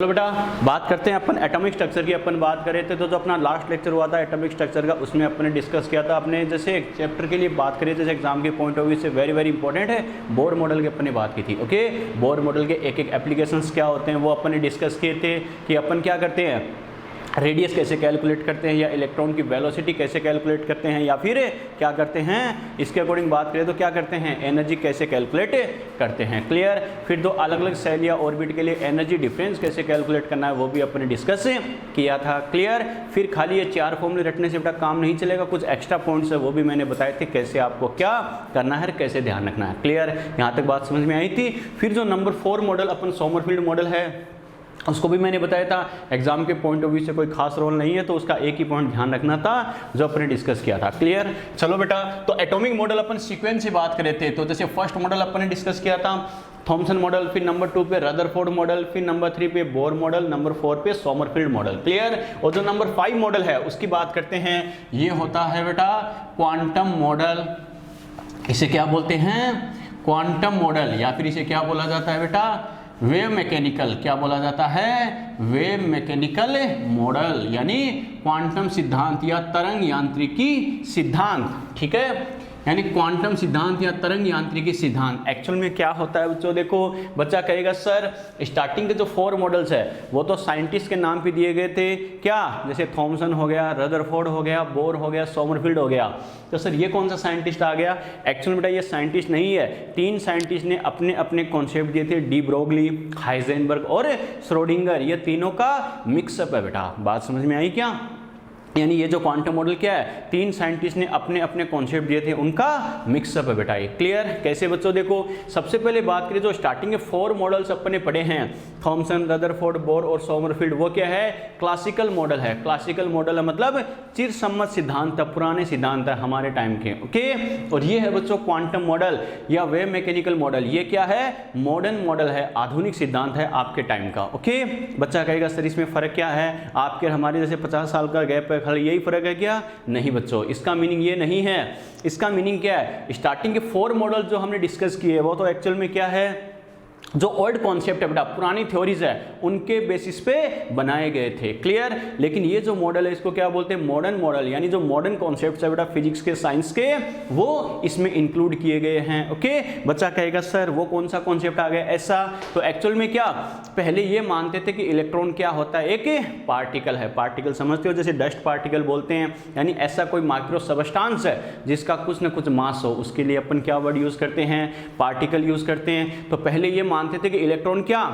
चलो बेटा बात करते हैं अपन एटॉमिक स्ट्रक्चर की। अपन बात कर रहे थे तो जो अपना लास्ट लेक्चर हुआ था एटॉमिक स्ट्रक्चर का, उसमें अपने डिस्कस किया था। अपने जैसे एक चैप्टर के लिए बात करें, जैसे एग्जाम के पॉइंट ऑफ व्यू से वेरी वेरी इंपॉर्टेंट है, बोर मॉडल की अपन ने बात की थी। ओके, बोर मॉडल के एक एक एप्लीकेशंस क्या होते हैं वो अपन ने डिस्कस किए थे कि अपन क्या करते हैं, रेडियस कैसे कैलकुलेट करते हैं, या इलेक्ट्रॉन की वेलोसिटी कैसे कैलकुलेट करते हैं, या फिर क्या करते हैं इसके अकॉर्डिंग बात करें तो क्या करते हैं, एनर्जी कैसे कैलकुलेट करते हैं। क्लियर। फिर दो अलग अलग सेल या ऑर्बिट के लिए एनर्जी डिफरेंस कैसे कैलकुलेट करना है वो भी अपन ने डिस्कस किया था। क्लियर। फिर खाली ये चार फॉर्मूले रटने से बेटा काम नहीं चलेगा, कुछ एक्स्ट्रा पॉइंट्स है वो भी मैंने बताए थे कैसे आपको क्या करना है, कैसे ध्यान रखना है। क्लियर, यहाँ तक बात समझ में आई थी। फिर जो नंबर 4 मॉडल अपन सोमरफील्ड मॉडल है उसको भी मैंने बताया था, एग्जाम के पॉइंट ऑफ व्यू से कोई खास रोल नहीं है, तो उसका एक ही पॉइंट ध्यान रखना था जो अपने डिस्कस किया था। क्लियर। चलो बेटा, तो एटॉमिक मॉडल अपन सीक्वेंस से बात कर रहे थे। तो जैसे फर्स्ट मॉडल अपन ने डिस्कस किया था थॉमसन मॉडल, फिर नंबर 2 पे रदरफोर्ड मॉडल, फिर नंबर 3 पे बोर मॉडल, नंबर 4 पे सोमरफील्ड मॉडल। क्लियर। और जो नंबर 5 मॉडल है उसकी बात करते हैं, ये होता है बेटा क्वांटम मॉडल। इसे क्या बोलते हैं, क्वांटम मॉडल, या फिर इसे क्या बोला जाता है बेटा, वेव मैकेनिकल। क्या बोला जाता है, वेव मैकेनिकल मॉडल, यानी क्वांटम सिद्धांत या तरंग यांत्रिकी सिद्धांत। ठीक है, यानी क्वांटम सिद्धांत या तरंग यांत्रिकी सिद्धांत। एक्चुअल में क्या होता है बच्चों, देखो बच्चा कहेगा सर स्टार्टिंग के जो 4 मॉडल्स है वो तो साइंटिस्ट के नाम पे दिए गए थे, क्या, जैसे थॉमसन हो गया, रदरफोर्ड हो गया, बोर हो गया, सोमरफील्ड हो गया। तो सर ये कौन सा साइंटिस्ट आ गया, एक्चुअल में बेटा ये साइंटिस्ट नहीं है, 3 साइंटिस्ट ने अपने अपने कॉन्सेप्ट दिए थे, डी ब्रोगली, हाइजेनबर्ग और श्रोडिंगर। ये तीनों का मिक्सअप है बेटा। बात समझ में आई क्या, यानी ये जो क्वांटम मॉडल क्या है, 3 साइंटिस्ट ने अपने अपने कॉन्सेप्ट दिए थे, उनका मिक्सअप है बेटा ये। क्लियर। कैसे बच्चों, देखो सबसे पहले बात करें जो स्टार्टिंग के 4 मॉडल्स अपने पढ़े हैं, थॉमसन, रदरफोर्ड, बोर और सोमरफील्ड, वो क्या है, क्लासिकल मॉडल है। क्लासिकल मॉडल है मतलब चिरसम्मत सिद्धांत, पुराने सिद्धांत है हमारे टाइम के। ओके, और ये है बच्चों क्वांटम मॉडल या वेव मैकेनिकल मॉडल, ये क्या है, मॉडर्न मॉडल है, आधुनिक सिद्धांत है आपके टाइम का। ओके, बच्चा कहेगा सर इसमें फर्क क्या है, आपके हमारे जैसे 50 साल का गैप है, खाली यही फर्क है क्या, नहीं बच्चों, इसका मीनिंग ये नहीं है। इसका मीनिंग क्या है, स्टार्टिंग के 4 मॉडल जो हमने डिस्कस किए वो तो एक्चुअल में क्या है, जो ओल्ड कॉन्सेप्ट है बेटा, पुरानी थ्योरीज है, उनके बेसिस पे बनाए गए थे। क्लियर। लेकिन ये जो मॉडल है इसको क्या बोलते हैं, मॉडर्न मॉडल, यानी जो मॉडर्न कॉन्सेप्ट्स है बेटा फिजिक्स के, साइंस के, वो इसमें इंक्लूड किए गए हैं। ओके, बच्चा कहेगा सर वो कौन सा कॉन्सेप्ट आ गया ऐसा, तो एक्चुअल में क्या, पहले ये मानते थे कि इलेक्ट्रॉन क्या होता है, एक पार्टिकल है। पार्टिकल समझते हो, जैसे डस्ट पार्टिकल बोलते हैं, यानी ऐसा कोई माइक्रो सबस्टांस है जिसका कुछ ना कुछ मास हो, उसके लिए अपन क्या वर्ड यूज करते हैं, पार्टिकल यूज करते हैं। तो पहले ये मानते थे कि इलेक्ट्रॉन क्या,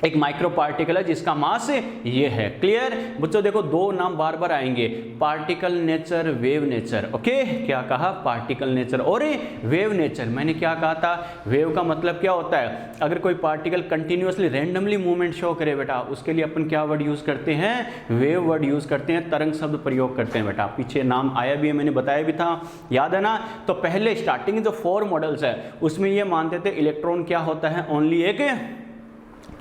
एक माइक्रो पार्टिकल है जिसका मास ये है। क्लियर। बच्चों देखो 2 नाम बार बार आएंगे, particle nature, wave nature. Okay, क्या कहा, पार्टिकल नेचर और वेव नेचर। मैंने क्या कहा था, वेव का मतलब क्या होता है, अगर कोई particle continuously randomly movement show करे बेटा, उसके लिए अपन क्या वर्ड यूज करते हैं, वेव वर्ड यूज करते हैं, तरंग शब्द प्रयोग करते हैं बेटा। पीछे नाम आया भी है, मैंने बताया भी था, याद है ना। तो पहले स्टार्टिंग जो 4 मॉडल्स है उसमें ये मानते थे इलेक्ट्रॉन क्या होता है, ओनली एक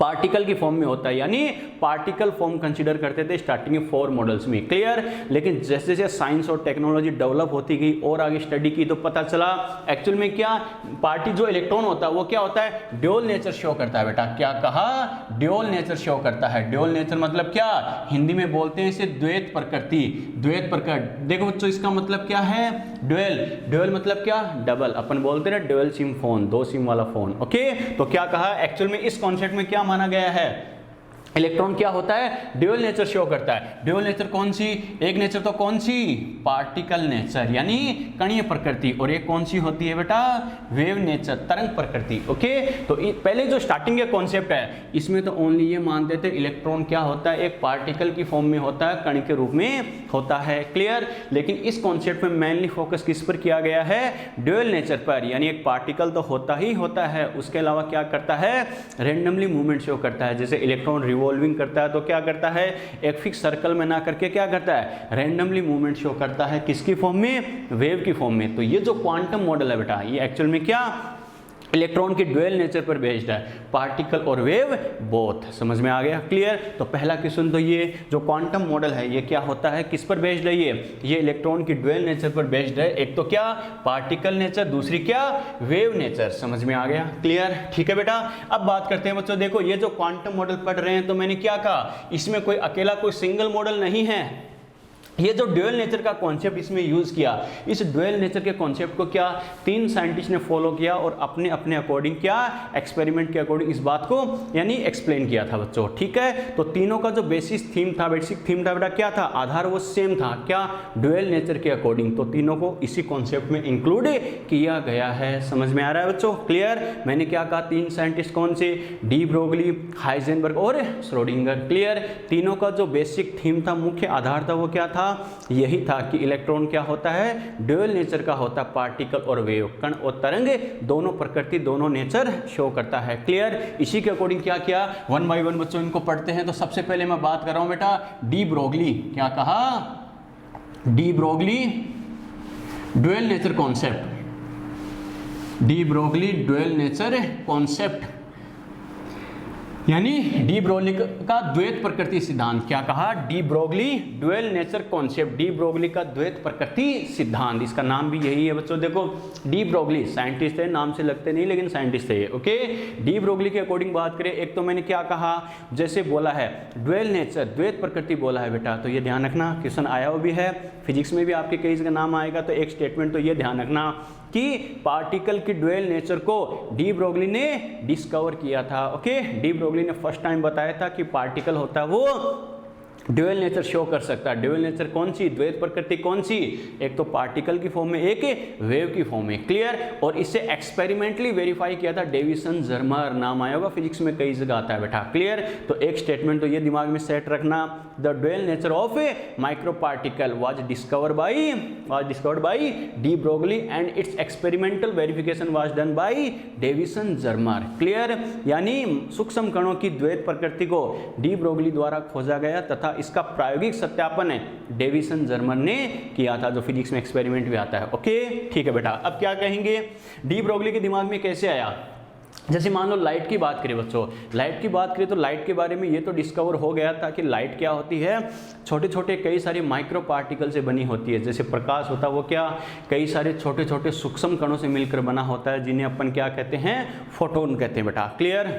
पार्टिकल की फॉर्म में होता है, यानी पार्टिकल फॉर्म कंसीडर करते थे स्टार्टिंग में 4 मॉडल्स में। क्लियर। लेकिन जैसे जैसे साइंस और टेक्नोलॉजी डेवलप होती गई और आगे स्टडी की तो पता चला एक्चुअल में क्या, पार्टी जो इलेक्ट्रॉन होता है वो क्या होता है, ड्यूअल नेचर शो करता है बेटा। क्या कहा, ड्यूअल नेचर शो करता है। ड्यूअल नेचर मतलब क्या, हिंदी में बोलते हैं इसे द्वैत प्रकृति, द्वैत प्रकृति। देखो बच्चों इसका मतलब क्या है, ड्यूअल, ड्यूअल मतलब क्या, डबल, अपन बोलते हैं ड्यूअल सिम फोन, 2 सिम वाला फोन। ओके, तो क्या कहा, एक्चुअल में इस कॉन्सेप्ट में क्या माना गया है, इलेक्ट्रॉन क्या होता है, ड्यूअल नेचर शो करता है। ड्यूअल नेचर कौन सी, एक नेचर तो कौन सी, पार्टिकल नेचर यानी कणीय प्रकृति, और एक कौन सी होती है बेटा, वेव नेचर, तरंग प्रकृति। ओके, तो पहले जो स्टार्टिंग के कॉन्सेप्ट है इसमें तो ओनली ये मानते थे इलेक्ट्रॉन क्या होता है, एक पार्टिकल की फॉर्म में होता है, कण के रूप में होता है। क्लियर। लेकिन इस कॉन्सेप्ट में मेनली फोकस किस पर किया गया है, ड्यूअल नेचर पर, यानी एक पार्टिकल तो होता ही होता है, उसके अलावा क्या करता है, रैंडमली मूवमेंट शो करता है। जैसे इलेक्ट्रॉन रिवॉल्विंग करता है तो क्या करता है, एक फिक्स सर्कल में ना करके क्या करता है, रैंडमली मूवमेंट शो करता है, किसकी फॉर्म में, वेव की फॉर्म में। तो ये जो क्वांटम मॉडल है बेटा, ये एक्चुअल में क्या, इलेक्ट्रॉन की ड्यूअल नेचर पर बेस्ड है, पार्टिकल और वेव बोथ। समझ में आ गया, क्लियर। तो पहला क्वेश्चन तो ये जो क्वांटम मॉडल है ये क्या होता है, किस पर बेस्ड है, ये इलेक्ट्रॉन की ड्यूअल नेचर पर बेस्ड है। एक तो क्या पार्टिकल नेचर, दूसरी क्या वेव नेचर। समझ में आ गया, क्लियर, ठीक है बेटा। अब बात करते हैं बच्चों, देखो ये जो क्वांटम मॉडल पढ़ रहे हैं तो मैंने क्या कहा, इसमें कोई अकेला कोई सिंगल मॉडल नहीं है। ये जो ड्यूअल नेचर का कॉन्सेप्ट इसमें यूज किया, इस ड्यूअल नेचर के कॉन्सेप्ट को क्या 3 साइंटिस्ट ने फॉलो किया और अपने अपने अकॉर्डिंग क्या एक्सपेरिमेंट के अकॉर्डिंग इस बात को यानी एक्सप्लेन किया था बच्चों, ठीक है। तो तीनों का जो बेसिक थीम था बेटा क्या था, आधार वो सेम था, क्या ड्यूअल नेचर के अकॉर्डिंग। तो तीनों को इसी कॉन्सेप्ट में इंक्लूड किया गया है। समझ में आ रहा है बच्चों, क्लियर। मैंने क्या कहा, 3 साइंटिस्ट कौन से, डी ब्रोगली, हाइजेनबर्ग और श्रोडिंगर, क्लियर। तीनों का जो बेसिक थीम था, मुख्य आधार था, वो क्या था, यही था कि इलेक्ट्रॉन क्या होता है, ड्यूअल नेचर का होता है, पार्टिकल और वेव, कण और तरंग दोनों प्रकृति दोनों नेचर शो करता है, क्लियर। इसी के अकॉर्डिंग क्या किया, 1 बाय 1 बच्चों इनको पढ़ते हैं। तो सबसे पहले मैं बात कर रहा हूं बेटा डी ब्रोगली, क्या कहा, de Broglie dual nature concept, de Broglie dual nature concept, यानी डी ब्रोगली का द्वैत प्रकृति सिद्धांत। क्या कहा, de Broglie dual nature concept, de Broglie का द्वैत प्रकृति सिद्धांत, इसका नाम भी यही है बच्चों। देखो डी ब्रोगली साइंटिस्ट है, नाम से लगते नहीं लेकिन साइंटिस्ट है ये, ओके। डी ब्रोगली के अकॉर्डिंग बात करें, एक तो मैंने क्या कहा, जैसे बोला है ड्यूअल नेचर द्वैत प्रकृति बोला है बेटा, तो ये ध्यान रखना, क्वेश्चन आया हुआ भी है, फिजिक्स में भी आपके कई का नाम आएगा। तो एक स्टेटमेंट तो ये ध्यान रखना कि पार्टिकल की ड्यूअल नेचर को डी ब्रोगली ने डिस्कवर किया था, ओके। डी ब्रोगली ने फर्स्ट टाइम बताया था कि पार्टिकल होता है वो ड्यूअल नेचर शो कर सकता है। ड्यूअल नेचर कौन सी, द्वैत प्रकृति कौन सी, एक तो पार्टिकल की फॉर्म में, एक वेव की फॉर्म में, क्लियर। और इसे एक्सपेरिमेंटली वेरीफाई किया था डेविसन जर्मर, नाम आया होगा, फिजिक्स में कई जगह आता है बेटा, क्लियर। तो एक स्टेटमेंट तो ये दिमाग में सेट रखना, the dual nature of a micro particle was discovered by de Broglie and its experimental verification was done by Davisson Germer, clear. यानी सूक्ष्म कणों की द्वैत प्रकृति को डी ब्रोगली द्वारा खोजा गया तथा इसका प्रायोगिक सत्यापन है डेविसन जर्मर ने किया था, जो फिजिक्स में एक्सपेरिमेंट भी आता है, ओके, ठीक है बेटा। अब क्या कहेंगे, डी ब्रोगली के दिमाग में कैसे आया, जैसे मान लो लाइट की बात करें बच्चों, लाइट की बात करें तो लाइट के बारे में ये तो डिस्कवर हो गया था कि लाइट क्या होती है, छोटे छोटे कई सारे माइक्रो पार्टिकल से बनी होती है। जैसे प्रकाश होता है वो क्या कई सारे छोटे छोटे सूक्ष्म कणों से मिलकर बना होता है, जिन्हें अपन क्या कहते हैं, फोटोन कहते हैं बेटा, क्लियर।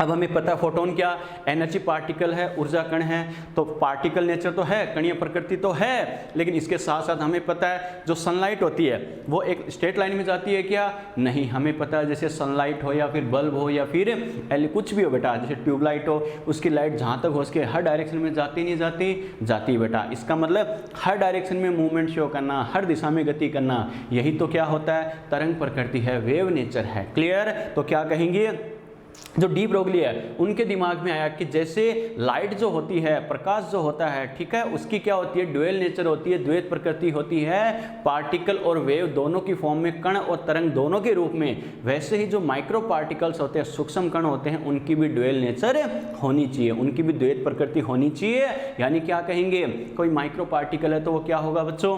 अब हमें पता है फोटोन क्या एनर्जी पार्टिकल है, ऊर्जा कण है। तो पार्टिकल नेचर तो है, कणीय प्रकृति तो है, लेकिन इसके साथ साथ हमें पता है जो सनलाइट होती है वो एक स्ट्रेट लाइन में जाती है क्या, नहीं। हमें पता है जैसे सनलाइट हो या फिर बल्ब हो या फिर कुछ भी हो बेटा, जैसे ट्यूबलाइट हो, उसकी लाइट जहाँ तक हो सके हर डायरेक्शन में जाती नहीं जाती बेटा। इसका मतलब हर डायरेक्शन में मूवमेंट शो करना, हर दिशा में गति करना, यही तो क्या होता है, तरंग प्रकृति है, वेव नेचर है, क्लियर। तो क्या कहेंगे, जो डी ब्रोगली है उनके दिमाग में आया कि जैसे लाइट जो होती है, प्रकाश जो होता है, ठीक है, उसकी क्या होती है, ड्यूअल नेचर होती है, द्वैत प्रकृति होती है, पार्टिकल और वेव दोनों की फॉर्म में, कण और तरंग दोनों के रूप में। वैसे ही जो माइक्रो पार्टिकल्स होते हैं, सूक्ष्म कण होते हैं, उनकी भी ड्यूअल नेचर होनी चाहिए, उनकी भी द्वैत प्रकृति होनी चाहिए। यानी क्या कहेंगे, कोई माइक्रो पार्टिकल है तो वो क्या होगा बच्चों,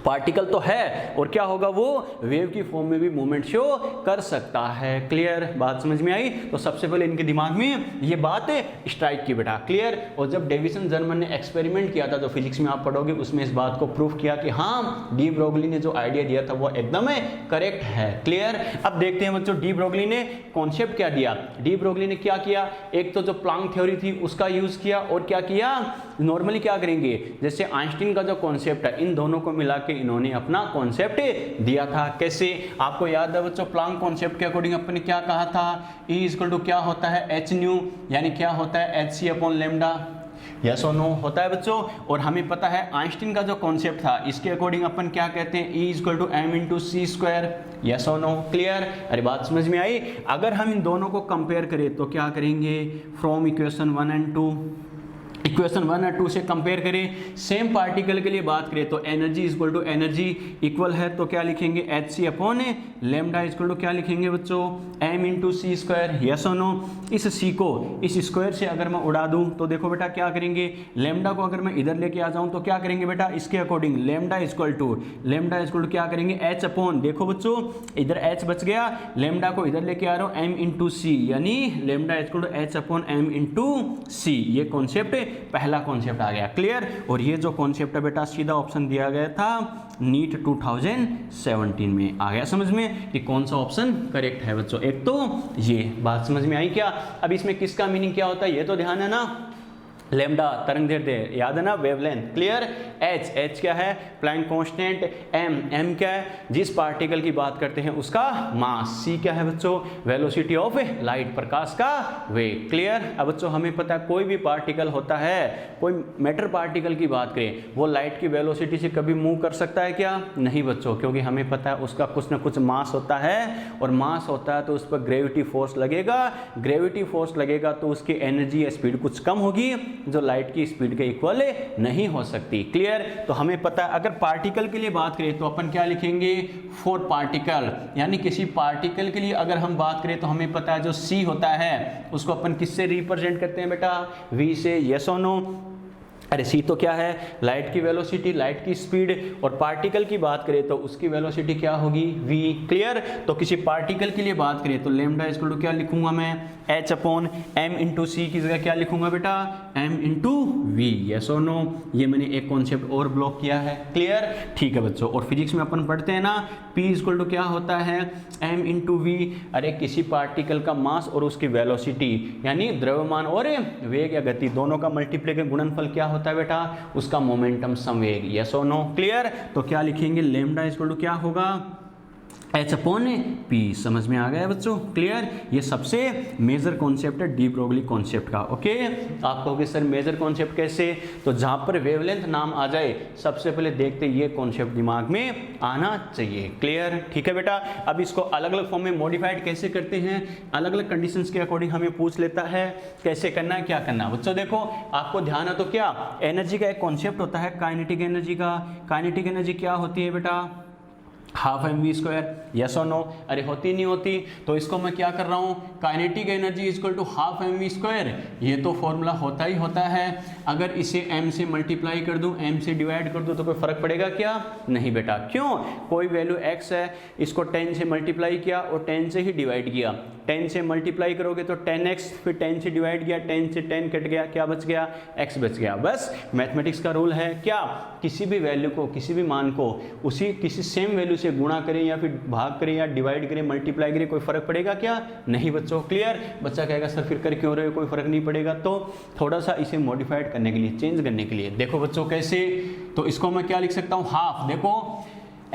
पार्टिकल तो है, और क्या होगा, वो वेव की फॉर्म में भी मूवमेंट शो कर सकता है, क्लियर। बात समझ में आई। तो सबसे पहले इनके दिमाग में ये बात स्ट्राइक की बेटा, क्लियर। और जब डेविसन जर्मर ने एक्सपेरिमेंट किया था, तो फिजिक्स में आप पढ़ोगे, उसमें इस बात को प्रूफ किया कि हाँ डी ब्रोगली ने जो आइडिया दिया था वो एकदम करेक्ट है, क्लियर। अब देखते हैं बच्चों डी ब्रोगली ने कॉन्सेप्ट क्या दिया। डी ब्रोगली ने क्या किया, एक तो जो प्लांक थ्योरी थी उसका यूज किया, और क्या किया, नॉर्मली क्या करेंगे, जैसे आइंस्टीन का जो कॉन्सेप्ट है, इन दोनों को मिला के इन्होंने अपना कॉन्सेप्ट दिया था। कैसे, आपको याद है बच्चों, प्लांक कॉन्सेप्ट के अकॉर्डिंग अपन ने क्या कहा था, E इक्वल टू क्या होता है, एच न्यू, यानी क्या होता है, H C upon lambda, yes और नो होता है बच्चों। और हमें पता है आइंस्टीन का जो कॉन्सेप्ट था, इसके अकॉर्डिंग अपन क्या कहते हैं, E equal to M into C square, yes और नो, क्लियर। अरे बात समझ में आई। अगर हम इन दोनों को कंपेयर करें तो क्या करेंगे, फ्रॉम इक्वेशन 1 and 2, इक्वेशन 1 और 2 से कंपेयर करें, सेम पार्टिकल के लिए बात करें तो energy equal to energy equal है तो क्या लिखेंगे Hc upon lambda equal to क्या लिखेंगे बच्चों m into C square, yes और नो। इस c को इस स्क्वायर से अगर मैं उड़ा दूं तो देखो बेटा क्या करेंगे, लैम्डा को अगर मैं इधर लेके आ जाऊं तो क्या करेंगे बेटा, इसके अकॉर्डिंग लैम्डा इक्वल टू क्या करेंगे h अपॉन, देखो बच्चों इधर h बच गया, लैम्डा को इधर लेके आ रहा हूं m इंटू सी, यानी lambda equal to h upon m into c. ये कॉन्सेप्ट पहला कॉन्सेप्ट आ गया, क्लियर। और ये जो कॉन्सेप्ट है बेटा सीधा ऑप्शन दिया गया था नीट 2017 में, आ गया समझ में कि कौन सा ऑप्शन करेक्ट है बच्चों। एक तो ये बात समझ में आई क्या। अब इसमें किसका मीनिंग क्या होता है ये तो ध्यान है ना, लैम्डा तरंग दैर्ध्य याद है ना, वेवलेंथ, क्लियर। एच क्या है, प्लैंक कांस्टेंट। एम क्या है, जिस पार्टिकल की बात करते हैं उसका मास। सी क्या है बच्चों, वेलोसिटी ऑफ लाइट, प्रकाश का वेग, क्लियर। अब बच्चों हमें पता है कोई भी पार्टिकल होता है, कोई मैटर पार्टिकल की बात करें, वो लाइट की वेलोसिटी से कभी मूव कर सकता है क्या, नहीं बच्चों, क्योंकि हमें पता है उसका कुछ ना कुछ मास होता है, और मास होता है तो उस पर ग्रेविटी फोर्स लगेगा, ग्रेविटी फोर्स लगेगा तो उसकी एनर्जी या स्पीड कुछ कम होगी जो लाइट की स्पीड के इक्वल नहीं हो सकती, क्लियर। तो हमें पता है अगर पार्टिकल के लिए बात करें तो अपन क्या लिखेंगे, फॉर पार्टिकल, यानी किसी पार्टिकल के लिए अगर हम बात करें तो हमें पता है जो सी होता है उसको अपन किससे रिप्रेजेंट करते हैं बेटा, वी से, यस और नो। अरे सी तो क्या है, लाइट की वेलोसिटी, लाइट की स्पीड, और पार्टिकल की बात करें तो उसकी वेलोसिटी क्या होगी, v, क्लियर। तो किसी पार्टिकल के लिए बात करें तो लैम्डा इक्वल टू क्या लिखूंगा मैं, h अपॉन m इंटू सी की जगह क्या लिखूंगा बेटा, m इंटू वी, यस और नो। ये मैंने एक कॉन्सेप्ट और ब्लॉक किया है, क्लियर, ठीक है बच्चों। और फिजिक्स में अपन पढ़ते हैं ना, p इक्वल टू क्या होता है, m इंटू वी। अरे किसी पार्टिकल का मास और उसकी वेलोसिटी यानी द्रव्यमान और वेग या गति दोनों का मल्टीप्लाई का गुणनफल क्या होता है बेटा, उसका मोमेंटम संवेग, यस और नो, क्लियर। तो क्या लिखेंगे, लैम्डा इक्वल टू क्या होगा, H अपॉन P, समझ में आ गया बच्चों, क्लियर। ये सबसे मेजर कॉन्सेप्ट है डी ब्रोगली कॉन्सेप्ट का, ओके। आप कहोगे सर मेजर कॉन्सेप्ट कैसे, तो जहां पर वेवलेंथ नाम आ जाए सबसे पहले देखते ये कॉन्सेप्ट दिमाग में आना चाहिए, क्लियर, ठीक है बेटा। अब इसको अलग अलग फॉर्म में मॉडिफाइड कैसे करते हैं, अलग अलग कंडीशंस के अकॉर्डिंग हमें पूछ लेता है कैसे करना है, क्या करना है बच्चों। देखो आपको ध्यान है तो क्या, एनर्जी का एक कॉन्सेप्ट होता है काइनेटिक एनर्जी का। काइनेटिक एनर्जी क्या होती है बेटा, half M V square, yes और नो। अरे होती नहीं होती, तो इसको मैं क्या कर रहा हूँ, kinetic energy equal to half M V square, ये तो फॉर्मूला होता ही होता है। अगर इसे m से मल्टीप्लाई कर दूँ, m से डिवाइड कर दूँ तो कोई फर्क पड़ेगा क्या, नहीं बेटा, क्यों, कोई वैल्यू x है, इसको 10 से मल्टीप्लाई किया और 10 से ही डिवाइड किया, 10 से मल्टीप्लाई करोगे तो 10x, फिर 10 से डिवाइड किया, 10 से 10 कट गया, क्या बच गया, x बच गया। बस मैथमेटिक्स का रूल है क्या, किसी भी वैल्यू को, किसी भी मान को उसी किसी सेम वैल्यू से गुणा करें या फिर भाग करें या डिवाइड करें, मल्टीप्लाई करें, कोई फर्क पड़ेगा क्या, नहीं बच्चों, क्लियर। बच्चा कहेगा सर फिर कर क्यों रहे हो, कोई फर्क नहीं पड़ेगा। तो थोड़ा सा इसे मॉडिफाइड करने के लिए, चेंज करने के लिए देखो बच्चों कैसे, तो इसको मैं क्या लिख सकता हूँ, हाफ, देखो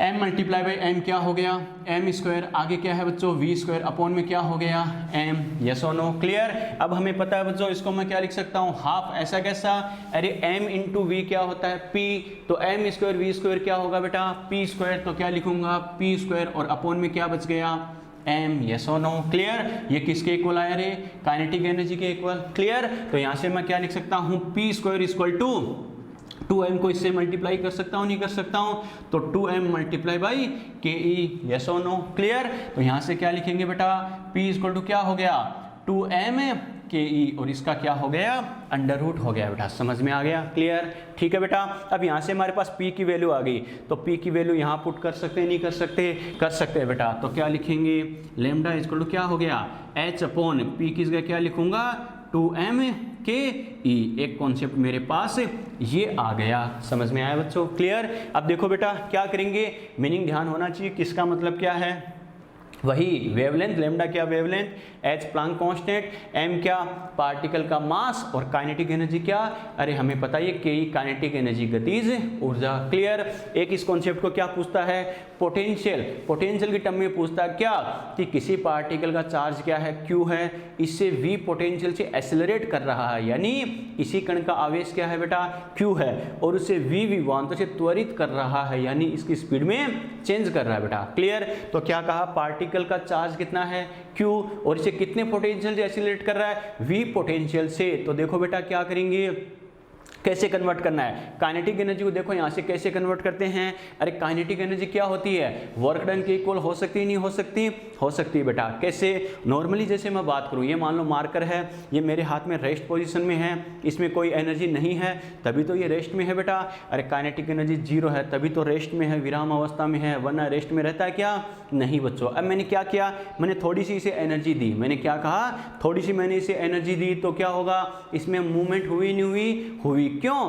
m मल्टीप्लाई बाई एम क्या हो गया, m स्क्वायर, आगे क्या है बच्चों, v स्क्वायर, अपॉन में क्या हो गया, m, यस और नो, क्लियर। अब हमें पता है बच्चों इसको मैं क्या लिख सकता हूँ, हाफ, ऐसा कैसा, अरे m इंटू वी क्या होता है, p, तो m स्क्वायर v स्क्वायर क्या होगा बेटा, p स्क्वायर, तो क्या लिखूंगा, p स्क्वायर, और अपॉन में क्या बच गया, m, यस और नो, क्लियर। ये किसके इक्वल आया रे, काइनेटिक एनर्जी के इक्वल, क्लियर। तो यहाँ से मैं क्या लिख सकता हूँ, p square equal to 2m को इससे मल्टीप्लाई कर सकता हूँ, नहीं कर सकता हूँ, तो 2m मल्टीप्लाई बाई के ई, यस और नो, क्लियर। तो यहाँ से क्या लिखेंगे बेटा, p इक्वल टू क्या हो गया, 2m के ई, और इसका क्या हो गया, अंडर रूट हो गया बेटा, समझ में आ गया, क्लियर, ठीक है बेटा। अब यहाँ से हमारे पास p की वैल्यू आ गई, तो p की वैल्यू यहाँ पुट कर सकते हैं, नहीं कर सकते, कर सकते हैं बेटा। तो क्या लिखेंगे, लैम्डा इक्वल टू क्या हो गया, h अपॉन p की जगह क्या लिखूंगा, 2m के ई, एक कॉन्सेप्ट मेरे पास ये आ गया, समझ में आया बच्चों, क्लियर। अब देखो बेटा क्या करेंगे, मीनिंग ध्यान होना चाहिए, किसका मतलब क्या है, वही वेवलेंथ, लैम्डा क्या wavelength, h Planck constant, m क्या पार्टिकल का मास, और काइनेटिक एनर्जी क्या, अरे हमें पता है के काइनेटिक एनर्जी गतिज ऊर्जा, क्लियर। एक इस कॉन्सेप्ट को क्या पूछता है, पोटेंशियल, पोटेंशियल की टर्म में पूछता है क्या, कि किसी पार्टिकल का चार्ज क्या है, q है, इससे v पोटेंशियल से एक्सेलरेट कर रहा है, यानी इसी कण का आवेश क्या है बेटा, q है, और उसे v विभवांतर से त्वरित कर रहा है, यानी इसकी स्पीड में चेंज कर रहा है बेटा, क्लियर। तो क्या कहा, पार्टिकल का चार्ज कितना है, q, और इसे कितने पोटेंशियल से एक्सीलरेट कर रहा है, v पोटेंशियल से। तो देखो बेटा क्या करेंगे, कैसे कन्वर्ट करना है काइनेटिक एनर्जी को, देखो यहाँ से कैसे कन्वर्ट करते हैं। अरे काइनेटिक एनर्जी क्या होती है, वर्क डन के इक्वल हो सकती है, नहीं हो सकती, हो सकती है बेटा। कैसे, नॉर्मली जैसे मैं बात करूँ, ये मान लो मार्कर है, ये मेरे हाथ में रेस्ट पोजीशन में है, इसमें कोई एनर्जी नहीं है, तभी तो ये रेस्ट में है बेटा। अरे काइनेटिक एनर्जी 0 है, तभी तो रेस्ट में है, विराम अवस्था में है, वरना रेस्ट में रहता है क्या, नहीं बच्चों। अब मैंने क्या किया, मैंने थोड़ी सी इसे एनर्जी दी, मैंने क्या कहा, थोड़ी सी मैंने इसे एनर्जी दी, तो क्या होगा, इसमें मूवमेंट हुई नहीं हुई, हुई। क्यों,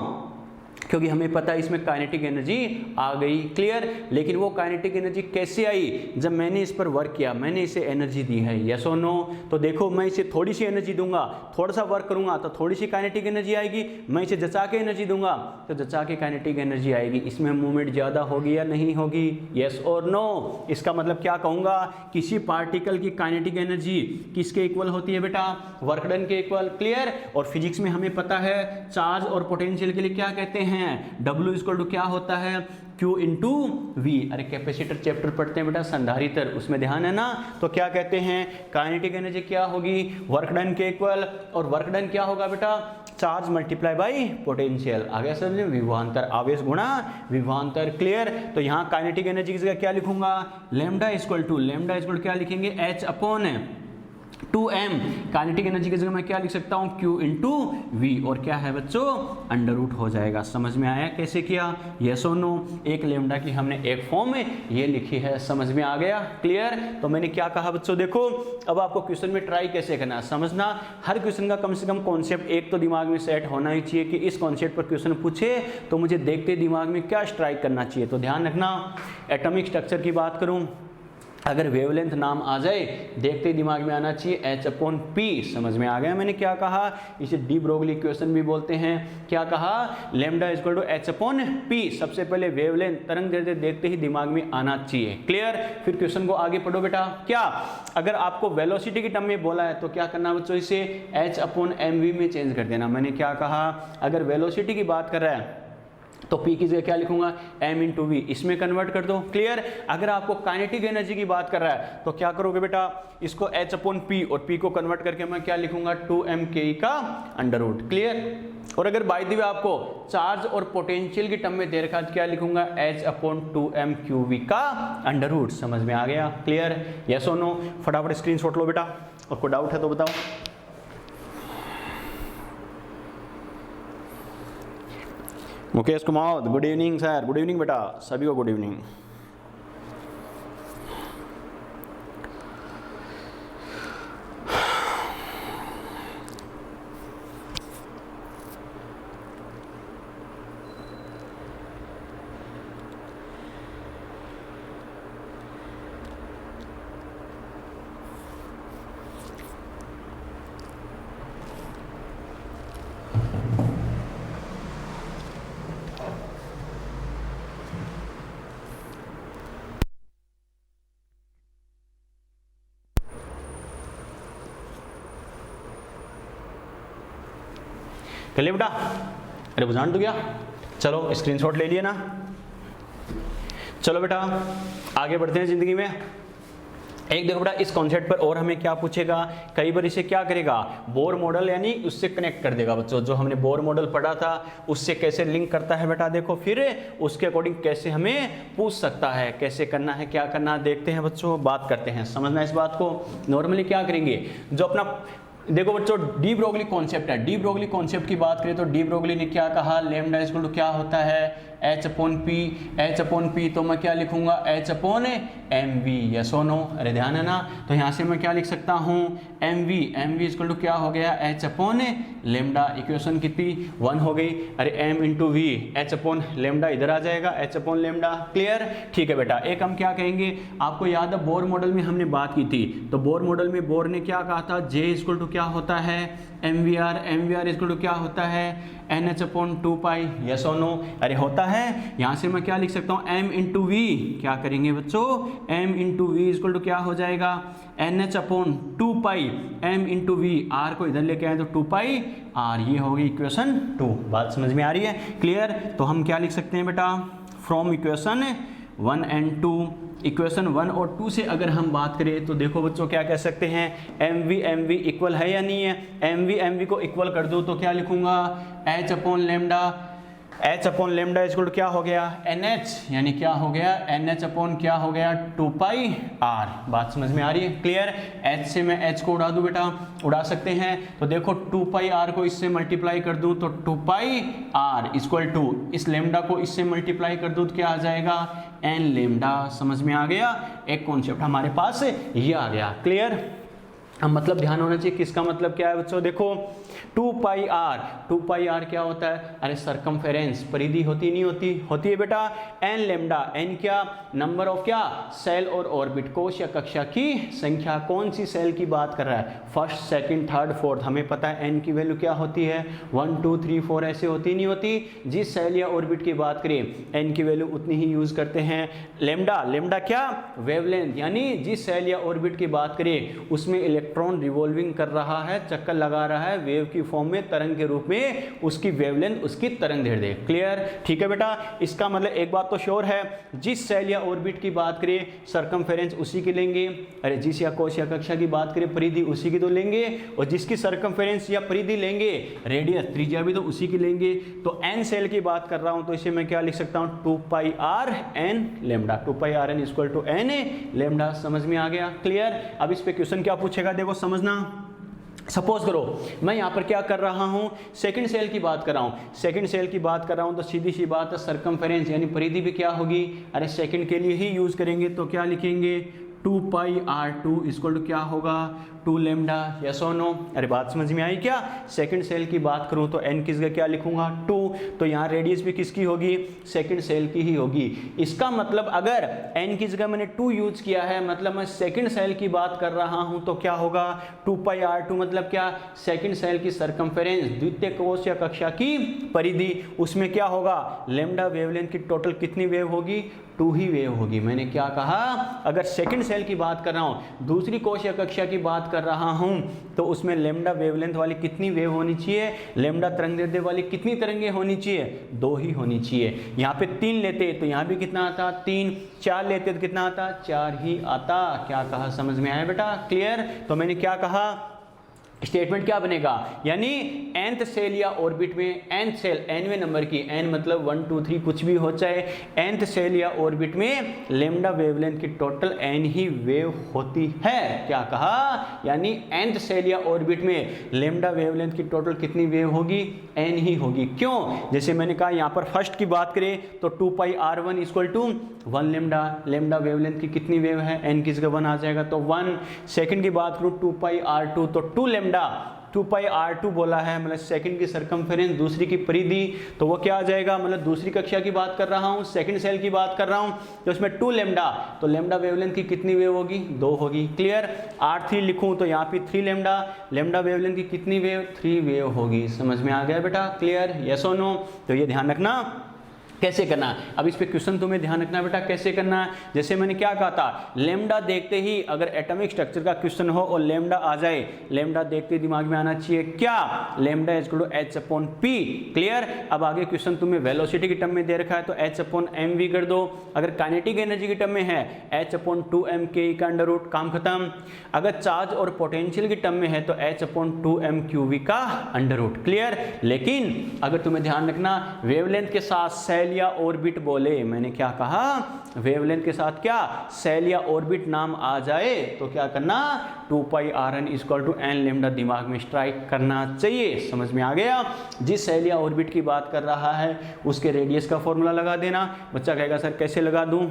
क्योंकि हमें पता है इसमें काइनेटिक एनर्जी आ गई, क्लियर। लेकिन वो काइनेटिक एनर्जी कैसे आई, जब मैंने इस पर वर्क किया, मैंने इसे एनर्जी दी है, यस और नो। तो देखो मैं इसे थोड़ी सी एनर्जी दूंगा, थोड़ा सा वर्क करूंगा तो थोड़ी सी काइनेटिक एनर्जी आएगी, मैं इसे जचा के एनर्जी दूंगा तो जचा के काइनेटिक एनर्जी आएगी। इसमें मूवमेंट ज़्यादा होगी या नहीं होगी, यस और नो। इसका मतलब क्या कहूँगा, किसी पार्टिकल की काइनेटिक एनर्जी किसके इक्वल होती है बेटा, वर्क डन के इक्वल, क्लियर। और फिजिक्स में हमें पता है चार्ज और पोटेंशियल के लिए क्या कहते हैं, W इक्वल टू क्या होता है, Q इंटू वी। अरे कैपेसिटर चैप्टर पढ़ते हैं बेटा, संधारित्र, उसमें ध्यान है ना। तो क्या कहते हैं, काइनेटिक एनर्जी क्या होगी, वर्क डन के इक्वल, और वर्क डन क्या होगा बेटा, चार्ज मल्टीप्लाई बाई पोटेंशियल। आगे समझे, विभवांतर, आवेश गुणा विभवांतर, क्लियर। तो यहाँ काइनेटिक एनर्जी की जगह क्या लिखूंगा, लैम्डा इक्वल टू क्या लिखेंगे, H upon 2m। Kinetic energy की जगह मैं क्या लिख सकता हूँ, Q इंटू वी, और क्या है बच्चों, अंडर रूट हो जाएगा। समझ में आया कैसे किया, यस और नो। एक लेमडा की हमने एक फॉर्म में ये लिखी है, समझ में आ गया, क्लियर। तो मैंने क्या कहा बच्चों, देखो अब आपको क्वेश्चन में ट्राई कैसे करना है समझना। हर क्वेश्चन का कम से कम कॉन्सेप्ट एक तो दिमाग में सेट होना ही चाहिए कि इस कॉन्सेप्ट पर क्वेश्चन पूछे तो मुझे देखते दिमाग में क्या स्ट्राइक करना चाहिए। तो ध्यान रखना, एटॉमिक स्ट्रक्चर की बात करूँ, अगर वेवलेंथ नाम आ जाए देखते ही दिमाग में आना चाहिए H अपॉन P। समझ में आ गया मैंने क्या कहा, इसे डी ब्रोगली इक्वेशन भी बोलते हैं। क्या कहा, lambda equal to H upon P। सबसे पहले वेवलेंथ तरंग दैर्ध्य देखते ही दिमाग में आना चाहिए, क्लियर। फिर क्वेश्चन को आगे पढ़ो बेटा। क्या, अगर आपको वेलोसिटी की टर्म में बोला है तो क्या करना बच्चों, इसे H अपॉन mv में चेंज कर देना। मैंने क्या कहा, अगर वेलोसिटी की बात कर रहा है तो P की जगह क्या लिखूंगा, m इंटू वी, इसमें कन्वर्ट कर दो, क्लियर। अगर आपको काइनेटिक एनर्जी की बात कर रहा है तो क्या करोगे बेटा, इसको H अपॉन P और P को कन्वर्ट करके मैं क्या लिखूंगा, 2mke का अंडर रूट, क्लियर। और अगर बाय द वे आपको चार्ज और पोटेंशियल की टर्म में दे रखा तो क्या लिखूंगा, H अपॉन 2mqv का अंडर रूट। समझ में आ गया, क्लियर, यस और नो। फटाफट स्क्रीनशॉट लो बेटा, और कोई डाउट है तो बताओ। Mukesh Kumar, good evening sir, good evening बेटा, सभी को गुड इवनिंग। चलिए बेटा, अरे बुझान तो गया, चलो स्क्रीनशॉट ले लिए ना। चलो बेटा आगे बढ़ते हैं जिंदगी में। एक देखो बेटा, इस कॉन्सेप्ट पर और हमें क्या पूछेगा, कई बार इसे क्या करेगा, बोर मॉडल यानी उससे कनेक्ट कर देगा। बच्चों जो हमने बोर मॉडल पढ़ा था उससे कैसे लिंक करता है बेटा, देखो फिर उसके अकॉर्डिंग कैसे हमें पूछ सकता है, कैसे करना है, क्या करना है, देखते हैं बच्चों, बात करते हैं, समझना इस बात को। नॉर्मली क्या करेंगे, जो अपना देखो बच्चों डी ब्रोगली कॉन्सेप्ट है, डी ब्रोगली कॉन्सेप्ट की बात करें तो डी ब्रोगली ने क्या कहा, लैम्डा इक्वल टू क्या होता है, H upon P, H upon P तो मैं क्या लिखूंगा, H अपॉन mv, यस और नो। अरे ध्यान है ना, तो यहाँ से मैं क्या लिख सकता हूँ, mv इक्वल टू क्या हो गया, H अपॉन लेमडा। इक्वेशन कितनी, 1 हो गई। अरे m into V, H upon lambda इधर आ जाएगा, H अपॉन लेमडा, क्लियर। ठीक है बेटा, एक हम क्या कहेंगे, आपको याद है बोर मॉडल में हमने बात की थी, तो बोर मॉडल में बोर ने क्या कहा था, J इक्वल टू क्या होता है, mvr इक्वल टू क्या होता है, NH अपॉन 2 पाई, यस और नो। अरे होता है, यहाँ से मैं क्या लिख सकता हूँ, m इंटू वी, क्या करेंगे बच्चों, m into V equal to क्या हो जाएगा, NH upon 2 pi m into V, r को इधर लेके आए तो 2 पाई r, ये होगी इक्वेशन 2। बात समझ में आ रही है, क्लियर। तो हम क्या लिख सकते हैं बेटा, फ्रॉम इक्वेशन 1 and 2। इक्वेशन 1 और 2 से अगर हम बात करें तो देखो बच्चों क्या कह सकते हैं, एम वी इक्वल है या नहीं है। एम वी को इक्वल कर दो तो क्या लिखूंगा, एच अपॉन लेमडा इक्वल क्या हो गया, एन एच, यानी क्या हो गया, एन एच अपॉन क्या हो गया, 2 पाई आर। बात समझ में आ रही है, क्लियर। एच से मैं एच को उड़ा दूं बेटा, उड़ा सकते हैं। तो देखो 2 पाई आर को इससे मल्टीप्लाई कर दूं तो 2 पाई आर इक्वल टू, इस लेमडा को इससे मल्टीप्लाई कर दूं तो क्या आ जाएगा, एन लेमडा। समझ में आ गया, एक कॉन्सेप्ट हमारे पास ये आ गया, क्लियर। अब मतलब ध्यान होना चाहिए किसका मतलब क्या है बच्चों, देखो 2 पाई आर क्या होता है, अरे सरकमफेरेंस, परिधि होती नहीं होती, होती है बेटा। एन लेमडा, एन क्या, नंबर ऑफ क्या, सेल और ऑर्बिट, कोश या कक्षा की संख्या। कौन सी सेल की बात कर रहा है, फर्स्ट सेकंड थर्ड फोर्थ। हमें पता है एन की वैल्यू क्या होती है, 1 2 3 4 ऐसे होती नहीं होती। जिस सेल या ऑर्बिट की बात करें एन की वैल्यू उतनी ही यूज करते हैं। लेमडा क्या, वेवलेंथ, यानी जिस सेल या ऑर्बिट की बात करें उसमें इलेक्ट्रॉन रिवॉल्विंग कर रहा है, चक्कर लगा रहा है वेव की फॉर्म में, तरंग के रूप में, उसकी वेवलेंथ, उसकी तरंग दैर्ध्य, क्लियर। ठीक है बेटा, इसका मतलब एक बात तो श्योर है, जिस सेल या ऑर्बिट की बात करें सरकमफेरेंस उसी की लेंगे, अरे जिस या कोश या कक्षा की बात करें परिधि उसी की तो लेंगे, और जिसकी सरकमफेरेंस या परिधि लेंगे, रेडियस त्रिज्या भी तो उसी की लेंगे। तो एन सेल की बात कर रहा हूं तो इसे मैं क्या लिख सकता हूं, 2 pi r n lambda, 2 pi r N equal to n lambda. समझ में आ गया, क्लियर। अब इस पे क्वेश्चन क्या पूछेगा, देखो समझना। सपोज करो मैं यहाँ पर क्या कर रहा हूँ, सेकंड सेल की बात कर रहा हूँ, सेकंड सेल की बात कर रहा हूँ तो सीधी सी बात है सरकमफेरेंस यानी परिधि भी क्या होगी, अरे सेकंड के लिए ही यूज करेंगे तो क्या लिखेंगे, 2 pi are two equal to क्या होगा, 2 लेमडा। यस और नो, अरे बात समझ में आई क्या। सेकंड सेल की बात करूं तो एन किसका क्या लिखूंगा, 2। तो यहाँ रेडियस भी किसकी होगी, सेकंड सेल की ही होगी। इसका मतलब अगर एन की जगह मैंने 2 यूज किया है, मतलब मैं सेकंड सेल की बात कर रहा हूं तो क्या होगा, 2 पाई आर टू मतलब क्या, सेकंड सेल की सरकमफेरेंस, द्वितीय कोश या कक्षा की परिधि, उसमें क्या होगा, लेमडा वेवलेंथ की टोटल कितनी वेव होगी, 2 ही वेव होगी। मैंने क्या कहा, अगर सेकंड सेल की बात कर रहा हूं, दूसरी कोश या कक्षा की बात कर रहा हूं तो उसमें लेमडा वेवलेंथ वाली कितनी वेव होनी चाहिए, लेमडा तरंगदैर्ध्य वाली कितनी तरंगे होनी चाहिए, 2 ही होनी चाहिए। यहाँ पे 3 लेते तो यहाँ भी कितना आता, 3, 4 लेते तो कितना आता, 4 ही आता। क्या कहा, समझ में आया बेटा, क्लियर। तो मैंने क्या कहा, स्टेटमेंट क्या बनेगा, यानी nth सेल या ऑर्बिट में, nth सेल nवें नंबर की, n मतलब 1 2 3 कुछ भी हो चाहे, nth सेल या ऑर्बिट में लेमडा वेवलेंथ की टोटल n ही वेव होती है। क्या कहा, यानी nth सेल या ऑर्बिट में लेमडा वेवलेंथ की टोटल कितनी वेव होगी, n ही होगी। क्यों, जैसे मैंने कहा यहाँ पर फर्स्ट की बात करें तो 2 pi r1 equal to 1 lambda, lambda wavelength की कितनी वेव है, n की जगह 1 आ जाएगा तो 1। सेकंड की बात करूँ 2 पाई r2 तो 2 लेमडा, 2 पाई r2 बोला है, मतलब सेकंड की सरकमफेरेंस, दूसरी की परिधि, तो वो क्या आ जाएगा, मतलब दूसरी कक्षा की बात कर रहा हूँ, सेकंड सेल की बात कर रहा हूँ तो उसमें 2 लेमडा, तो लेमडा वेवलेंथ की कितनी वेव होगी, 2 होगी, क्लियर। r3 लिखूँ तो यहाँ पे 3 लेमडा, लेमडा वेवलेंथ की कितनी वेव, 3 वेव होगी। समझ में आ गया बेटा, क्लियर, यस और नो। तो ये ध्यान रखना कैसे करना। अब इस पे क्वेश्चन तुम्हें ध्यान रखना बेटा कैसे करना है। जैसे मैंने क्या कहा था, लेमडा देखते ही अगर एटॉमिक स्ट्रक्चर का क्वेश्चन हो और लेमडा आ जाए, लेमडा देखते ही दिमाग में आना चाहिए क्या, lambda is equal to H upon P, clear. अब आगे क्वेश्चन तुम्हें वेलोसिटी की टर्म में दे रखा है तो एच अपॉन एम वी कर दो, अगर काइनेटिक एनर्जी की टर्म में है एच अपॉन 2m के का अंडर रूट, काम खत्म। अगर चार्ज और पोटेंशियल की टर्म में है तो एच अपॉन 2m क्यूवी का अंडर रूट, क्लियर। लेकिन अगर तुम्हें ध्यान रखना वेवलेंथ के साथ सेल या ऑर्बिट बोले, मैंने क्या कहा, वेवलेंथ के साथ क्या सेल या ऑर्बिट नाम आ जाए तो क्या करना, 2 pi r N equal to n lambda दिमाग में स्ट्राइक करना चाहिए। समझ में आ गया। जिस सेल या ऑर्बिट की बात कर रहा है उसके रेडियस का फॉर्मूला लगा देना। बच्चा कहेगा सर कैसे लगा दूं,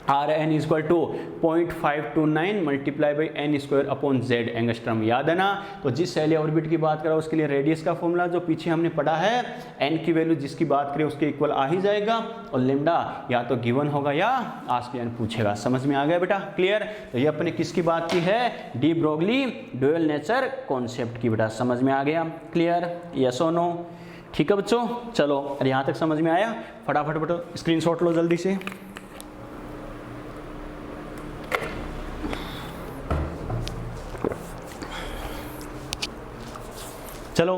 R N equal to 0.529 multiply by N square upon Z angstrom, याद है ना। तो जिस सेल या ऑर्बिट की बात करा उसके लिए रेडियस का फॉर्मूला जो पीछे हमने पढ़ा है, एन की वैल्यू जिसकी बात करें उसके इक्वल आ ही जाएगा, और लेमडा या तो गिवन होगा या आस्क एन पूछेगा। समझ में आ गया बेटा, क्लियर। तो ये अपने किसकी बात की है, de Broglie dual nature concept की बेटा। समझ में आ गया, क्लियर, यस और नो। ठीक है बच्चों, चलो अरे यहाँ तक समझ में आया, फटाफट बेटा स्क्रीनशॉट लो जल्दी से। चलो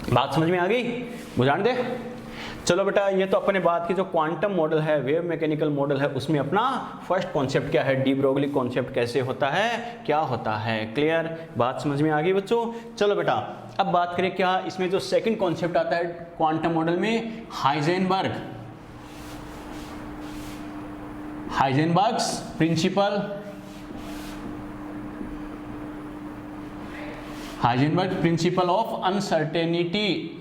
बात समझ में आ गई, बुझान दे। चलो बेटा, ये तो अपने बात की जो क्वांटम मॉडल है, वेव मैकेनिकल मॉडल है, उसमें अपना फर्स्ट कॉन्सेप्ट क्या है, डी ब्रोगली कॉन्सेप्ट कैसे होता है, क्या होता है। क्लियर, बात समझ में आ गई बच्चों। चलो बेटा, अब बात करें क्या इसमें जो सेकंड कॉन्सेप्ट आता है क्वांटम मॉडल में, Heisenberg's principle, Heisenberg principle of uncertainty,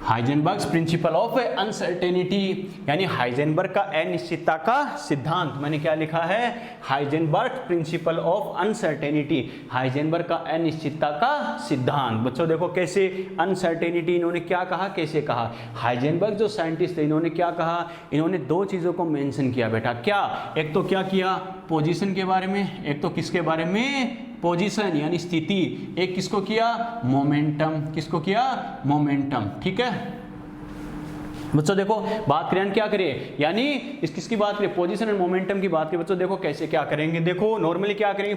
Heisenberg's principle of uncertainty, यानी हाइजेनबर्ग का अनिश्चितता का सिद्धांत। मैंने क्या लिखा है, Heisenberg principle of uncertainty, Heisenberg का अनिश्चितता का सिद्धांत। बच्चों देखो कैसे अनसर्टेनिटी इन्होंने क्या कहा, कैसे कहा। हाइजेनबर्ग जो साइंटिस्ट थे इन्होंने क्या कहा, इन्होंने दो चीज़ों को मेंशन किया बेटा। क्या, एक तो क्या किया, पोजीशन के बारे में, एक तो किसके बारे में, पोजीशन यानी स्थिति, एक किसको किया, मोमेंटम, किसको किया, मोमेंटम। ठीक है बच्चों, देखो बात करें क्या करें, यानी इस किसकी बात करें, पोजीशन एंड मोमेंटम की बात करें। बच्चों देखो कैसे क्या करेंगे, देखो नॉर्मली क्या करेंगे,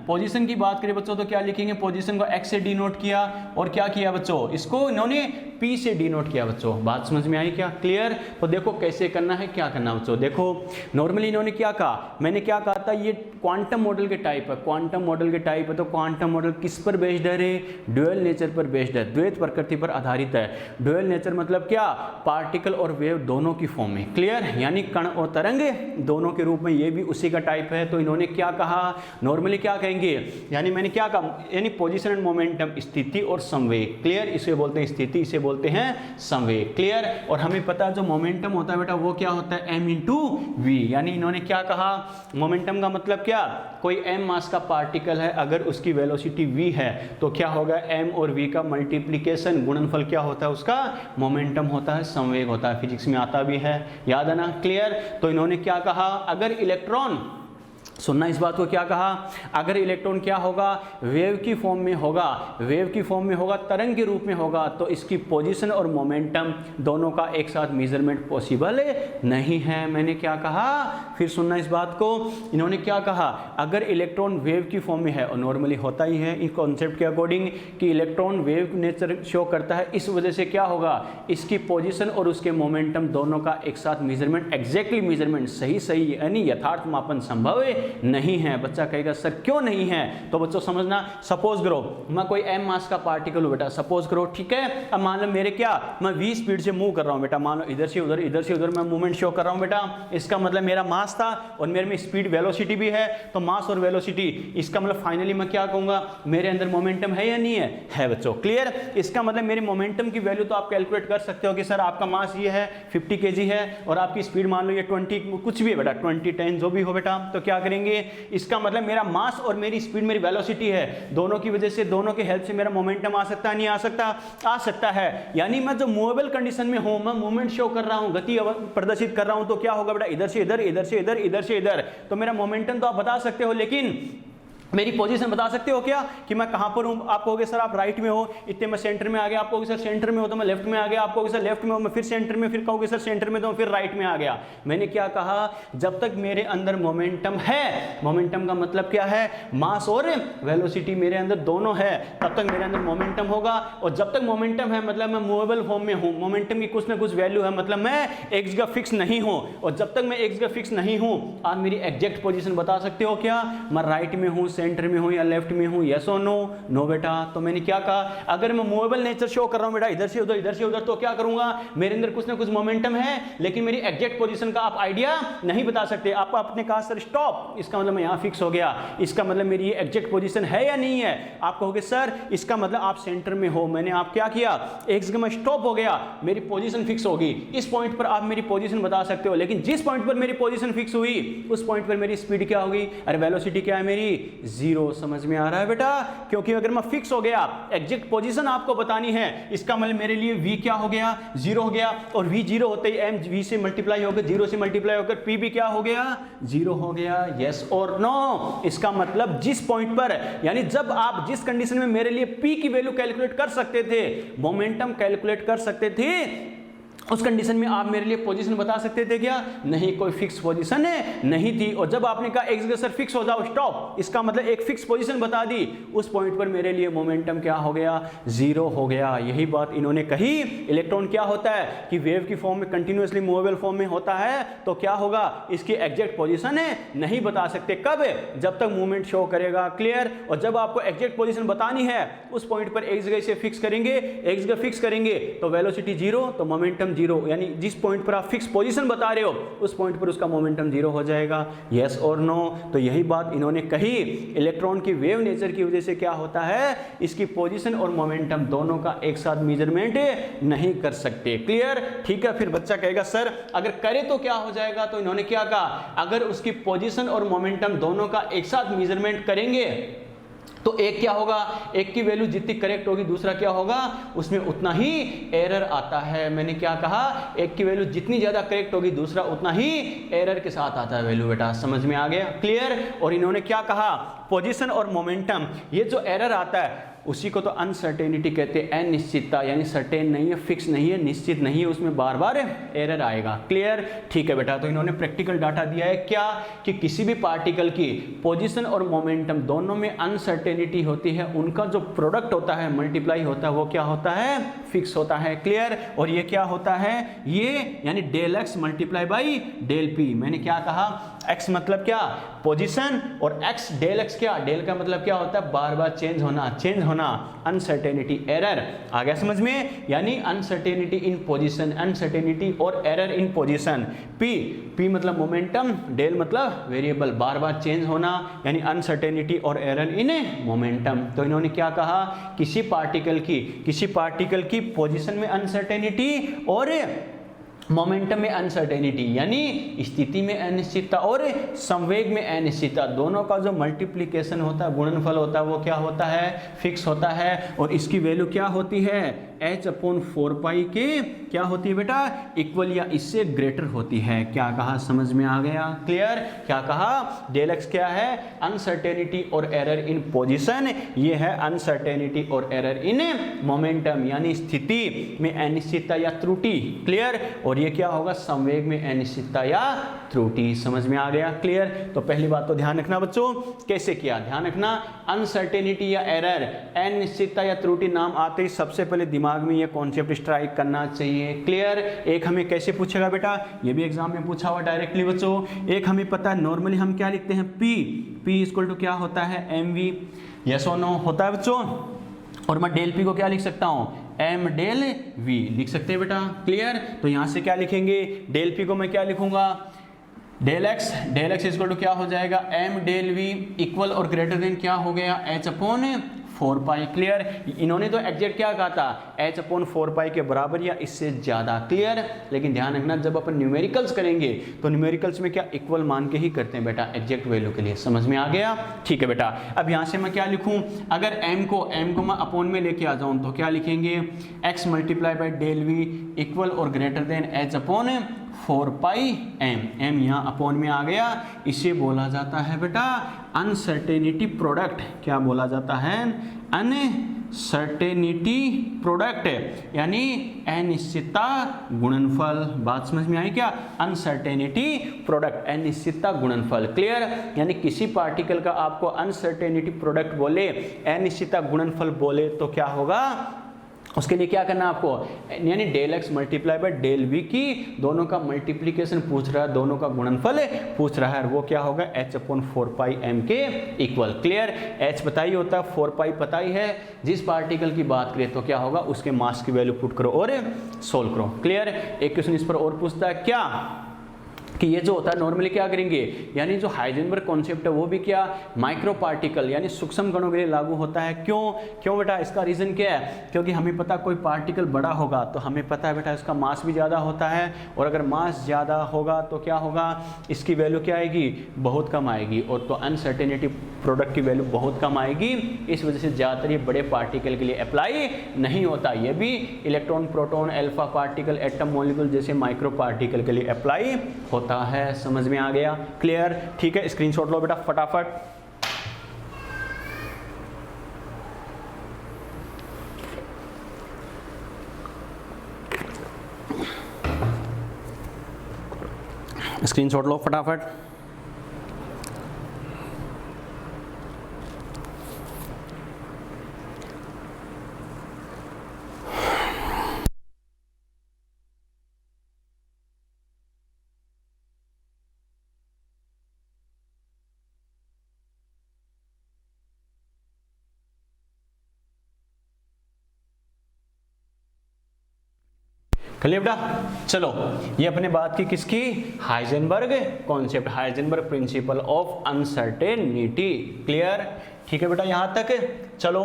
पोजीशन की बात करें बच्चों तो क्या लिखेंगे, पोजीशन को x से डिनोट किया और क्या किया बच्चों, इसको इन्होंने p से डिनोट किया। बच्चों बात समझ में आई क्या, क्लियर। तो देखो कैसे करना है, क्या करना बच्चों, देखो नॉर्मली इन्होंने क्या कहा, मैंने क्या कहा था, ये क्वांटम मॉडल के टाइप है, क्वांटम मॉडल के टाइप है। तो क्वांटम मॉडल किस पर बेस्ड है, ड्यूअल नेचर पर बेस्ड है, द्वैत प्रकृति पर आधारित है। ड्यूअल नेचर मतलब क्या, पार्टिकल और वेव दोनों की फॉर्म में। क्लियर, यानी कण और तरंग दोनों के रूप में, ये भी उसी का टाइप है। तो इन्होंने क्या कहा, नॉर्मली क्या कहेंगे, यानी मैंने क्या कहा, यानी पोजीशन एंड मोमेंटम, स्थिति और संवेग। क्लियर, इसे बोलते हैं स्थिति, इसे बोलते हैं संवेग। क्लियर, और हमें पता है जो मोमेंटम होता है बेटा वो क्या होता है, m इंटू वी। यानी इन्होंने क्या कहा, मोमेंटम का मतलब क्या, कोई m मास का पार्टिकल है, अगर उसकी वेलोसिटी v है तो क्या होगा, m और v का मल्टीप्लीकेशन, गुणनफल क्या होता है उसका, मोमेंटम होता है, संवेग होता है। फिजिक्स में आता भी है, याद है ना। क्लियर, तो इन्होंने क्या कहा, अगर इलेक्ट्रॉन, सुनना इस बात को, क्या कहा, अगर इलेक्ट्रॉन क्या होगा, वेव की फॉर्म में होगा, वेव की फॉर्म में होगा, तरंग के रूप में होगा, तो इसकी पोजीशन और मोमेंटम दोनों का एक साथ मेजरमेंट पॉसिबल नहीं है। मैंने क्या कहा, फिर सुनना इस बात को, इन्होंने क्या कहा, अगर इलेक्ट्रॉन वेव की फॉर्म में है, और नॉर्मली होता ही है इस कॉन्सेप्ट के अकॉर्डिंग कि इलेक्ट्रॉन वेव नेचर शो करता है, इस वजह से क्या होगा, इसकी पोजीशन और उसके मोमेंटम दोनों का एक साथ मेजरमेंट, एग्जैक्टली मेजरमेंट, सही यानी यथार्थ मापन संभव नहीं है। बच्चा कहेगा सर क्यों नहीं है, तो बच्चों समझना, सपोज करो मैं कोई m मास का पार्टिकल हूं बेटा, सपोज करो, ठीक है। अब मान लो मेरे क्या, मैं v स्पीड से मूव कर रहा हूं बेटा, मान लो इधर से उधर, इधर से उधर मैं मूवमेंट शो कर रहा हूं बेटा। इसका मतलब मेरा मास था और मेरे में स्पीड वेलोसिटी भी है, तो मास और वेलोसिटी, इसका मतलब फाइनली मैं क्या कहूंगा, मेरे अंदर मोमेंटम है या नहीं है बच्चों। क्लियर, इसका मतलब मेरे मोमेंटम की वैल्यू तो आप कैलकुलेट कर सकते हो कि सर आपका मास ये है 50 kg है और आपकी स्पीड मान लो ये 20 कुछ भी है बेटा, 20 10 जो भी हो बेटा, तो क्या करेंगे, इसका मतलब मेरा मास और मेरी स्पीड, मेरी वेलोसिटी है, दोनों की वजह से, दोनों के हेल्प से मेरा मोमेंटम आ सकता है, नहीं आ सकता, आ सकता है। यानी मैं जो मूवेबल कंडीशन में हूं, मैं मूवमेंट शो कर रहा हूं, गति प्रदर्शित कर रहा हूं, तो क्या होगा बेटा, इधर से इधर, इधर से इधर, इधर से इधर, तो मेरा मोमेंटम तो आप बता सकते हो, लेकिन मेरी पोजीशन बता सकते हो क्या, कि मैं कहां पर हूं। आप कहोगे सर आप राइट में हो, इतने मैं सेंटर में आ गया, आप कहोगे सर सेंटर में हो तो मैं लेफ्ट में आ गया, आप कहोगे सर लेफ्ट में हो, मैं फिर सेंटर में, फिर कहोगे सर सेंटर में तो फिर राइट में आ गया। मैंने क्या कहा, जब तक मेरे अंदर मोमेंटम है, मोमेंटम का मतलब क्या है, मास और वेलोसिटी मेरे अंदर दोनों है, तब तक मेरे अंदर मोमेंटम होगा। और जब तक मोमेंटम है मतलब मैं मूवेबल फॉर्म में हूं, मोमेंटम की कुछ ना कुछ वैल्यू है, मतलब मैं एक जगह फिक्स नहीं हूं। और जब तक मैं एक जगह फिक्स नहीं हूं, आप मेरी एग्जैक्ट पोजीशन बता सकते हो क्या, मैं राइट में हूं, सेंटर में हूं या लेफ्ट में हूं, यस और नो, नो बेटा। तो मैंने क्या कहा, अगर मैं मूवेबल नेचर शो कर रहा हूं बेटा, इधर से उधर, इधर से उधर, तो क्या करूंगा, मेरे अंदर कुछ ना कुछ मोमेंटम है, लेकिन मेरी एग्जैक्ट पोजीशन का आप आइडिया नहीं बता सकते। आप आपने कहा सर स्टॉप, इसका मतलब मैं यहां फिक्स हो गया, इसका मतलब मेरी ये एग्जैक्ट पोजीशन है या नहीं है। आप कहोगे सर इसका मतलब आप सेंटर में हो, मैंने आप क्या किया, एक जगह में स्टॉप हो गया, मेरी पोजीशन फिक्स होगी, इस पॉइंट पर आप मेरी पोजीशन बता सकते हो, लेकिन जिस पॉइंट पर मेरी पोजीशन फिक्स हुई उस पॉइंट पर मेरी स्पीड क्या होगी, अरे वेलोसिटी क्या है मेरी, जीरो। समझ में आ रहा है बेटा, क्योंकि अगर मैं फिक्स हो गया, एग्जैक्ट पोजीशन आपको बतानी है, इसका मतलब मेरे लिए v क्या हो गया, जीरो हो गया, और v जीरो होते ही m v से मल्टीप्लाई होकर, जीरो से मल्टीप्लाई होकर p भी क्या हो गया, जीरो हो गया, यस और नो। इसका मतलब जिस पॉइंट पर, यानी जब आप जिस कंडीशन में मेरे लिए p की वैल्यू कैलकुलेट कर सकते थे, मोमेंटम कैलकुलेट कर सकते थे, उस कंडीशन में आप मेरे लिए पोजीशन बता सकते थे क्या? नहीं, कोई फिक्स पोजीशन नहीं थी। और जब आपने कहा एक जगह सर फिक्स हो जाओ, स्टॉप, इसका मतलब एक फिक्स पोजीशन बता दी, उस पॉइंट पर मेरे लिए मोमेंटम क्या हो गया? जीरो हो गया। यही बात इन्होंने कही। इलेक्ट्रॉन क्या होता है कि वेव की फॉर्म में, कंटिन्यूअसली मूवेबल फॉर्म में होता है, तो क्या होगा? इसकी एग्जैक्ट पोजीशन नहीं बता सकते। कब? जब तक मूवमेंट शो करेगा। क्लियर? और जब आपको एग्जैक्ट पोजीशन बतानी है, उस पॉइंट पर एक जगह से फिक्स करेंगे, एक जगह फिक्स करेंगे तो वेलोसिटी जीरो, तो मोमेंटम जीरो, यानी जिस पॉइंट पर आप फिक्स पोजीशन बता रहे हो उस पॉइंट पर उसका मोमेंटम जीरो हो जाएगा। यस और नो? तो यही बात इन्होंने कही। इलेक्ट्रॉन की वेव नेचर की वजह से क्या होता है, इसकी पोजीशन और मोमेंटम दोनों का एक साथ मेजरमेंट नहीं कर सकते। क्लियर? ठीक है। फिर बच्चा कहेगा सर अगर करे तो क्या हो जाएगा? तो इन्होंने क्या कहा, अगर उसकी पोजीशन और मोमेंटम दोनों का एक साथ मेजरमेंट करेंगे तो एक क्या होगा, एक की वैल्यू जितनी करेक्ट होगी दूसरा क्या होगा, उसमें उतना ही एरर आता है। मैंने क्या कहा, एक की वैल्यू जितनी ज्यादा करेक्ट होगी दूसरा उतना ही एरर के साथ आता है वैल्यू। बेटा समझ में आ गया? क्लियर? और इन्होंने क्या कहा, पोजीशन और मोमेंटम, ये जो एरर आता है उसी को तो अनसर्टेनिटी कहते हैं। अनिश्चितता, यानी सर्टेन नहीं है, फिक्स नहीं है, निश्चित नहीं है, उसमें बार बार एरर आएगा। क्लियर? ठीक है बेटा। तो इन्होंने प्रैक्टिकल डाटा दिया है क्या, कि किसी भी पार्टिकल की पोजीशन और मोमेंटम दोनों में अनसर्टेनिटी होती है, उनका जो प्रोडक्ट होता है, मल्टीप्लाई होता है, वो क्या होता है, फिक्स होता है। क्लियर? और ये क्या होता है, ये यानी del X multiply by del P. मैंने क्या कहा, एक्स मतलब क्या, पोजीशन, और एक्स डेल एक्स क्या, डेल का मतलब क्या होता है, बार बार चेंज होना, अनसर्टेनिटी, एरर। आ गया समझ में? यानी अनसर्टेनिटी इन पोजीशन, अनसर्टेनिटी और एरर इन पोजीशन। पी मतलब मोमेंटम, डेल मतलब वेरिएबल, बार बार चेंज होना, यानी अनसर्टेनिटी और एरर इन मोमेंटम। तो इन्होंने क्या कहा, किसी पार्टिकल की पोजीशन में अनसर्टेनिटी और मोमेंटम में अनसर्टेनिटी, यानी स्थिति में अनिश्चितता और संवेग में अनिश्चितता, दोनों का जो मल्टीप्लिकेशन होता है, गुणनफल होता है, वो क्या होता है, फिक्स होता है। और इसकी वैल्यू क्या होती है, h/4π के क्या होती है बेटा, इक्वल या इससे ग्रेटर होती है। क्या कहा, समझ में आ गया? क्लियर? क्या कहा, डेल एक्स क्या है, अनसर्टेनिटी और एरर इन पोजीशन, ये है अनसर्टेनिटी और एरर इन मोमेंटम, यानी स्थिति में अनिश्चितता या त्रुटि। क्लियर? और ये क्या होगा, संवेग में अनिश्चितता या त्रुटि। समझ में आ गया? क्लियर? तो पहली बात तो ध्यान रखना बच्चों, कैसे किया, ध्यान रखना, अनसर्टेनिटी या एरर, अनिश्चितता या त्रुटि नाम आते ही सबसे पहले दिमाग में ये कॉन्सेप्ट स्ट्राइक करना चाहिए। क्लियर? एक हमें कैसे पूछेगा बेटा, ये भी एग्जाम में पूछा हुआ डायरेक्टली बच्चों। एक हमें पता है, नॉर्मली हम क्या लिखते हैं, P इक्वल टू क्या होता है, mv। यस और नो होता है बच्चों? और मैं डेल पी को क्या लिख सकता हूं, m डेल v लिख सकते हैं बेटा। क्लियर? तो यहां से क्या लिखेंगे, डेल पी को मैं क्या लिखूंगा, डेल एक्स इक्वल टू क्या हो जाएगा, m डेल v इक्वल और ग्रेटर देन क्या हो गया, h/4π। क्लियर? इन्होंने तो एग्जैक्ट क्या कहा था, h/4π के बराबर या इससे ज्यादा। क्लियर? लेकिन ध्यान रखना, जब अपन न्यूमेरिकल्स करेंगे तो न्यूमेरिकल्स में क्या इक्वल मान के ही करते हैं बेटा, एग्जैक्ट वैल्यू के लिए। समझ में आ गया? ठीक है बेटा। अब यहां से मैं क्या लिखूं, अगर m को मैं अपॉन में लेके आ जाऊं तो क्या लिखेंगे, x multiply by del V equal और ग्रेटर देन h/4π m यहाँ अपॉन में आ गया। इसे बोला जाता है बेटा अनसर्टेनिटी प्रोडक्ट। क्या बोला जाता है, अनसर्टेनिटी प्रोडक्ट, यानी अनिश्चितता गुणनफल। बात समझ में आई क्या, अनसर्टेनिटी प्रोडक्ट, अनिश्चितता गुणनफल। क्लियर? यानी किसी पार्टिकल का आपको अनसर्टेनिटी प्रोडक्ट बोले, अनिश्चितता गुणनफल बोले तो क्या होगा, उसके लिए क्या करना आपको, यानी del X multiply by del V की दोनों का मल्टीप्लिकेशन पूछ रहा है, दोनों का गुणनफल पूछ रहा है, वो क्या होगा, h/4π m के इक्वल। क्लियर? h पता ही होता है, 4π पता ही है। जिस पार्टिकल की बात करें तो क्या होगा, उसके मास की वैल्यू पुट करो और सोल्व करो। क्लियर? एक क्वेश्चन इस पर और पूछता है क्या, कि ये जो होता है नॉर्मली क्या करेंगे, यानी जो हाइजेनबर्ग कॉन्सेप्ट है वो भी क्या, माइक्रो पार्टिकल यानी सूक्ष्म कणों के लिए लागू होता है। क्यों बेटा, इसका रीजन क्या है, क्योंकि हमें पता कोई पार्टिकल बड़ा होगा तो हमें पता है बेटा इसका मास भी ज़्यादा होता है, और अगर मास ज़्यादा होगा तो क्या होगा, इसकी वैल्यू क्या आएगी, बहुत कम आएगी, और तो अनसर्टेनिटी प्रोडक्ट की वैल्यू बहुत कम आएगी। इस वजह से ज़्यादातर ये बड़े पार्टिकल के लिए अप्लाई नहीं होता। ये भी electron, proton, alpha particle, atom, molecule जैसे माइक्रो पार्टिकल के लिए अप्लाई होता है। समझ में आ गया? क्लियर? ठीक है, स्क्रीनशॉट लो बेटा फटाफट। स्क्रीनशॉट लो फटाफट। क्लियर बेटा? चलो ये अपने बात की किसकी, Heisenberg concept, Heisenberg principle of uncertainty. Clear? ठीक है बेटा यहां तक। चलो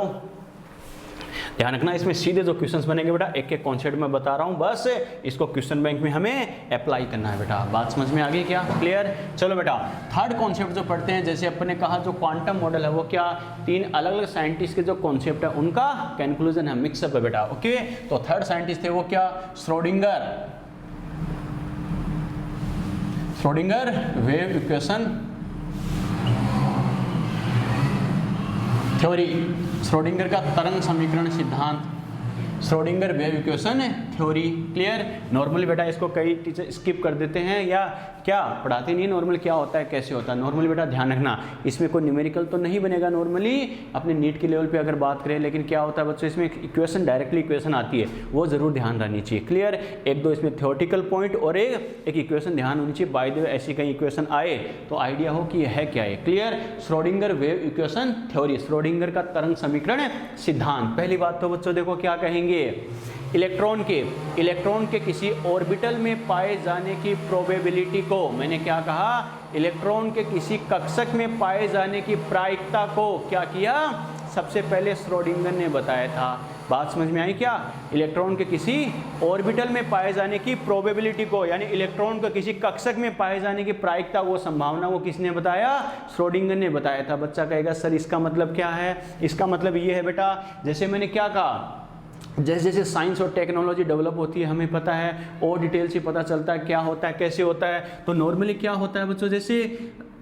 ध्यान रखना, इसमें सीधे जो क्वेश्चंस बनेंगे बेटा, एक एक कॉन्सेप्ट में बता रहा हूं, बस इसको क्वेश्चन बैंक में हमें अप्लाई करना है बेटा। बात समझ में आ गई क्या? क्लियर? चलो बेटा थर्ड कॉन्सेप्ट जो पढ़ते हैं, जैसे अपन ने कहा जो क्वांटम मॉडल है वो क्या, तीन अलग अलग साइंटिस्ट के जो कॉन्सेप्ट है उनका कंक्लूजन है, मिक्सअप है बेटा। ओके, तो थर्ड साइंटिस्ट थे वो क्या, Schrodinger wave equation theory, Schrodinger का तरंग समीकरण सिद्धांत, Schrodinger wave equation theory. Clear? Normally बेटा इसको कई टीचर स्किप कर देते हैं या क्या पढ़ाते नहीं, नॉर्मल क्या होता है कैसे होता है। नॉर्मली बेटा ध्यान रखना, इसमें कोई न्यूमेरिकल तो नहीं बनेगा नॉर्मली अपने नीट के लेवल पे अगर बात करें, लेकिन क्या होता है बच्चों, इसमें एक इक्वेशन डायरेक्टली इक्वेशन आती है, वो जरूर ध्यान रहनी चाहिए। क्लियर? एक दो इसमें थ्योरेटिकल पॉइंट और एक इक्वेशन ध्यान होनी चाहिए। बाय द वे ऐसी कहीं इक्वेशन आए तो आइडिया हो कि यह है क्या है। Clear? Schrodinger wave equation theory, Schrodinger का तरंग समीकरण सिद्धांत। पहली बात तो बच्चों देखो क्या कहेंगे, इलेक्ट्रॉन के किसी ऑर्बिटल में पाए जाने की प्रोबेबिलिटी को, मैंने क्या कहा, इलेक्ट्रॉन के किसी कक्षक में पाए जाने की प्रायिकता को क्या किया, सबसे पहले श्रोडिंगर ने बताया था। बात समझ में आई क्या? इलेक्ट्रॉन के किसी ऑर्बिटल में पाए जाने की प्रोबेबिलिटी को, यानी इलेक्ट्रॉन को किसी कक्षक में पाए जाने की प्रायिकता, वो संभावना, वो किसने बताया, श्रोडिंगर ने बताया था। बच्चा कहेगा सर इसका मतलब क्या है? इसका मतलब ये है बेटा, जैसे मैंने क्या कहा, जैसे जैसे साइंस और टेक्नोलॉजी डेवलप होती है हमें पता है और डिटेल से पता चलता है क्या होता है कैसे होता है। तो नॉर्मली क्या होता है बच्चों, जैसे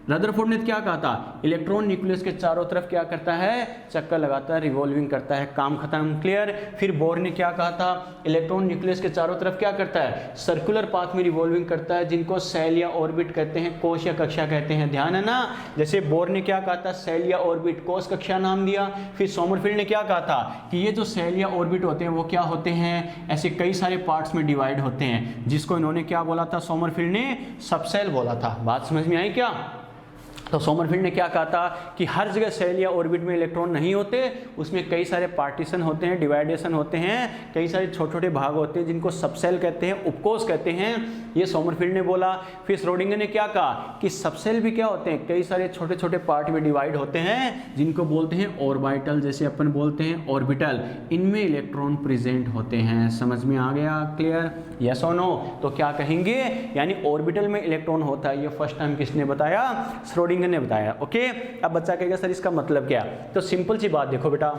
रदरफोर्ड ने क्या कहा था, इलेक्ट्रॉन न्यूक्लियस के चारों तरफ क्या करता है, चक्कर लगाता है, रिवॉल्विंग करता है, काम खत्म। क्लियर? फिर बोर ने क्या कहा था, इलेक्ट्रॉन न्यूक्लियस के चारों तरफ क्या करता है, सर्कुलर पाथ में रिवॉल्विंग करता है, जिनको सेल या ऑर्बिट कहते हैं, कोश या कक्षा कहते हैं। ध्यान है ना? जैसे बोर ने क्या कहा था, सेल या ऑर्बिट, कोश कक्षा नाम दिया। फिर सोमरफील्ड ने क्या कहा था कि ये जो सेल या ऑर्बिट होते हैं वो क्या होते हैं, ऐसे कई सारे पार्ट्स में डिवाइड होते हैं, जिसको इन्होंने क्या बोला था, सोमरफील्ड ने सबसेल बोला था। बात समझ में आई क्या? तो सोमरफील्ड ने क्या कहा था कि हर जगह सेल या ऑर्बिट में इलेक्ट्रॉन नहीं होते, उसमें कई सारे पार्टीशन होते हैं, डिवाइडेशन होते हैं, कई सारे छोटे छोटे भाग होते हैं जिनको सबसेल कहते हैं, उपकोष कहते हैं। ये सोमरफील्ड ने बोला। फिर श्रोडिंगर ने क्या कहा कि सबसेल भी क्या होते हैं, कई सारे छोटे छोटे पार्ट में डिवाइड होते हैं, जिनको बोलते हैं ऑर्बिटल, जैसे अपन बोलते हैं ऑर्बिटल, इनमें इलेक्ट्रॉन प्रेजेंट होते हैं। समझ में आ गया? क्लियर? यस और नो? तो क्या कहेंगे, यानी ऑर्बिटल में इलेक्ट्रॉन होता है, ये फर्स्ट टाइम किसने बताया, श्रोडिंगर ने बताया। ओके, अब बच्चा कहेगा सर इसका मतलब क्या? तो सिंपल सी बात देखो बेटा,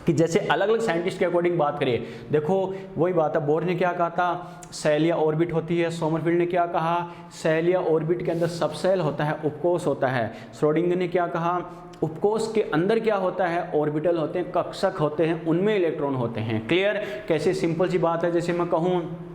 कि जैसे अलग अलग साइंटिस्ट के अकॉर्डिंग बात करिए, देखो वही बात है, बोर ने क्या कहा था, सेल या ऑर्बिट होती है। सोमरफील्ड ने क्या कहा, सेल या ऑर्बिट के अंदर सबसेल होता है, उपकोष होता है। श्रोडिंगर ने क्या कहा, उपकोष के अंदर क्या होता है, ऑर्बिटल होते हैं, कक्षक होते हैं, उनमें इलेक्ट्रॉन होते हैं। क्लियर? कैसे सिंपल सी बात है, जैसे मैं कहूँ,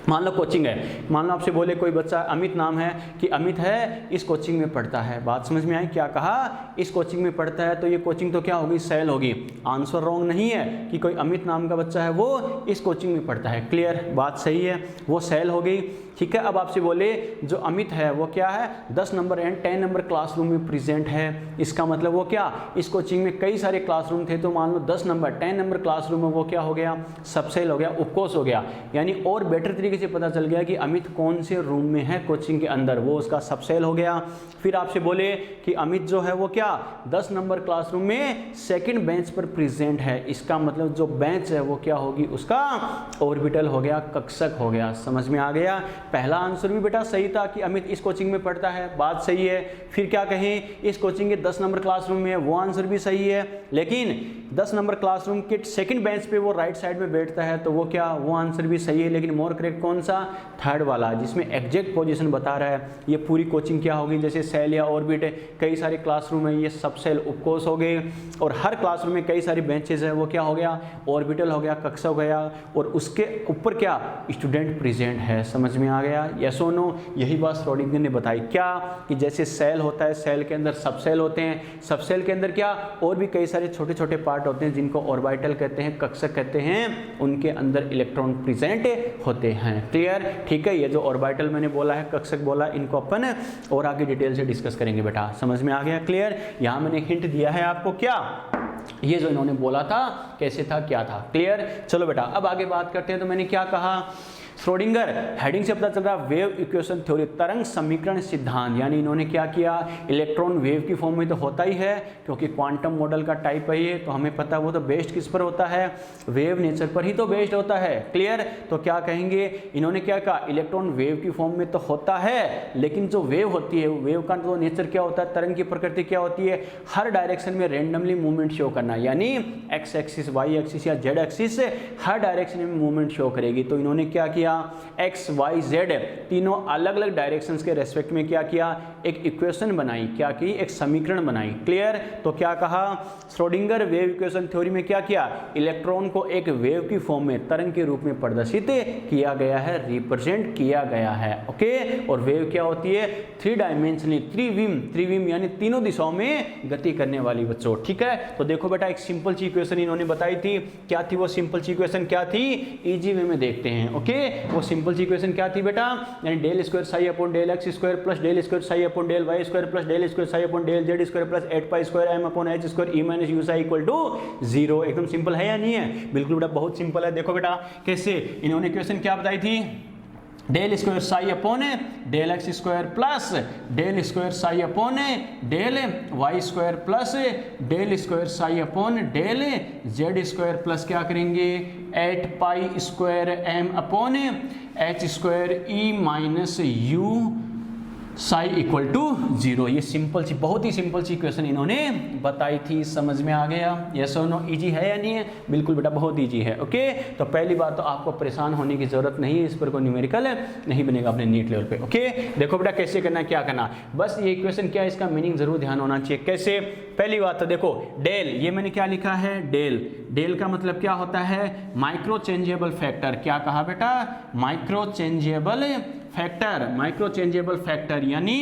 मान लो कोचिंग है, मान लो आपसे बोले कोई बच्चा, अमित नाम है, कि अमित है इस कोचिंग में पढ़ता है। बात समझ में आई? क्या कहा, इस कोचिंग में पढ़ता है, तो ये कोचिंग तो क्या होगी, सेल होगी। आंसर रॉन्ग नहीं है कि कोई अमित नाम का बच्चा है वो इस कोचिंग में पढ़ता है। क्लियर? बात सही है, वो सेल हो गई। ठीक है, अब आपसे बोले जो अमित है वो क्या है, 10 नंबर एंड 10 नंबर क्लासरूम में प्रेजेंट है। इसका मतलब वो क्या, इस कोचिंग में कई सारे क्लासरूम थे, तो मान लो 10 नंबर 10 नंबर क्लासरूम में वो क्या हो गया, सबसेल हो गया, उपकोष हो गया। यानी और बेटर तरीके से पता चल गया कि अमित कौन से रूम में है कोचिंग के अंदर, वो उसका सबसेल हो गया। फिर आपसे बोले कि अमित जो है वो क्या, 10 नंबर क्लासरूम में सेकंड बेंच पर प्रेजेंट है। इसका मतलब जो बेंच है वो क्या होगी, उसका ऑर्बिटल हो गया, कक्षक हो गया। समझ में आ गया? पहला आंसर भी बेटा सही था कि अमित इस कोचिंग में पढ़ता है, बात सही है। फिर क्या कहें, इस कोचिंग के 10 नंबर क्लासरूम में, वो आंसर भी सही है। लेकिन 10 नंबर क्लासरूम के सेकंड बेंच पे वो राइट साइड में बैठता है, तो वो क्या, वो आंसर भी सही है, लेकिन मोर करेक्ट कौन सा, थर्ड वाला, जिसमें एग्जैक्ट पोजीशन बता रहा है। ये पूरी कोचिंग क्या होगी, जैसे सेल या ऑर्बिट है, कई सारे क्लासरूम है, ये सब सेल उपकोष हो गए, और हर क्लासरूम में कई सारी बेंचेज है, वो क्या हो गया, ऑर्बिटल हो गया, कक्षा हो गया, और उसके ऊपर क्या, स्टूडेंट प्रेजेंट है। समझ में आ गया, यस और नो। यही बात श्रोडिंगर ने बताई, क्या कि जैसे सेल होता है, सेल के अंदर सब सेल होते हैं, सब सेल के अंदर क्या और भी कई सारे छोटे छोटे पार्ट होते हैं जिनको ऑर्बिटल कहते हैं, कक्षक कहते हैं, उनके अंदर इलेक्ट्रॉन प्रेजेंट होते हैं। क्लियर, ठीक है। ये जो ऑर्बिटल मैंने बोला है, कक्षक बोला, इनको अपन और आगे डिटेल से डिस्कस करेंगे बेटा। समझ में आ गया, क्लियर। यहाँ मैंने हिंट दिया है आपको, क्या ये जो इन्होंने बोला था कैसे था, क्या था। क्लियर, चलो बेटा अब आगे बात करते हैं। तो मैंने क्या कहा, श्रोडिंगर हेडिंग से पता चल रहा वेव इक्वेशन थ्योरी, तरंग समीकरण सिद्धांत, यानी इन्होंने क्या किया, इलेक्ट्रॉन वेव की फॉर्म में तो होता ही है, क्योंकि क्वांटम मॉडल का टाइप है ये, तो हमें पता है वो तो बेस्ड किस पर होता है, वेव नेचर पर ही तो बेस्ड होता है। क्लियर, तो क्या कहेंगे, इन्होंने क्या कहा, इलेक्ट्रॉन वेव की फॉर्म में तो होता है, लेकिन जो वेव होती है, वेव का तो नेचर क्या होता है, तरंग की प्रकृति क्या होती है, हर डायरेक्शन में रेंडमली मूवमेंट शो करना, यानी एक्स एक्सिस, वाई एक्सिस या जेड एक्सिस, हर डायरेक्शन में मूवमेंट शो करेगी। तो इन्होंने क्या किया, एक्स वाई जेड तीनों अलग अलग डायरेक्शंस के रेस्पेक्ट में क्या किया, एक इक्वेशन बनाई, क्या की, एक समीकरण बनाई। क्लियर, तो क्या कहा, श्रोडिंगर वेव इक्वेशन थ्योरी में क्या किया, इलेक्ट्रॉन को एक वेव की फॉर्म में, तरंग के रूप में प्रदर्शित किया गया है, रिप्रेजेंट किया गया है। ओके, और वेव क्या होती है, थ्री डायमेंशनली, त्रिविम यानी तीनों दिशाओं में गति करने वाली बच्चों। ठीक है, तो देखो बेटा एक सिंपल सी इक्वेशन इन्होंने बताई थी, क्या थी वो सिंपल सी इक्वेशन, क्या थी, इजी वे में देखते हैं। ओके, वो सिंपल सी इक्वेशन क्या थी बेटा, यानी del square psi upon del X square plus del square psi upon del Y square plus del square psi upon del Z square plus 8 pi square M upon H square E minus U psi equal to 0। एकदम simple है या नहीं है, बिल्कुल बेटा बहुत simple है। देखो बेटा कैसे इन्होंने इक्वेशन क्या बताई थी, del square psi upon del X square plus del square psi upon del Y square plus del square psi upon del Z square plus क्या करेंगे 8 pi square M upon H square E minus U psi equal to 0। ये simple सी, बहुत ही simple सी equation इन्होंने बताई थी। समझ में आ गया, यस और नो, इजी है या नहीं है, बिल्कुल बेटा बहुत इजी है। ओके, तो पहली बात तो आपको परेशान होने की जरूरत नहीं है, इस पर कोई न्यूमेरिकल नहीं बनेगा अपने नीट लेवल पे। ओके, देखो बेटा कैसे करना है, क्या करना, बस ये इक्वेशन क्या है, इसका मीनिंग जरूर ध्यान होना चाहिए। कैसे, पहली बात तो देखो डेल, ये मैंने क्या लिखा है, डेल, डेल का मतलब क्या होता है, माइक्रो चेंजेबल फैक्टर। क्या कहा बेटा, micro changeable factor, micro changeable factor यानी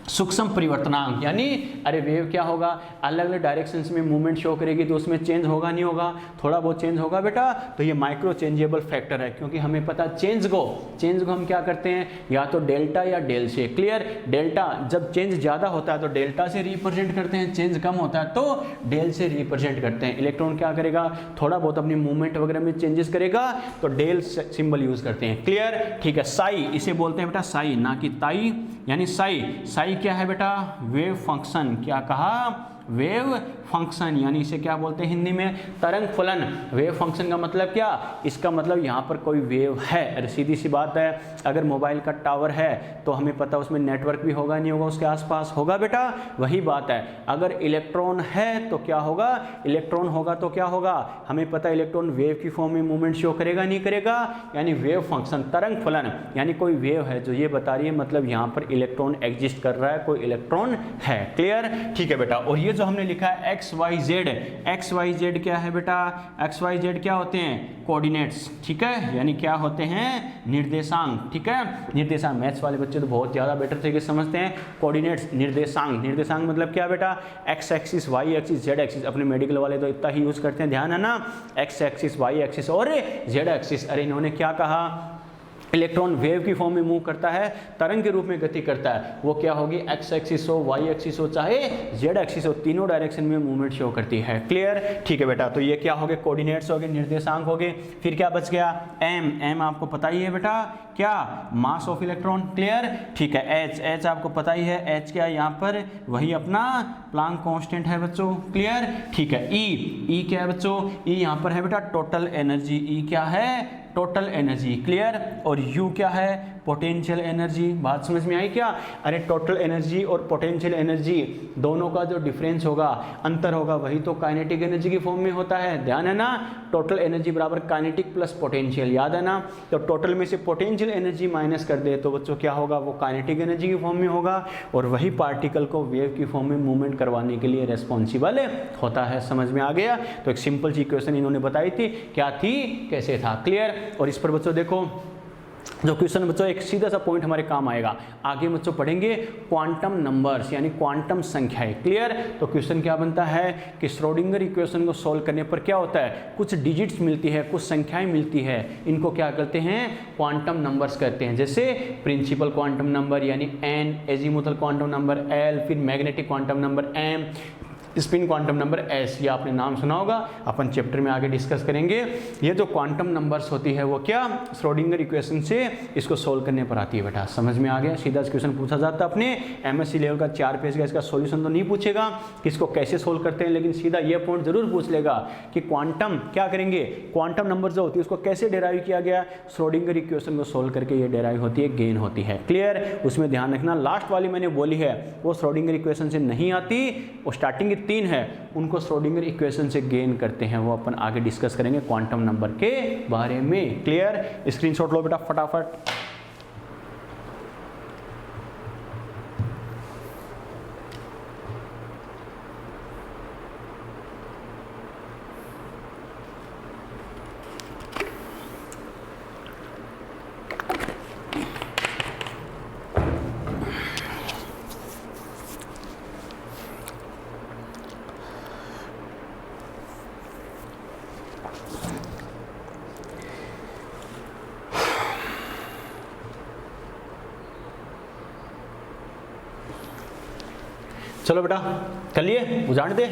सूक्ष्म परिवर्तनांक, यानी अरे वेव क्या होगा, अलग अलग डायरेक्शंस में मूवमेंट शो करेगी तो उसमें चेंज होगा नहीं होगा, थोड़ा बहुत चेंज होगा बेटा, तो ये माइक्रो चेंजेबल फैक्टर है। क्योंकि हमें पता चेंज को हम क्या करते हैं, या तो डेल्टा या डेल से। क्लियर, डेल्टा जब चेंज ज़्यादा होता है तो डेल्टा से रिप्रेजेंट करते हैं, चेंज कम होता है तो डेल से रिप्रेजेंट करते हैं। इलेक्ट्रॉन क्या करेगा, थोड़ा बहुत अपनी मूवमेंट वगैरह में चेंजेस करेगा तो डेल सिंबल यूज करते हैं। क्लियर, ठीक है। साई इसे बोलते हैं बेटा साई, ना कि ताई, यानी साई। साई क्या है बेटा, वेव फंक्शन। क्या कहा, वेव फंक्शन, यानी इसे क्या बोलते हैं हिंदी में, तरंग फलन। वेव फंक्शन का मतलब क्या, इसका मतलब यहाँ पर कोई वेव है। अरे सीधी सी बात है, अगर मोबाइल का टावर है तो हमें पता उसमें नेटवर्क भी होगा नहीं होगा, उसके आसपास होगा बेटा, वही बात है। अगर इलेक्ट्रॉन है तो क्या होगा, इलेक्ट्रॉन होगा तो क्या होगा, हमें पता इलेक्ट्रॉन वेव की फॉर्म में मूवमेंट शो करेगा नहीं करेगा, यानी वेव फंक्शन, तरंग फलन, यानी कोई वेव है जो ये बता रही है, मतलब यहाँ पर इलेक्ट्रॉन एग्जिस्ट कर रहा है, कोई इलेक्ट्रॉन है। क्लियर, ठीक है बेटा। और ये जो हमने लिखा है X Y Z, X Y Z क्या है बेटा, एक्स वाई जेड क्या होते हैं, कोऑर्डिनेट्स। ठीक है, यानी क्या होते हैं, निर्देशांक। ठीक है, निर्देशांक, मैथ्स वाले बच्चे तो बहुत ज़्यादा बेटर तरीके से समझते हैं। कोऑर्डिनेट्स, निर्देशांक, निर्देशांक मतलब क्या बेटा, X axis, Y axis, Z axis. अपने मेडिकल वाले तो इतना ही यूज़ करते हैं, ध्यान है ना, एक्स एक्सिस, वाई एक्सिस और जेड एक्सिस। अरे इन्होंने क्या कहा, इलेक्ट्रॉन वेव की फॉर्म में मूव करता है, तरंग के रूप में गति करता है, वो क्या होगी, एक्स एक्सिस हो, वाई एक्सिस हो, चाहे जेड एक्सिस हो, तीनों डायरेक्शन में मूवमेंट शो करती है। क्लियर, ठीक है बेटा। तो ये क्या हो गए, कोऑर्डिनेट्स हो गए, निर्देशांक हो गए। फिर क्या बच गया, एम, एम आपको पता ही है बेटा, क्या, मास ऑफ इलेक्ट्रॉन। क्लियर, ठीक है। एच, एच आपको पता ही है, एच क्या है यहाँ पर, वही अपना प्लांक कांस्टेंट है बच्चों। क्लियर, ठीक है। ई, ई क्या है बच्चों, ई यहाँ पर है बेटा टोटल एनर्जी, ई क्या है, टोटल एनर्जी। क्लियर, और यू क्या है, पोटेंशियल एनर्जी। बात समझ में आई क्या? अरे टोटल एनर्जी और पोटेंशियल एनर्जी दोनों का जो डिफरेंस होगा, अंतर होगा, वही तो काइनेटिक एनर्जी की फॉर्म में होता है। ध्यान है ना, टोटल एनर्जी बराबर काइनेटिक प्लस पोटेंशियल, याद है ना। तो टोटल में से पोटेंशियल एनर्जी माइनस कर दे तो बच्चों क्या होगा, वो काइनेटिक एनर्जी की फॉर्म में होगा, और वही पार्टिकल को वेव की फॉर्म में मूवमेंट करवाने के लिए रेस्पॉन्सिबल होता है। समझ में आ गया? तो एक सिंपल सी इक्वेशन इन्होंने बताई थी, क्या थी, कैसे था, क्लियर। और इस पर बच्चों देखो जो क्वेश्चन बच्चों एक सीधा सा पॉइंट हमारे काम आएगा। आगे बच्चों पढ़ेंगे क्वांटम नंबर्स यानी क्वांटम संख्याएं, क्लियर। तो क्वेश्चन क्या बनता है कि श्रोडिंगर इक्वेशन को सॉल्व करने पर क्या होता है, कुछ डिजिट्स मिलती है, कुछ संख्याएं मिलती है, इनको क्या करते हैं, क्वांटम नंबर्स कहते हैं। जैसे प्रिंसिपल क्वांटम नंबर यानी n, azimuthal quantum number l, फिर magnetic quantum number m, spin quantum number S, ये आपने नाम सुना होगा, अपन चैप्टर में आगे डिस्कस करेंगे। ये जो क्वांटम नंबर्स होती है वो क्या, श्रोडिंगर इक्वेशन से इसको सोल्व करने पर आती है बेटा। समझ में आ गया? सीधा क्वेश्चन पूछा जाता है अपने एमएससी लेवल का 4 पेज का, इसका सॉल्यूशन तो नहीं पूछेगा कि इसको कैसे सोल्व करते हैं, लेकिन सीधा ये पॉइंट जरूर पूछ लेगा कि क्वांटम क्या करेंगे, क्वांटम नंबर जो होती है उसको कैसे डेराइव किया गया, श्रोडिंगर इक्वेशन को सोल्व करके ये डेराइव होती है, गेन होती है, क्लियर। उसमें ध्यान रखना, लास्ट वाली मैंने बोली है वो श्रोडिंगर इक्वेशन से नहीं आती, वो स्टार्टिंग 3 है उनको श्रोडिंगर इक्वेशन से गेन करते हैं, वो अपन आगे डिस्कस करेंगे क्वांटम नंबर के बारे में, क्लियर। स्क्रीनशॉट लो बेटा फटाफट। चलो बेटा कर लिए, उजाड़ दे।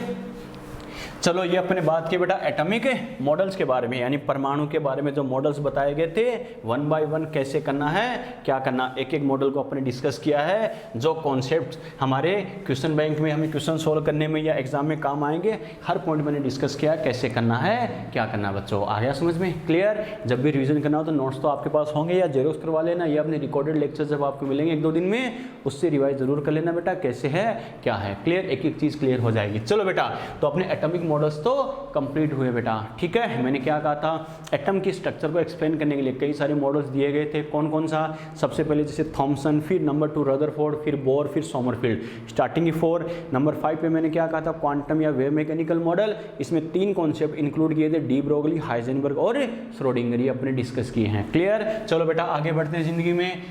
चलो ये अपने बात की बेटा एटॉमिक मॉडल्स के बारे में, यानी परमाणु के बारे में जो मॉडल्स बताए गए थे 1 बाय 1 कैसे करना है, क्या करना, एक एक मॉडल को अपने डिस्कस किया है। जो कॉन्सेप्ट हमारे क्वेश्चन बैंक में हमें क्वेश्चन सोल्व करने में या एग्जाम में काम आएंगे, हर पॉइंट मैंने डिस्कस किया कैसे करना है, क्या करना है। बच्चों आ गया समझ में, क्लियर। जब भी रिवीजन करना हो तो नोट्स तो आपके पास होंगे या जेरोक्स करवा लेना, या अपने रिकॉर्डेड लेक्चर जब आपको मिलेंगे 1-2 दिन में, उससे रिवाइज जरूर कर लेना बेटा, कैसे है क्या है, क्लियर। एक एक चीज़ क्लियर हो जाएगी। चलो बेटा, तो अपने एटॉमिक मॉडल्स तो कंप्लीट हुए बेटा, ठीक है। मैंने क्या कहा था, एटम की स्ट्रक्चर को एक्सप्लेन करने के लिए कई सारे मॉडल्स दिए गए थे। कौन कौन सा, सबसे पहले जैसे थॉमसन, फिर नंबर 2 रदरफोर्ड, फिर बोर, फिर सोमरफील्ड, स्टार्टिंग 4। नंबर 5 पे मैंने क्या कहा था, क्वांटम या वेव मैकेनिकल मॉडल। इसमें 3 कॉन्सेप्ट इंक्लूड किए थे, डी ब्रोगली, हाइजेनबर्ग और श्रोडिंगर, ये अपने डिस्कस किए हैं, क्लियर। चलो बेटा आगे बढ़ते हैं जिंदगी में।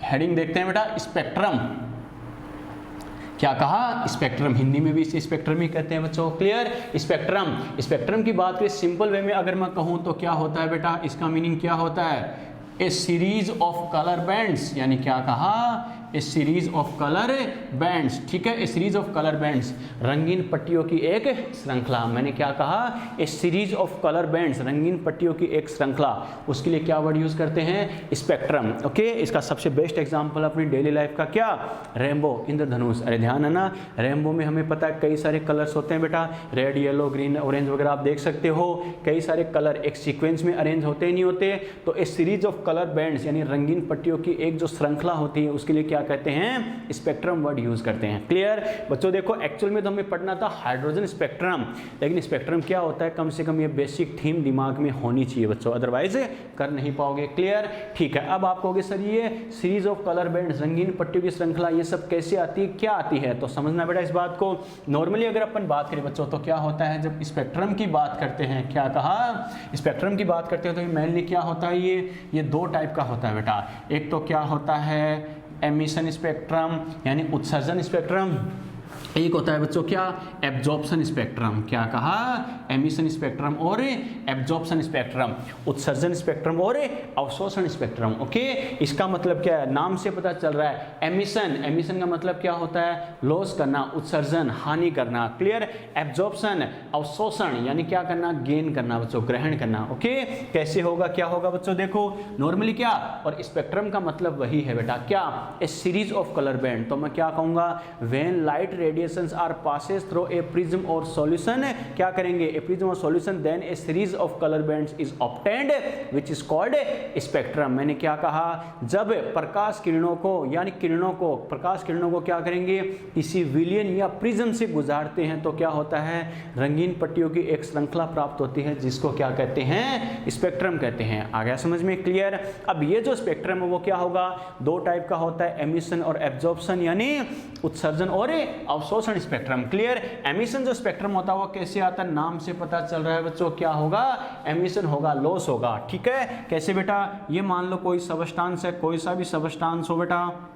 हेडिंग देखते हैं बेटा, स्पेक्ट्रम। क्या कहा, स्पेक्ट्रम, हिंदी में भी इसे स्पेक्ट्रम ही कहते हैं बच्चों, क्लियर। स्पेक्ट्रम, स्पेक्ट्रम की बात करें सिंपल वे में अगर मैं कहूँ तो क्या होता है बेटा, इसका मीनिंग क्या होता है, ए सीरीज ऑफ कलर बैंड्स, यानी क्या कहा, ए सीरीज ऑफ कलर बैंड्स, ठीक है, ए सीरीज ऑफ कलर बैंड्स, रंगीन पट्टियों की एक श्रृंखला। मैंने क्या कहा, ए सीरीज ऑफ कलर बैंड्स, रंगीन पट्टियों की एक श्रृंखला। उसके लिए क्या वर्ड यूज करते हैं, स्पेक्ट्रम, ओके। इसका सबसे बेस्ट एग्जांपल अपनी डेली लाइफ का क्या, रेनबो, इंद्रधनुष। अरे ध्यान है ना, रेनबो में हमें पता है कई सारे कलर्स होते हैं बेटा, रेड, येलो, ग्रीन, ऑरेंज वगैरह आप देख सकते हो, कई सारे कलर एक सीक्वेंस में अरेंज होते ही नहीं होते। तो ए सीरीज ऑफ कलर बैंड्स यानी रंगीन पट्टियों की एक जो श्रृंखला होती है, उसके लिए क्या कहते हैं, स्पेक्ट्रम वर्ड यूज करते हैं, क्लियर। बच्चों देखो एक्चुअल में तो हमें पढ़ना था हाइड्रोजन स्पेक्ट्रम, लेकिन स्पेक्ट्रम क्या होता है, कम से कम ये बेसिक थीम दिमाग में होनी चाहिए बच्चों, अदरवाइज कर नहीं पाओगे, क्लियर। ठीक है, अब आप कहोगे सर ये सीरीज ऑफ कलर बैंड्स, रंगीन पट्टियों की श्रृंखला, ये सब कैसे आती है, क्या आती है, तो समझना बेटा इस बात को। नॉर्मली अगर अपन बात करें बच्चों तो क्या होता है, जब स्पेक्ट्रम की बात करते हैं, क्या कहा, स्पेक्ट्रम की बात करते हैं तो मेनली क्या होता है, ये 2 टाइप का होता है बेटा। एक तो क्या होता है एमिशन स्पेक्ट्रम यानी उत्सर्जन स्पेक्ट्रम, एक होता है बच्चों क्या, एब्जॉर्प्शन स्पेक्ट्रम। क्या कहा, एमिशन स्पेक्ट्रम और एब्जॉर्प्शन स्पेक्ट्रम, उत्सर्जन स्पेक्ट्रम और अवशोषण स्पेक्ट्रम, ओके। इसका मतलब क्या है, नाम से पता चल रहा है, एमिशन, एमिशन का मतलब क्या होता है, लॉस करना, उत्सर्जन हानि करना, क्लियर। एब्जॉर्प्शन अवशोषण यानी क्या करना, गेन करना बच्चों, ग्रहण करना, ओके। कैसे होगा, क्या होगा बच्चों, देखो नॉर्मली क्या, और स्पेक्ट्रम का मतलब वही है बेटा क्या, a series of colour band. तो मैं क्या कहूँगा, when light radiate radiations are passes through a prism और सॉल्यूशन, क्या करेंगे, ए प्रिज्म और solution, then a series of colour bands is obtained which is called spectrum. मैंने क्या कहा, जब प्रकाश किरणों को यानी प्रकाश किरणों को क्या करेंगे, किसी विलयन या प्रिज्म से गुजारते हैं तो क्या होता है, रंगीन पट्टियों की एक श्रृंखला प्राप्त होती है जिसको क्या कहते हैं, स्पेक्ट्रम कहते हैं। आ गया समझ में, क्लियर। अब ये जो स्पेक्ट्रम है वो क्या होगा, दो टाइप का होता है, एमिशन और एब्जॉर्प्शन यानी उत्सर्जन और अवशोषण स्पेक्ट्रम, क्लियर। एमिशन जो स्पेक्ट्रम होता है वो कैसे आता है, नाम से पता चल रहा है बच्चों, क्या होगा, एमिशन होगा, लॉस होगा, ठीक है। कैसे बेटा, ये मान लो कोई सबस्टांस है, कोई सा भी सबस्टांस हो बेटा,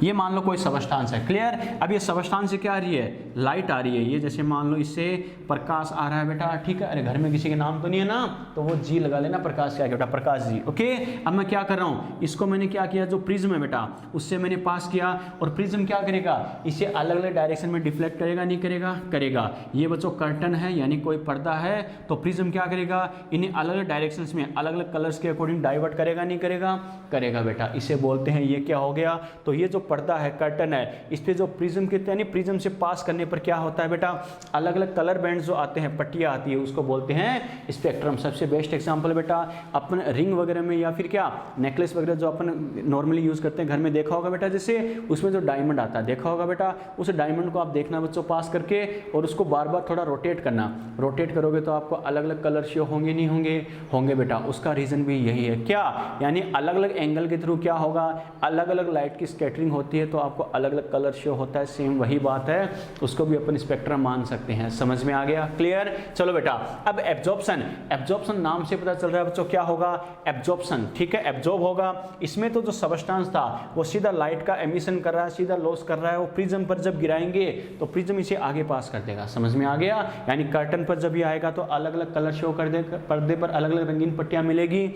ये मान लो कोई सबस्टांस है, क्लियर। अब ये सबस्टांस से क्या आ रही है, लाइट आ रही है, ये जैसे मान लो इससे प्रकाश आ रहा है बेटा, ठीक है। अरे घर में किसी के नाम तो नहीं है ना, तो वो जी लगा लेना, प्रकाश क्या है बेटा, प्रकाश जी, ओके। अब मैं क्या कर रहा हूँ, इसको मैंने क्या किया, जो प्रिज्म है बेटा उससे मैंने पास किया, और प्रिज्म क्या करेगा, इसे अलग अलग डायरेक्शन में डिफ्लेक्ट करेगा, नहीं करेगा, करेगा। ये बच्चों कर्टन है यानी कोई पर्दा है, तो प्रिज्म क्या करेगा, इन्हें अलग अलग डायरेक्शन में अलग अलग कलर्स के अकॉर्डिंग डाइवर्ट करेगा, नहीं करेगा, करेगा बेटा। इसे बोलते हैं, ये क्या हो गया, तो ये जो पर्दा है, कर्टन है, इस पे जो प्रिज्म के यानी प्रिज्म से पास करने पर क्या होता है बेटा, अलग अलग कलर बैंड्स जो आते हैं, पट्टियां आती है, उसको बोलते हैं स्पेक्ट्रम। सबसे बेस्ट एग्जांपल बेटा अपन रिंग वगैरह में या फिर क्या नेकलेस वगैरह जो अपन नॉर्मली यूज करते हैं घर में, देखा होगा बेटा, जैसे उसमें जो डायमंड आता है, देखा होगा बेटा, उस डायमंड को आप देखना बच्चों पास करके, और उसको बार बार थोड़ा रोटेट करना, रोटेट करोगे तो आपको अलग अलग कलर शो होंगे, नहीं होंगे, होंगे बेटा। उसका रीजन भी यही है, क्या, यानी अलग अलग एंगल के थ्रू क्या होगा, अलग अलग लाइट की स्कैटरिंग होती है, तो आपको अलग अलग कलर शो होता है, सेम वही बात है, उसको भी अपन स्पेक्ट्रम मान सकते हैं। समझ में आ गया, क्लियर। चलो बेटा, अब एब्जॉर्प्शन, एब्जॉर्प्शन नाम से पता चल रहा है बच्चों क्या होगा, एब्जॉर्प्शन, ठीक है, एब्जॉर्ब होगा। इसमें तो जो सबस्टांस था वो सीधा लाइट का एमिशन कर रहा है, सीधा लॉस कर रहा है, वो प्रिज्म पर जब गिराएंगे तो प्रिज्म इसे आगे पास कर देगा। समझ में आ गया, यानी कर्टन पर जब ये आएगा तो अलग अलग कलर शो कर दे, पर्दे पर अलग अलग रंगीन पट्टियां मिलेगी,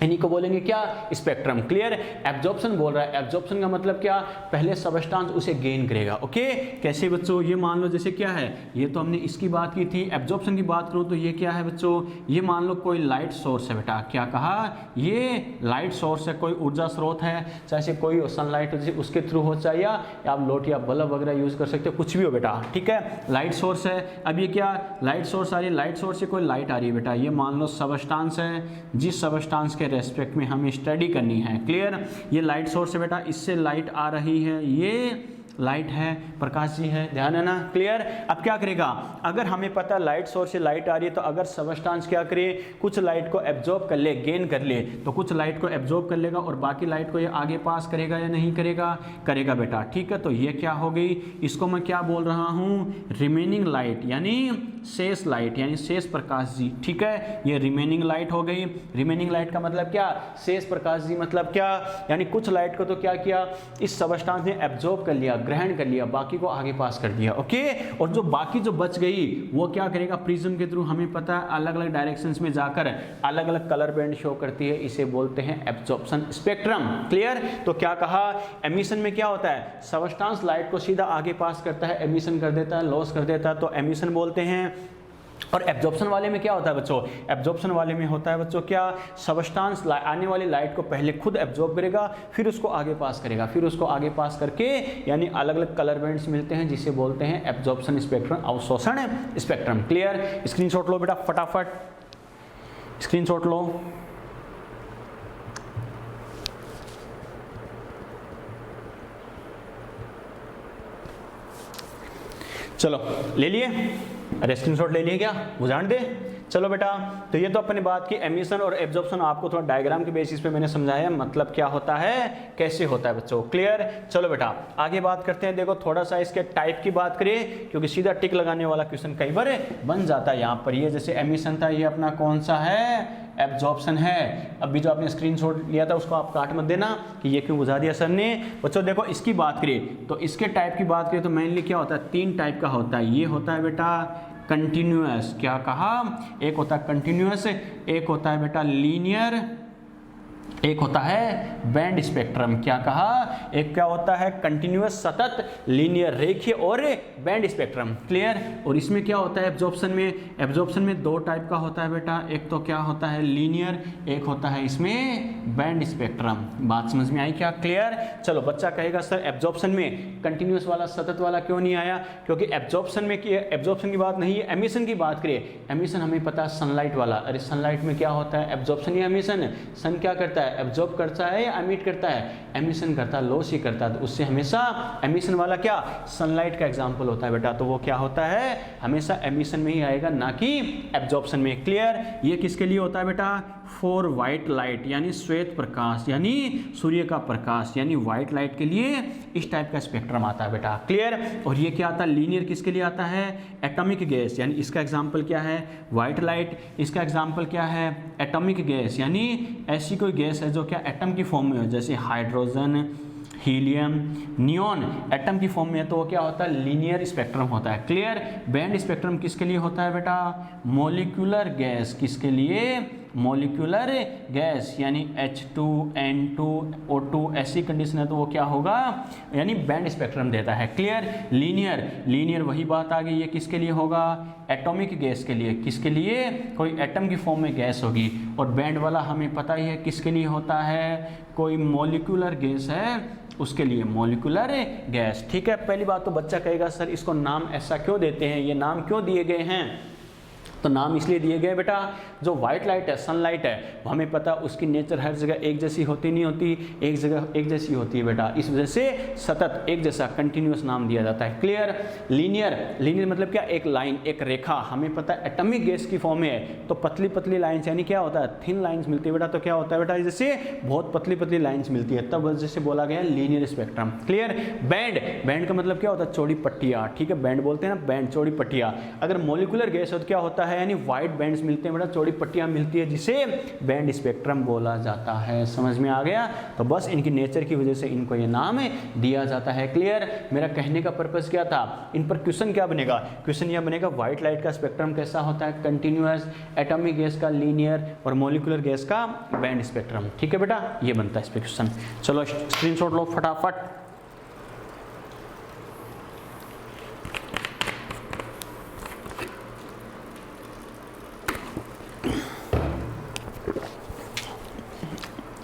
इन्हीं को बोलेंगे क्या, स्पेक्ट्रम, क्लियर। एब्जॉर्प्शन बोल रहा है, एब्जॉर्प्शन का मतलब क्या, पहले सबस्टांस उसे गेन करेगा, ओके। कैसे बच्चों, ये मान लो जैसे क्या है, ये तो हमने इसकी बात की थी, एब्जॉर्प्शन की बात करूं तो ये क्या है बच्चों, ये मान लो कोई लाइट सोर्स है बेटा, क्या कहा, ये लाइट सोर्स है, कोई ऊर्जा स्रोत है, चाहे कोई सनलाइट उसके थ्रू हो, चाहे या आप लोट या बल्ब वगैरह यूज कर सकते हो, कुछ भी हो बेटा, ठीक है, लाइट सोर्स है। अब ये क्या, लाइट सोर्स आ रही है, लाइट सोर्स से कोई लाइट आ रही है बेटा, ये मान लो सबस्टांस है, जिस सबस्टांस के रेस्पेक्ट में हमें स्टडी करनी है, क्लियर। ये लाइट सोर्स है बेटा, इससे लाइट आ रही है, ये लाइट है, प्रकाश जी है, ध्यान है ना, क्लियर। अब क्या करेगा, अगर हमें पता लाइट सोर्स से लाइट आ रही है, तो अगर सबस्टांस क्या करे, कुछ लाइट को एब्जॉर्ब कर ले, गेन कर ले, तो कुछ लाइट को एब्जॉर्ब कर लेगा और बाकी लाइट को ये आगे पास करेगा या नहीं करेगा, करेगा बेटा, ठीक है। तो ये क्या हो गई, इसको मैं क्या बोल रहा हूँ, रिमेनिंग लाइट यानी शेष लाइट यानी शेष प्रकाश जी, ठीक है, ये रिमेनिंग लाइट हो गई। रिमेनिंग लाइट का मतलब क्या, शेष प्रकाश जी मतलब क्या, यानी कुछ लाइट को तो क्या किया, इस सबस्टांस ने एब्जॉर्ब कर लिया, ग्रहण कर लिया, बाकी को आगे पास कर दिया, ओके। और जो बाकी जो बच गई वो क्या करेगा, प्रिज्म के थ्रू हमें पता है अलग अलग डायरेक्शंस में जाकर अलग अलग कलर बैंड शो करती है, इसे बोलते हैं एब्जॉर्प्शन स्पेक्ट्रम, क्लियर। तो क्या कहा, एमिशन में क्या होता है, सबस्टांस लाइट को सीधा आगे पास करता है, एमिशन कर देता है, लॉस कर देता है, तो एमिशन बोलते हैं। और एब्जॉर्प्शन वाले में क्या होता है बच्चों, एब्जॉर्प्शन वाले में होता है बच्चों क्या, सबस्टांस आने वाली लाइट को पहले खुद एब्जॉर्ब करेगा, फिर उसको आगे पास करेगा, फिर उसको आगे पास करके यानी अलग अलग कलर बैंड्स मिलते हैं, जिसे बोलते हैं एब्जॉर्प्शन स्पेक्ट्रम, अवशोषण स्पेक्ट्रम, क्लियर। स्क्रीनशॉट लो बेटा फटाफट, स्क्रीनशॉट लो। चलो ले लिए, अरे स्क्रीनशॉट ले लिए क्या, बुझान दे। चलो बेटा, तो ये तो अपनी बात की एमिशन और एब्जॉर्प्शन, आपको थोड़ा डायग्राम के बेसिस पे मैंने समझाया, मतलब क्या होता है, कैसे होता है बच्चों, क्लियर। चलो बेटा आगे बात करते हैं, देखो थोड़ा सा इसके टाइप की बात करें, क्योंकि सीधा टिक लगाने वाला क्वेश्चन कई बार बन जाता है यहाँ पर। ये जैसे एमिशन था, ये अपना कौन सा है, एब्जॉर्प्शन है। अभी जो आपने स्क्रीनशॉट लिया था उसको आप काट मत देना कि ये क्यों बुझा दिया सर ने। बच्चों देखो इसकी बात करें तो इसके टाइप की बात करें तो मेनली क्या होता है, 3 टाइप का होता है। ये होता है बेटा कंटिन्यूअस, क्या कहा, एक होता है कंटिन्यूअस, एक होता है बेटा लीनियर, एक होता है बैंड स्पेक्ट्रम, क्या कहा, एक क्या होता है कंटिन्यूअस सतत लीनियर रेखीय और बैंड स्पेक्ट्रम, क्लियर। और इसमें क्या होता है एब्जॉर्प्शन में, एब्जॉर्प्शन में दो टाइप का होता है बेटा, एक तो क्या होता है लीनियर, एक होता है इसमें बैंड स्पेक्ट्रम। बात समझ में आई क्या, क्लियर। चलो बच्चा कहेगा सर एब्जॉर्प्शन में कंटिन्यूअस वाला सतत वाला क्यों नहीं आया, क्योंकि एब्जॉर्प्शन में एब्जॉर्प्शन की बात नहीं है, एमिशन की बात करिए। एमिशन हमें पता है सनलाइट वाला, अरे सनलाइट में क्या होता है एब्जॉर्प्शन या एमिशन, सन क्या करता है एब्जॉर्ब करता है या एमिट करता है, एमिशन करता है, लॉस ही करता है, तो उससे हमेशा एमिशन वाला क्या सनलाइट का एग्जांपल होता है बेटा, तो वो क्या होता है हमेशा एमिशन में ही आएगा ना कि एब्जॉर्प्शन में, क्लियर। ये किसके लिए होता है बेटा, फॉर व्हाइट लाइट यानी श्वेत प्रकाश यानी सूर्य का प्रकाश यानी व्हाइट लाइट के लिए इस टाइप का स्पेक्ट्रम आता है बेटा, क्लियर। और ये क्या आता है लीनियर किसके लिए आता है, एटॉमिक गैस, यानी इसका एग्जांपल क्या है व्हाइट लाइट, इसका एग्जांपल क्या है एटॉमिक गैस, यानी ऐसी कोई गैस है जो क्या एटम की फॉर्म में हो, जैसे हाइड्रोजन, हीलियम, नियॉन एटम की फॉर्म में है, तो वो क्या होता है लीनियर स्पेक्ट्रम होता है, क्लियर। बैंड स्पेक्ट्रम किसके लिए होता है बेटा, मॉलिक्यूलर गैस, किसके लिए, मॉलिक्यूलर गैस यानी H2N2O2 ऐसी कंडीशन है तो वो क्या होगा यानी बैंड स्पेक्ट्रम देता है, क्लियर। लीनियर, लीनियर वही बात आ गई, ये किसके लिए होगा एटॉमिक गैस के लिए, किसके लिए, कोई एटम की फॉर्म में गैस होगी। और बैंड वाला हमें पता ही है किसके लिए होता है, कोई मॉलिक्यूलर गैस है उसके लिए, मॉलिक्यूलर गैस, ठीक है। पहली बात तो बच्चा कहेगा सर इसको नाम ऐसा क्यों देते हैं, ये नाम क्यों दिए गए हैं, तो नाम इसलिए दिए गए बेटा, जो व्हाइट लाइट है सनलाइट है वो हमें पता उसकी नेचर हर जगह एक जैसी होती नहीं होती, एक जगह एक जैसी होती है बेटा, इस वजह से सतत एक जैसा कंटिन्यूअस नाम दिया जाता है, क्लियर। लीनियर, लीनियर मतलब क्या, एक लाइन एक रेखा, हमें पता है एटॉमिक गैस की फॉर्म में है तो पतली पतली लाइन्स यानी क्या होता है थिन लाइन्स मिलती है बेटा, तो क्या होता है बेटा जैसे बहुत पतली पतली लाइन्स मिलती है, तब वजह से बोला गया linear spectrum, clear. Band, band का मतलब क्या होता है चौड़ी पट्टियाँ, ठीक है, बैंड बोलते हैं ना बैंड, चौड़ी पट्टियाँ। अगर मॉलिक्यूलर गैस हो तो क्या होता है यानी वाइड बैंड्स मिलते हैं बेटा, चौड़ी पट्टियाँ मिलती है जिसे बैंड स्पेक्ट्रम बोला जाता है, समझ में आ गया। तो बस इनकी नेचर की वजह से इनको ये नाम दिया जाता है, क्लियर। मेरा कहने का पर्पस क्या था, इन पर क्वेश्चन क्या बनेगा, क्वेश्चन यह बनेगा व्हाइट लाइट का स्पेक्ट्रम कैसा होता है कंटिन्यूअस, एटॉमिक गैस का लीनियर और मॉलिक्यूलर गैस का बैंड स्पेक्ट्रम, ठीक है बेटा, ये बनता है इस पे क्वेश्चन। चलो स्क्रीनशॉट लो फटाफट।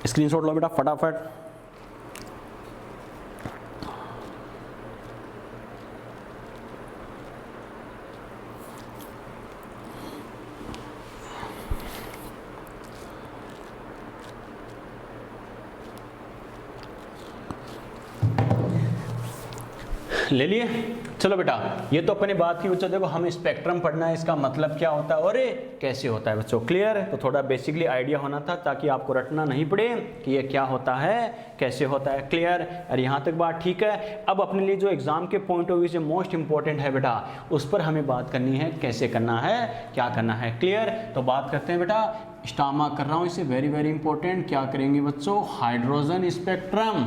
स्क्रीनशॉट लो बेटा फटाफट। ले लिए, चलो बेटा ये तो अपनी बात की बच्चों, देखो हमें स्पेक्ट्रम पढ़ना है, इसका मतलब क्या होता है और कैसे होता है बच्चों, क्लियर। तो थोड़ा बेसिकली आइडिया होना था ताकि आपको रटना नहीं पड़े कि ये क्या होता है कैसे होता है, क्लियर। और यहाँ तक बात ठीक है। अब अपने लिए जो एग्जाम के पॉइंट ऑफ व्यू से मोस्ट इंपॉर्टेंट है बेटा, उस पर हमें बात करनी है, कैसे करना है क्या करना है, क्लियर। तो बात करते हैं बेटा, स्टामा कर रहा हूँ इसे, वेरी वेरी इंपॉर्टेंट। क्या करेंगे बच्चों, हाइड्रोजन स्पेक्ट्रम,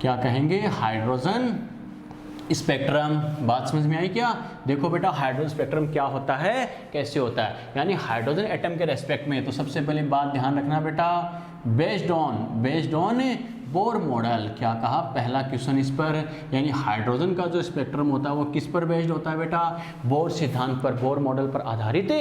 क्या कहेंगे हाइड्रोजन स्पेक्ट्रम। बात समझ में आई क्या, देखो बेटा हाइड्रोजन स्पेक्ट्रम क्या होता है कैसे होता है, यानी हाइड्रोजन एटम के रेस्पेक्ट में। तो सबसे पहले बात ध्यान रखना बेटा, बेस्ड ऑन बोर मॉडल, क्या कहा पहला क्वेश्चन इस पर, यानी हाइड्रोजन का जो स्पेक्ट्रम होता है वो किस पर बेस्ड होता है बेटा, बोर सिद्धांत पर, बोर मॉडल पर आधारित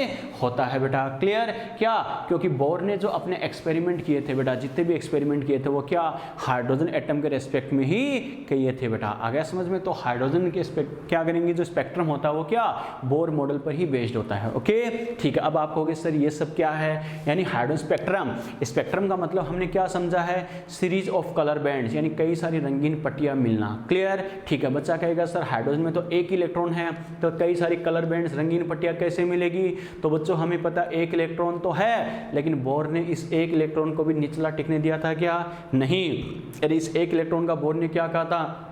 होता है बेटा, क्लियर। क्या, क्योंकि बोर ने जो अपने एक्सपेरिमेंट किए थे बेटा, जितने भी एक्सपेरिमेंट किए थे वो क्या हाइड्रोजन एटम के रेस्पेक्ट में ही किए थे बेटा, आ गया समझ में। तो हाइड्रोजन के क्या करेंगे, जो स्पेक्ट्रम होता है वो क्या बोर मॉडल पर ही बेस्ड होता है, ओके ठीक है। अब आप कहोगे सर ये सब क्या है, यानी हाइड्रोजन स्पेक्ट्रम, स्पेक्ट्रम का मतलब हमने क्या समझा है, सीरीज ऑफ कलर बैंड्स, यानी कई सारी रंगीन पट्टियां मिलना, क्लियर ठीक है। बच्चा कहेगा सर हाइड्रोजन में तो एक इलेक्ट्रॉन है तो कई सारी कलर बैंड्स रंगीन पट्टियां कैसे मिलेगी, तो बच्चों हमें पता एक इलेक्ट्रॉन तो है, लेकिन बोर ने इस एक इलेक्ट्रॉन को भी निचला टिकने दिया था क्या, नहीं। अरे इस एक इलेक्ट्रॉन का बोर ने क्या कहा था,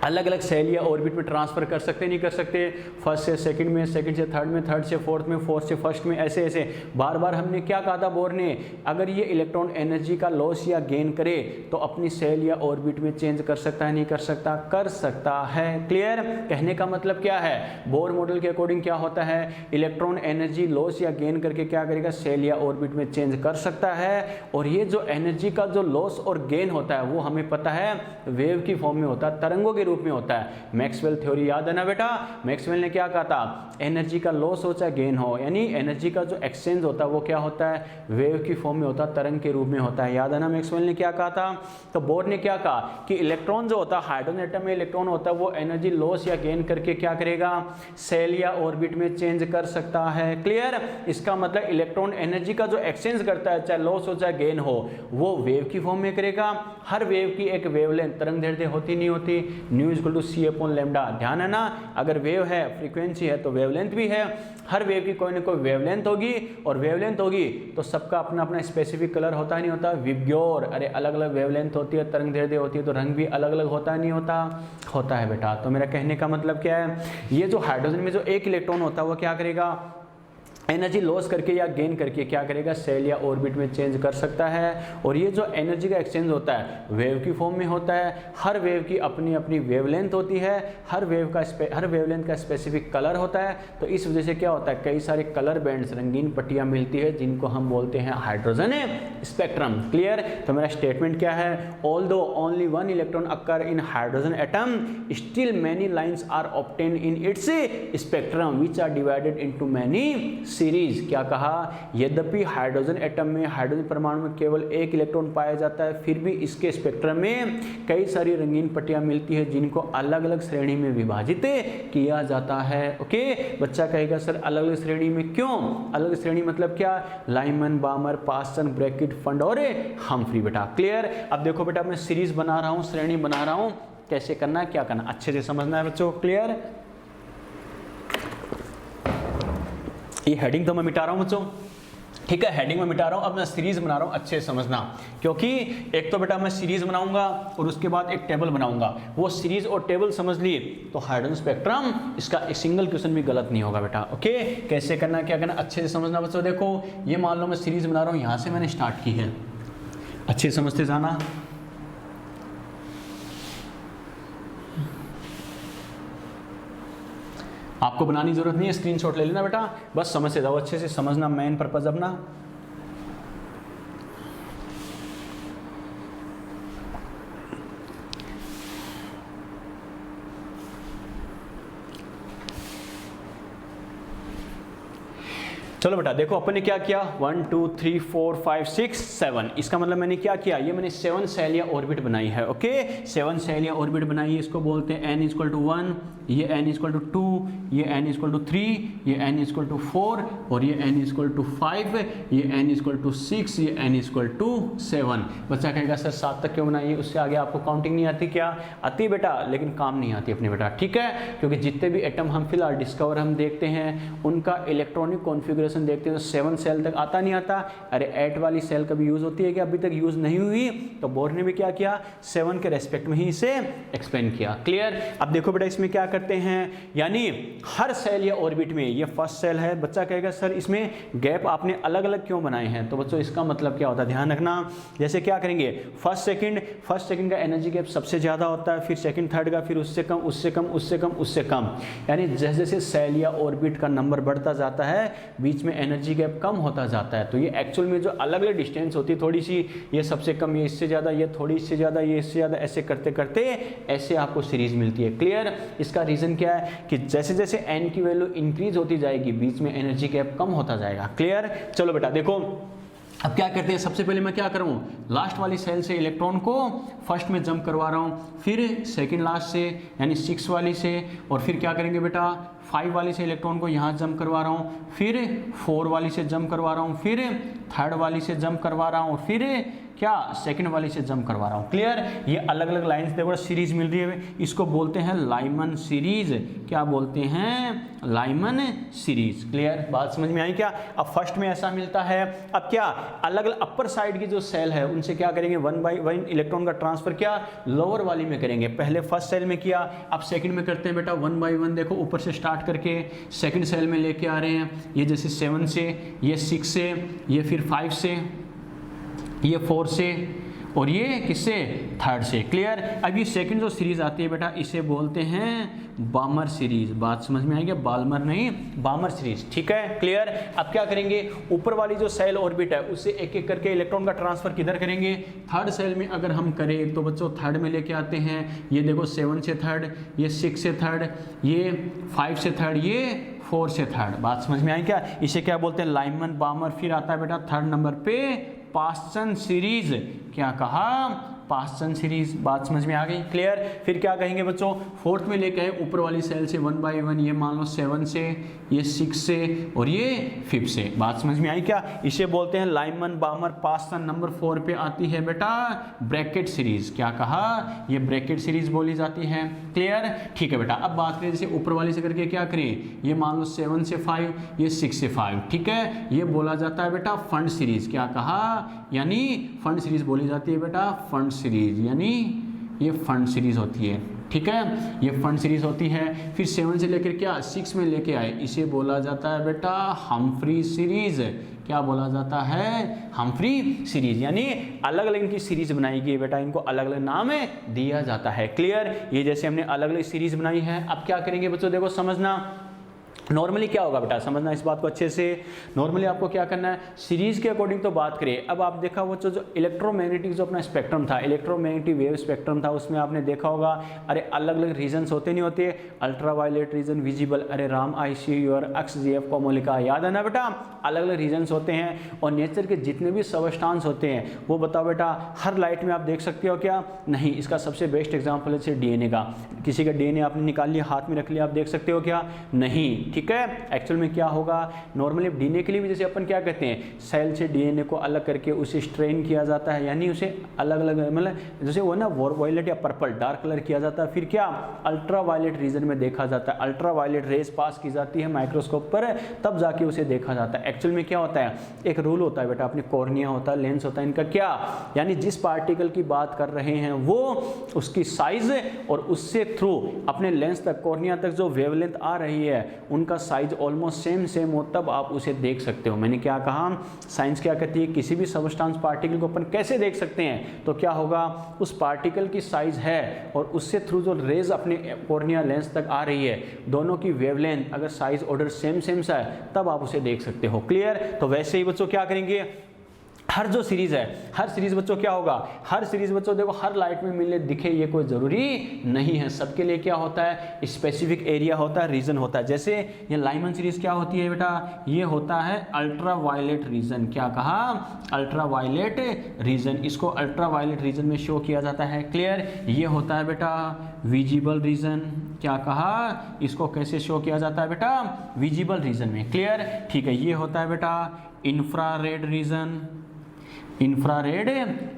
अलग अलग सेल या ऑर्बिट में ट्रांसफर कर सकते नहीं कर सकते, फर्स्ट से सेकंड में, सेकंड से थर्ड में, थर्ड से फोर्थ में, फोर्थ से फर्स्ट में, ऐसे ऐसे बार बार। हमने क्या कहा था बोर ने, अगर ये इलेक्ट्रॉन एनर्जी का लॉस या गेन करे तो अपनी सेल या ऑर्बिट में चेंज कर सकता है नहीं कर सकता, कर सकता है। क्लियर? कहने का मतलब क्या है, बोर मॉडल के अकॉर्डिंग क्या होता है, इलेक्ट्रॉन एनर्जी लॉस या गेन करके क्या करेगा, सेल या ऑर्बिट में चेंज कर सकता है। और ये जो एनर्जी का जो लॉस और गेन होता है वो हमें पता है वेव की फॉर्म में होता है, तरंगों के रूप में होता है। मैक्सवेल थ्योरी याद है ना बेटा, मैक्सवेल ने क्या कहा था, एनर्जी का लॉस हो चाहे गेन हो, यानी एनर्जी का जो एक्सचेंज होता है वो क्या होता है, वेव की फॉर्म में होता है, तरंग के रूप में होता है। याद है ना मैक्सवेल ने क्या कहा था। तो बोर ने क्या कहा कि इलेक्ट्रॉन जो होता है, हाइड्रोजन एटम में इलेक्ट्रॉन होता है, वो एनर्जी लॉस या गेन करके क्या करेगा, सेल या ऑर्बिट में चेंज कर सकता है। क्लियर? इसका मतलब इलेक्ट्रॉन एनर्जी का जो एक्सचेंज करता है, चाहे लॉस हो चाहे गेन हो, वो वेव की फॉर्म में करेगा। हर वेव की एक वेवलेंथ, तरंग दैर्ध्य होती नहीं होती, nu equal to C upon lambda. ध्यान है ना, अगर वेव है, फ्रीक्वेंसी है, तो वेवलेंथ भी है। हर वेव की कोई ना कोई वेवलेंथ होगी, और वेवलेंथ होगी तो सबका अपना अपना स्पेसिफिक कलर होता नहीं होता, विब्ग्योर, अरे अलग अलग वेवलेंथ होती है, तरंग दैर्ध्य होती है, तो रंग भी अलग अलग होता नहीं होता, होता है बेटा। तो मेरा कहने का मतलब क्या है, ये जो हाइड्रोजन में जो एक इलेक्ट्रॉन होता है वो क्या करेगा, एनर्जी लॉस करके या गेन करके क्या करेगा, सेल या ऑर्बिट में चेंज कर सकता है। और ये जो एनर्जी का एक्सचेंज होता है वेव की फॉर्म में होता है। हर वेव की अपनी अपनी वेवलेंथ होती है, हर वेवलेंथ का स्पेसिफिक कलर होता है। तो इस वजह से क्या होता है, कई सारे कलर बैंड्स, रंगीन पट्टियां मिलती है, जिनको हम बोलते हैं हाइड्रोजन स्पेक्ट्रम। क्लियर? तो मेरा स्टेटमेंट क्या है, although only one electron occur in hydrogen atom, still many lines are obtain in its spectrum which are divided into many series. क्या कहा, यद्यपि हाइड्रोजन एटम में, हाइड्रोजन परमाणु में केवल एक इलेक्ट्रॉन पाया जाता है, फिर भी इसके स्पेक्ट्रम में कई सारी रंगीन पट्टियां मिलती है, जिनको अलग अलग श्रेणी में विभाजित किया जाता है। ओके, बच्चा कहेगा सर अलग अलग श्रेणी में क्यों, अलग अलग श्रेणी मतलब क्या, लाइमन, बामर, पास्टन, ब्रैकेट, फंड और हम्फ्री। बेटा क्लियर? अब देखो बेटा, मैं सीरीज बना रहा हूं, श्रेणी बना रहा हूं, कैसे करना है, क्या करना, अच्छे से समझना है बच्चों। क्लियर? ये हेडिंग तो मैं मिटा रहा हूं बच्चों, ठीक है, हेडिंग में मिटा रहा हूं। अब मैं सीरीज बना रहा हूं, अच्छे से समझना, क्योंकि एक तो बेटा मैं सीरीज बनाऊंगा और उसके बाद एक टेबल बनाऊंगा। वो सीरीज और टेबल समझ लिए तो हाइड्रोजन स्पेक्ट्रम, इसका एक सिंगल क्वेश्चन भी गलत नहीं होगा बेटा। ओके, कैसे करना, क्या करना, अच्छे से समझना बच्चों। देखो ये मान लो मैं सीरीज बना रहा हूं, यहां से मैंने स्टार्ट की है, अच्छे से समझते जाना। आपको बनाने की जरूरत नहीं है, स्क्रीनशॉट ले लेना बेटा, बस समझ से जाओ, अच्छे से समझना, मेन पर्पज अपना। चलो बेटा देखो अपन ने क्या किया, 1 2 3 4 5 6 7, इसका मतलब मैंने क्या किया, ये मैंने 7 सेल या ऑर्बिट बनाई है। ओके, 7 सेल या ऑर्बिट बनाई है, इसको बोलते हैं n = 1, ये n = 2, ये n = 3, ये n = 4, और ये n = 5, ये n = 6, ये n = 7। बच्चा कहेगा सर 7 तक क्यों बनाइए, उससे आगे आपको काउंटिंग नहीं आती क्या? आती बेटा, लेकिन काम नहीं आती अपने बेटा, ठीक है, क्योंकि जितने भी एटम हम फिलहाल डिस्कवर हम देखते हैं उनका इलेक्ट्रॉनिक कॉन्फ़िगरेशन देखते हैं तो 7 सेल तक आता नहीं आता। अरे 8 वाली सेल कभी यूज होती है कि अभी तक यूज नहीं हुई? तो बोर ने भी क्या किया, 7 के रेस्पेक्ट में ही इसे एक्सप्लेन किया। क्लियर? अब देखो बेटा इसमें क्या करते हैं, यानी हर सेल या ऑर्बिट में, ये फर्स्ट सेल है, बच्चा कहेगा सर इसमें गैप आपने अलग अलग क्यों बनाए हैं? तो बच्चों इसका मतलब क्या होता है, ध्यान रखना। जैसे क्या करेंगे, फर्स्ट सेकंड का एनर्जी गैप सबसे ज्यादा होता है, फिर सेकंड थर्ड का, फिर उससे कम, उससे कम, उससे कम, उससे कम, यानी जैसे जैसे सेल या ऑर्बिट का नंबर बढ़ता जाता है बीच में एनर्जी गैप कम होता जाता है। तो ये एक्चुअल में जो अलग अलग डिस्टेंस होती है थोड़ी सी, ये सबसे कम, ये इससे ज़्यादा, ये थोड़ी इससे ज़्यादा, ये इससे ज़्यादा, ऐसे करते करते ऐसे आपको सीरीज मिलती है। क्लियर? इसका रीज़न क्या है कि जैसे जैसे n की वैल्यू इंक्रीज होती जाएगी बीच में एनर्जी गैप कम होता जाएगा। क्लियर? चलो बेटा देखो अब क्या करते हैं, सबसे पहले मैं क्या करूँ, लास्ट वाली सेल से इलेक्ट्रॉन को फर्स्ट में जंप करवा रहा हूँ, फिर सेकंड लास्ट से यानी 6 वाली से, और फिर क्या करेंगे बेटा 5 वाली से इलेक्ट्रॉन को यहाँ जंप करवा रहा हूँ, फिर 4 वाली से जंप करवा रहा हूँ, फिर 3rd वाली से जंप करवा रहा हूँ, फिर क्या 2nd वाली से जंप करवा रहा हूँ। क्लियर, ये अलग अलग लाइंस देखो सीरीज मिल रही है, इसको बोलते हैं लाइमन सीरीज। क्या बोलते हैं? Lyman series. क्लियर, बात समझ में आई क्या? अब फर्स्ट में ऐसा मिलता है, अब क्या अलग अलग अपर साइड की जो सेल है उनसे क्या करेंगे 1 बाई 1 इलेक्ट्रॉन का ट्रांसफर क्या लोअर वाली में करेंगे। पहले फर्स्ट सेल में किया, अब सेकंड में करते हैं बेटा 1 बाई 1। देखो ऊपर से स्टार्ट करके सेकंड सेल में लेके आ रहे हैं, ये जैसे 7 से, ये 6 से, ये फिर 5 से, ये 4 से, और ये किससे 3rd से। क्लियर, अब ये सेकंड जो सीरीज आती है बेटा इसे बोलते हैं बामर सीरीज। बात समझ में आएगी? बाल्मर नहीं, बामर सीरीज। ठीक है, क्लियर। अब क्या करेंगे, ऊपर वाली जो सेल ऑर्बिट है उससे एक एक करके इलेक्ट्रॉन का ट्रांसफर किधर करेंगे? 3rd सेल में अगर हम करें तो बच्चों 3rd में लेके आते हैं। ये देखो 7 से 3rd, ये 6 से 3rd, ये 5 से 3rd, ये 4 से 3rd। बात समझ में आई क्या? इसे क्या बोलते हैं? लाइमन बामर। फिर आता है बेटा 3rd नंबर पे पास्चन सीरीज। क्या कहा? Paschen series. बात समझ में आ गई? क्लियर। फिर क्या कहेंगे बच्चों, 4th में लेके आए ऊपर वाली सेल से 1 बाई 1, ये मान लो 7 से, ये 6 से, और ये 5 से। बात समझ में आई क्या? इसे बोलते हैं लाइमन बामर पास्चन। नंबर 4 पे आती है बेटा ब्रैकेट सीरीज। क्या कहा? ये ब्रैकेट सीरीज बोली जाती है। क्लियर, ठीक है बेटा। अब बात करें जैसे ऊपर वाली से करके क्या करें, ये मान लो 7 से 5, ये 6 से 5। ठीक है, ये बोला जाता है बेटा फंड सीरीज। क्या कहा? यानी फंड सीरीज बोली जाती है बेटा फंड सीरीज, यानी ये फंड सीरीज होती है। ठीक है, ये फंड सीरीज होती है। फिर 7 से लेकर क्या 6 में लेके आए, इसे बोला जाता है बेटा हम्फ्री सीरीज। क्या बोला जाता है? Humphry series. यानी अलग अलग इनकी सीरीज बनाई गई बेटा, इनको अलग अलग नाम दिया जाता है। क्लियर, ये जैसे हमने अलग अलग सीरीज बनाई है। अब क्या करेंगे बच्चों, देखो समझना नॉर्मली क्या होगा बेटा, समझना इस बात को अच्छे से। नॉर्मली आपको क्या करना है, सीरीज के अकॉर्डिंग तो बात करें। अब आप देखा वो जो इलेक्ट्रोमैग्नेटिक जो अपना स्पेक्ट्रम था, इलेक्ट्रोमैग्नेटिक वेव स्पेक्ट्रम था, उसमें आपने देखा होगा अरे अलग अलग रीजन्स होते नहीं होते, अल्ट्रा वायलेट रीजन, विजिबल, अरे राम ICU और XGF कोमोलिका, याद है ना बेटा, अलग अलग रीजन्स होते हैं। और नेचर के जितने भी सबस्टांस होते हैं वो बताओ बेटा हर लाइट में आप देख सकते हो क्या? नहीं। इसका सबसे बेस्ट एग्जाम्पल है जैसे DNA का, किसी का DNA आपने निकाल लिया, हाथ में रख लिया, आप देख सकते हो क्या? नहीं। ठीक है, एक्चुअल में क्या होगा, नॉर्मली DNA के लिए भी जैसे अपन क्या कहते हैं, सेल से DNA को अलग करके उसे स्ट्रेन किया जाता है, यानी उसे अलग अलग मतलब जैसे वो ना वॉयलेट या पर्पल डार्क कलर किया जाता है। फिर क्या अल्ट्रा वायलेट रीजन में देखा जाता है, अल्ट्रा वायलेट रेज पास की जाती है माइक्रोस्कोप पर, तब जाके उसे देखा जाता है। एक्चुअल में क्या होता है, एक रूल होता है बेटा, अपने कॉर्निया होता है, लेंस होता है, इनका क्या यानी जिस पार्टिकल की बात कर रहे हैं वो उसकी साइज और उससे थ्रू अपने लेंस तक कॉर्निया तक जो वेवलेंथ आ रही है उनका साइज ऑलमोस्ट सेम हो, तब आप उसे देख सकते हो। मैंने क्या कहा, साइंस क्या कहती है, किसी भी सबस्टांस पार्टिकल को अपन कैसे देख सकते हैं, तो क्या होगा, उस पार्टिकल की साइज है और उससे थ्रू जो रेज अपने कॉर्निया लेंस तक आ रही है, दोनों की वेवलेंथ अगर साइज ऑर्डर सेम सा है तब आप उसे देख सकते हो। क्लियर। तो वैसे ही बच्चों क्या करेंगे, हर जो सीरीज है, हर सीरीज बच्चों क्या होगा, हर सीरीज बच्चों देखो हर लाइट में मिलने दिखे ये कोई ज़रूरी नहीं है, सबके लिए क्या होता है, स्पेसिफिक एरिया होता है, रीजन होता है। जैसे ये लाइमन सीरीज क्या होती है बेटा, ये होता है अल्ट्रा वायलेट रीजन। क्या कहा, अल्ट्रा वायलेट रीजन, इसको अल्ट्रा वायलेट रीजन में शो किया जाता है। क्लियर। ये होता है बेटा विजिबल रीजन। क्या कहा, इसको कैसे शो किया जाता है बेटा, विजिबल रीजन में। क्लियर, ठीक है। ये होता है बेटा infrared reason, infrared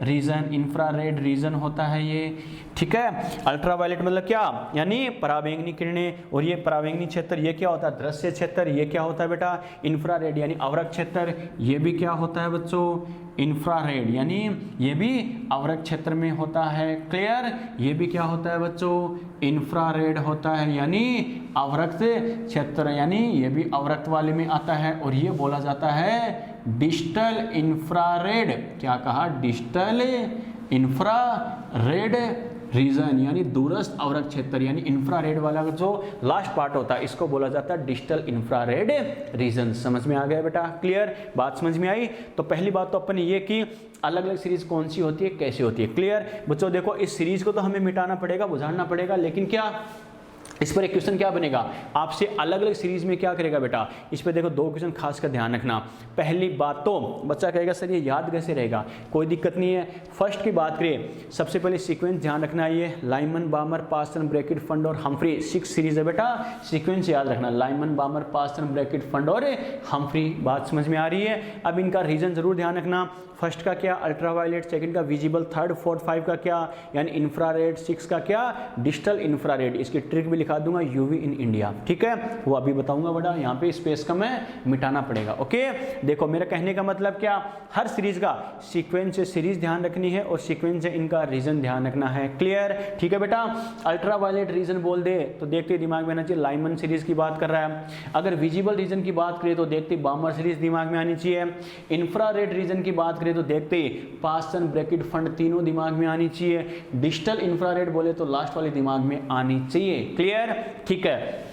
reason, infrared reason होता है ये। ठीक है। अल्ट्रावायलेट मतलब क्या, यानी पराबैंगनी किरणें, और ये पराबैंगनी क्षेत्र ये क्या होता है, दृश्य क्षेत्र, ये क्या होता है बेटा इंफ्रारेड यानी अवरक क्षेत्र, ये भी क्या होता है बच्चों इंफ्रारेड, यानी ये भी अवरक क्षेत्र में होता है। क्लियर। ये भी क्या होता है बच्चों, इंफ्रारेड होता है, यानी अवरक्त क्षेत्र, यानी ये भी अवरक्त वाले में आता है। और ये बोला जाता है डिस्टल इंफ्रारेड। क्या कहा, डिस्टल इंफ्रारेड रीजन, यानी दूरस्थ अवरक क्षेत्र, यानी इंफ्रारेड वाला जो लास्ट पार्ट होता है इसको बोला जाता है डिस्टल इंफ्रारेड रीजन। समझ में आ गया बेटा। क्लियर। बात समझ में आई। तो पहली बात तो अपन ये कि अलग अलग सीरीज कौन सी होती है, कैसे होती है। क्लियर। बच्चों देखो इस सीरीज को तो हमें मिटाना पड़ेगा, बुझाना पड़ेगा, लेकिन क्या इस पर एक क्वेश्चन क्या बनेगा आपसे, अलग अलग सीरीज में क्या करेगा बेटा, इस पर देखो 2 क्वेश्चन खास कर ध्यान रखना। पहली बात तो बच्चा कहेगा सर ये याद कैसे रहेगा, कोई दिक्कत नहीं है। फर्स्ट की बात करें, सबसे पहले सीक्वेंस ध्यान रखना है, ये लाइमन, बामर, पास्टन, ब्रैकेट, फंड और हम्फ्री 6 सीरीज है बेटा, सीक्वेंस याद रखना, लाइमन, बामर, पास्टन, ब्रैकेट, फंड और हम्फ्री। बात समझ में आ रही है। अब इनका रीजन जरूर ध्यान रखना, फर्स्ट का क्या अल्ट्रावायलेट, सेकंड का विजिबल, थर्ड फोर्थ 5 का क्या यानी इंफ्रारेड, 6 का क्या डिजिटल इंफ्रारेड। इसकी ट्रिक भी लिखा दूंगा, यूवी इन इंडिया, ठीक है, वो अभी बताऊंगा बेटा, यहाँ पे स्पेस का मैं मिटाना पड़ेगा। ओके, देखो मेरा कहने का मतलब क्या, हर सीरीज का सीक्वेंस से सीरीज ध्यान रखनी है और सीक्वेंस से इनका रीजन ध्यान रखना है। क्लियर, ठीक है बेटा। अल्ट्रावायलेट रीजन बोल दे तो देखते दिमाग में आना चाहिए लाइमन सीरीज की बात कर रहा है। अगर विजिबल रीजन की बात करें तो देखते बामर सीरीज दिमाग में आनी चाहिए। इंफ्रारेड रीजन की बात करें तो देखते पास्टन, ब्रैकेट, फंड तीनों दिमाग में आनी चाहिए। डिजिटल इंफ्रारेड बोले तो लास्ट वाली दिमाग में आनी चाहिए। क्लियर, ठीक है।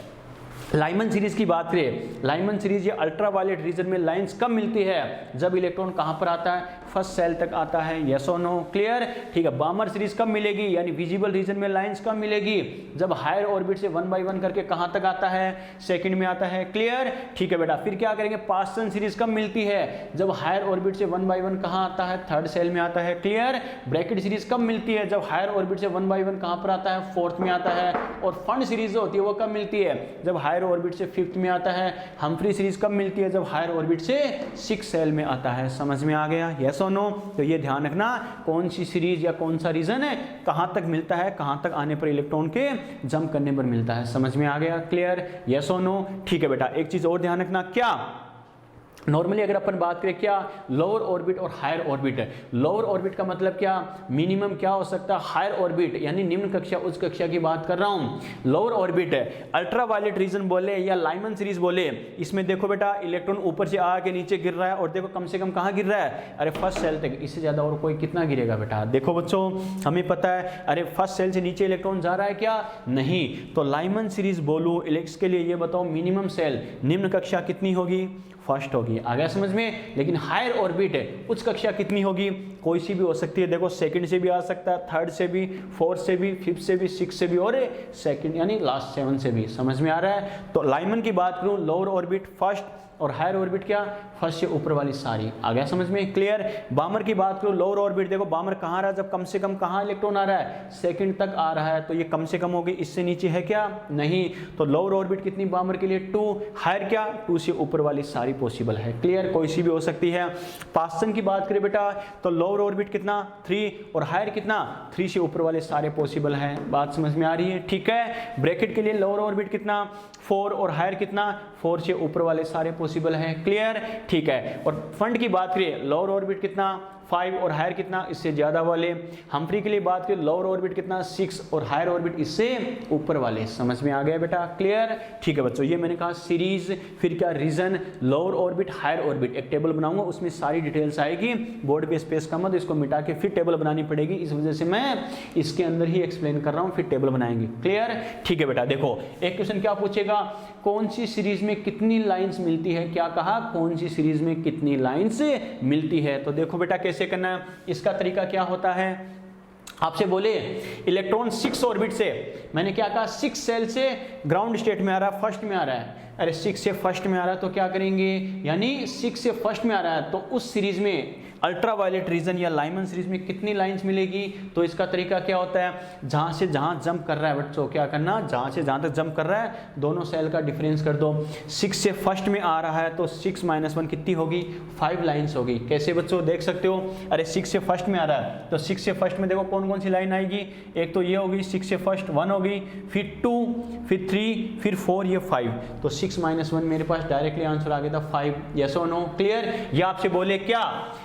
लाइमन सीरीज की बात करें, लाइमन सीरीज ये अल्ट्रावायलेट रीजन में लाइंस कब मिलती है, जब इलेक्ट्रॉन कहां पर आता है, फर्स्ट सेल तक आता है, यस और नो। क्लियर, ठीक है। बामर सीरीज कब मिलेगी, यानी विजिबल रीजन में लाइंस कब मिलेगी, जब हायर ऑर्बिट से 1 बाय 1 करके कहां तक आता है, सेकंड में आता है। क्लियर, ठीक है बेटा। फिर क्या करेंगे, पास्टन सीरीज कब मिलती है, जब हायर ऑर्बिट से 1 बाय 1 कहां आता है, थर्ड सेल में आता है। क्लियर, ब्रैकेट सीरीज कब मिलती है, जब हायर ऑर्बिट से 1 बाय 1 कहां पर आता है, फोर्थ में आता है। और फंड सीरीज होती है वो कब मिलती है, जब हायर ऑर्बिट से 5th में आता है। हम्फ्री सीरीज कब मिलती है, जब हायर ऑर्बिट से 6 सेल में आता है। समझ में आ गया, यस और नो। तो ये ध्यान रखना कौन सी सीरीज या कौन सा रीजन है कहां तक मिलता है, कहां तक आने पर इलेक्ट्रॉन के जंप करने पर मिलता है। समझ में आ गया, क्लियर, यस और नो। ठीक है बेटा, एक चीज और ध्यान रखना, क्या नॉर्मली अगर अपन बात करें क्या लोअर ऑर्बिट और हायर ऑर्बिट है। लोअर ऑर्बिट का मतलब क्या, मिनिमम क्या हो सकता है, हायर ऑर्बिट यानी निम्न कक्षा उच्च कक्षा की बात कर रहा हूं। लोअर ऑर्बिट है, अल्ट्रावायलेट रीजन बोले या लाइमन सीरीज बोले, इसमें देखो बेटा इलेक्ट्रॉन ऊपर से आके नीचे गिर रहा है और देखो कम से कम कहां गिर रहा है, अरे फर्स्ट सेल तक। इससे ज्यादा और कोई कितना गिरेगा बेटा, देखो बच्चों हमें पता है, अरे फर्स्ट सेल से नीचे इलेक्ट्रॉन जा रहा है क्या, नहीं। तो लाइमन सीरीज बोलो इलेक्ट्रॉन के लिए ये बताओ मिनिमम सेल निम्न कक्षा कितनी होगी, फर्स्ट होगी। आ गया समझ में। लेकिन हायर ऑर्बिट है, उच्च कक्षा कितनी होगी, कोई सी भी हो सकती है। देखो सेकंड से भी आ सकता है, थर्ड से भी, फोर्थ से भी, फिफ्थ से भी, सिक्स से भी और सेकंड यानी लास्ट 7 से भी। समझ में आ रहा है। तो लाइमन की बात करूं, लोअर ऑर्बिट फर्स्ट और हायर ऑर्बिट क्या, फर्स्ट से ऊपर वाली सारी। आ गया समझ में, क्लियर। बामर की बात करूं, लोअर ऑर्बिट देखो बामर कहां रहा है, जब कम से कम कहां इलेक्ट्रॉन आ रहा है, सेकंड तक आ रहा है, तो ये कम से कम होगी, इससे नीचे है क्या, नहीं। तो लोअर ऑर्बिट कितनी बामर के लिए 2, हायर क्या 2 से ऊपर वाली सारी पॉसिबल है। क्लियर, कोई सी भी हो सकती है। पास्टन की बात करें बेटा तो लोअर ऑर्बिट कितना 3 और हायर कितना 3 से ऊपर वाले सारे पॉसिबल है। बात समझ में आ रही है, ठीक है। ब्रैकेट के लिए लोअर ऑर्बिट कितना 4 और हायर कितना 4 से ऊपर वाले सारे पॉसिबल है। क्लियर, ठीक है। और फंड की बात करें, लोअर ऑर्बिट कितना 5 और हायर कितना इससे ज्यादा वाले। हम्फ्री के लिए बात करें, लोअर ऑर्बिट कितना 6 और हायर ऑर्बिट इससे ऊपर वाले। समझ में आ गया बेटा, क्लियर, ठीक है बच्चों। ये मैंने कहा सीरीज, फिर क्या region, lower orbit, higher orbit. एक टेबल बनाऊंगा उसमें सारी डिटेल्स आएगी, बोर्ड पे स्पेस कम है तो इसको मिटा के फिर टेबल बनानी पड़ेगी, इस वजह से मैं इसके अंदर ही एक्सप्लेन कर रहा हूं, फिर टेबल बनाएंगे। क्लियर, ठीक है बेटा। देखो एक क्वेश्चन क्या पूछेगा, कौन सी सीरीज में कितनी लाइंस मिलती है, क्या कहा कौन सी सीरीज में कितनी लाइंस मिलती है। तो देखो बेटा कैसे करना है, इसका तरीका क्या होता है, आपसे बोले इलेक्ट्रॉन 6 ऑर्बिट से, मैंने क्या कहा 6 सेल से ग्राउंड स्टेट में आ रहा है, फर्स्ट में आ रहा है, अरे 6 से फर्स्ट में आ रहा है तो क्या करेंगे, यानी 6 से फर्स्ट में आ रहा है तो उस सीरीज में अल्ट्रावायलेट रीजन या लाइमन सीरीज में कितनी लाइंस मिलेगी। तो इसका तरीका क्या होता है, जहां से जहां जंप कर रहा है बच्चों, क्या करना, जहां से जहां तक जंप कर रहा है दोनों सेल का डिफरेंस कर दो। 6 से फर्स्ट में आ रहा है तो 6 - 1 कितनी होगी, 5 लाइंस होगी। कैसे बच्चों देख सकते हो, अरे 6 से फर्स्ट में आ रहा है तो 6 से फर्स्ट में देखो कौन कौन सी लाइन आएगी, एक तो ये होगी 6 से फर्स्ट 1 होगी, फिर 2, फिर 3, फिर 4, ये 5। तो 6 - 1 मेरे पास डायरेक्टली आंसर आ गया था 5। यस और नो, क्लियर। ये आपसे बोले क्या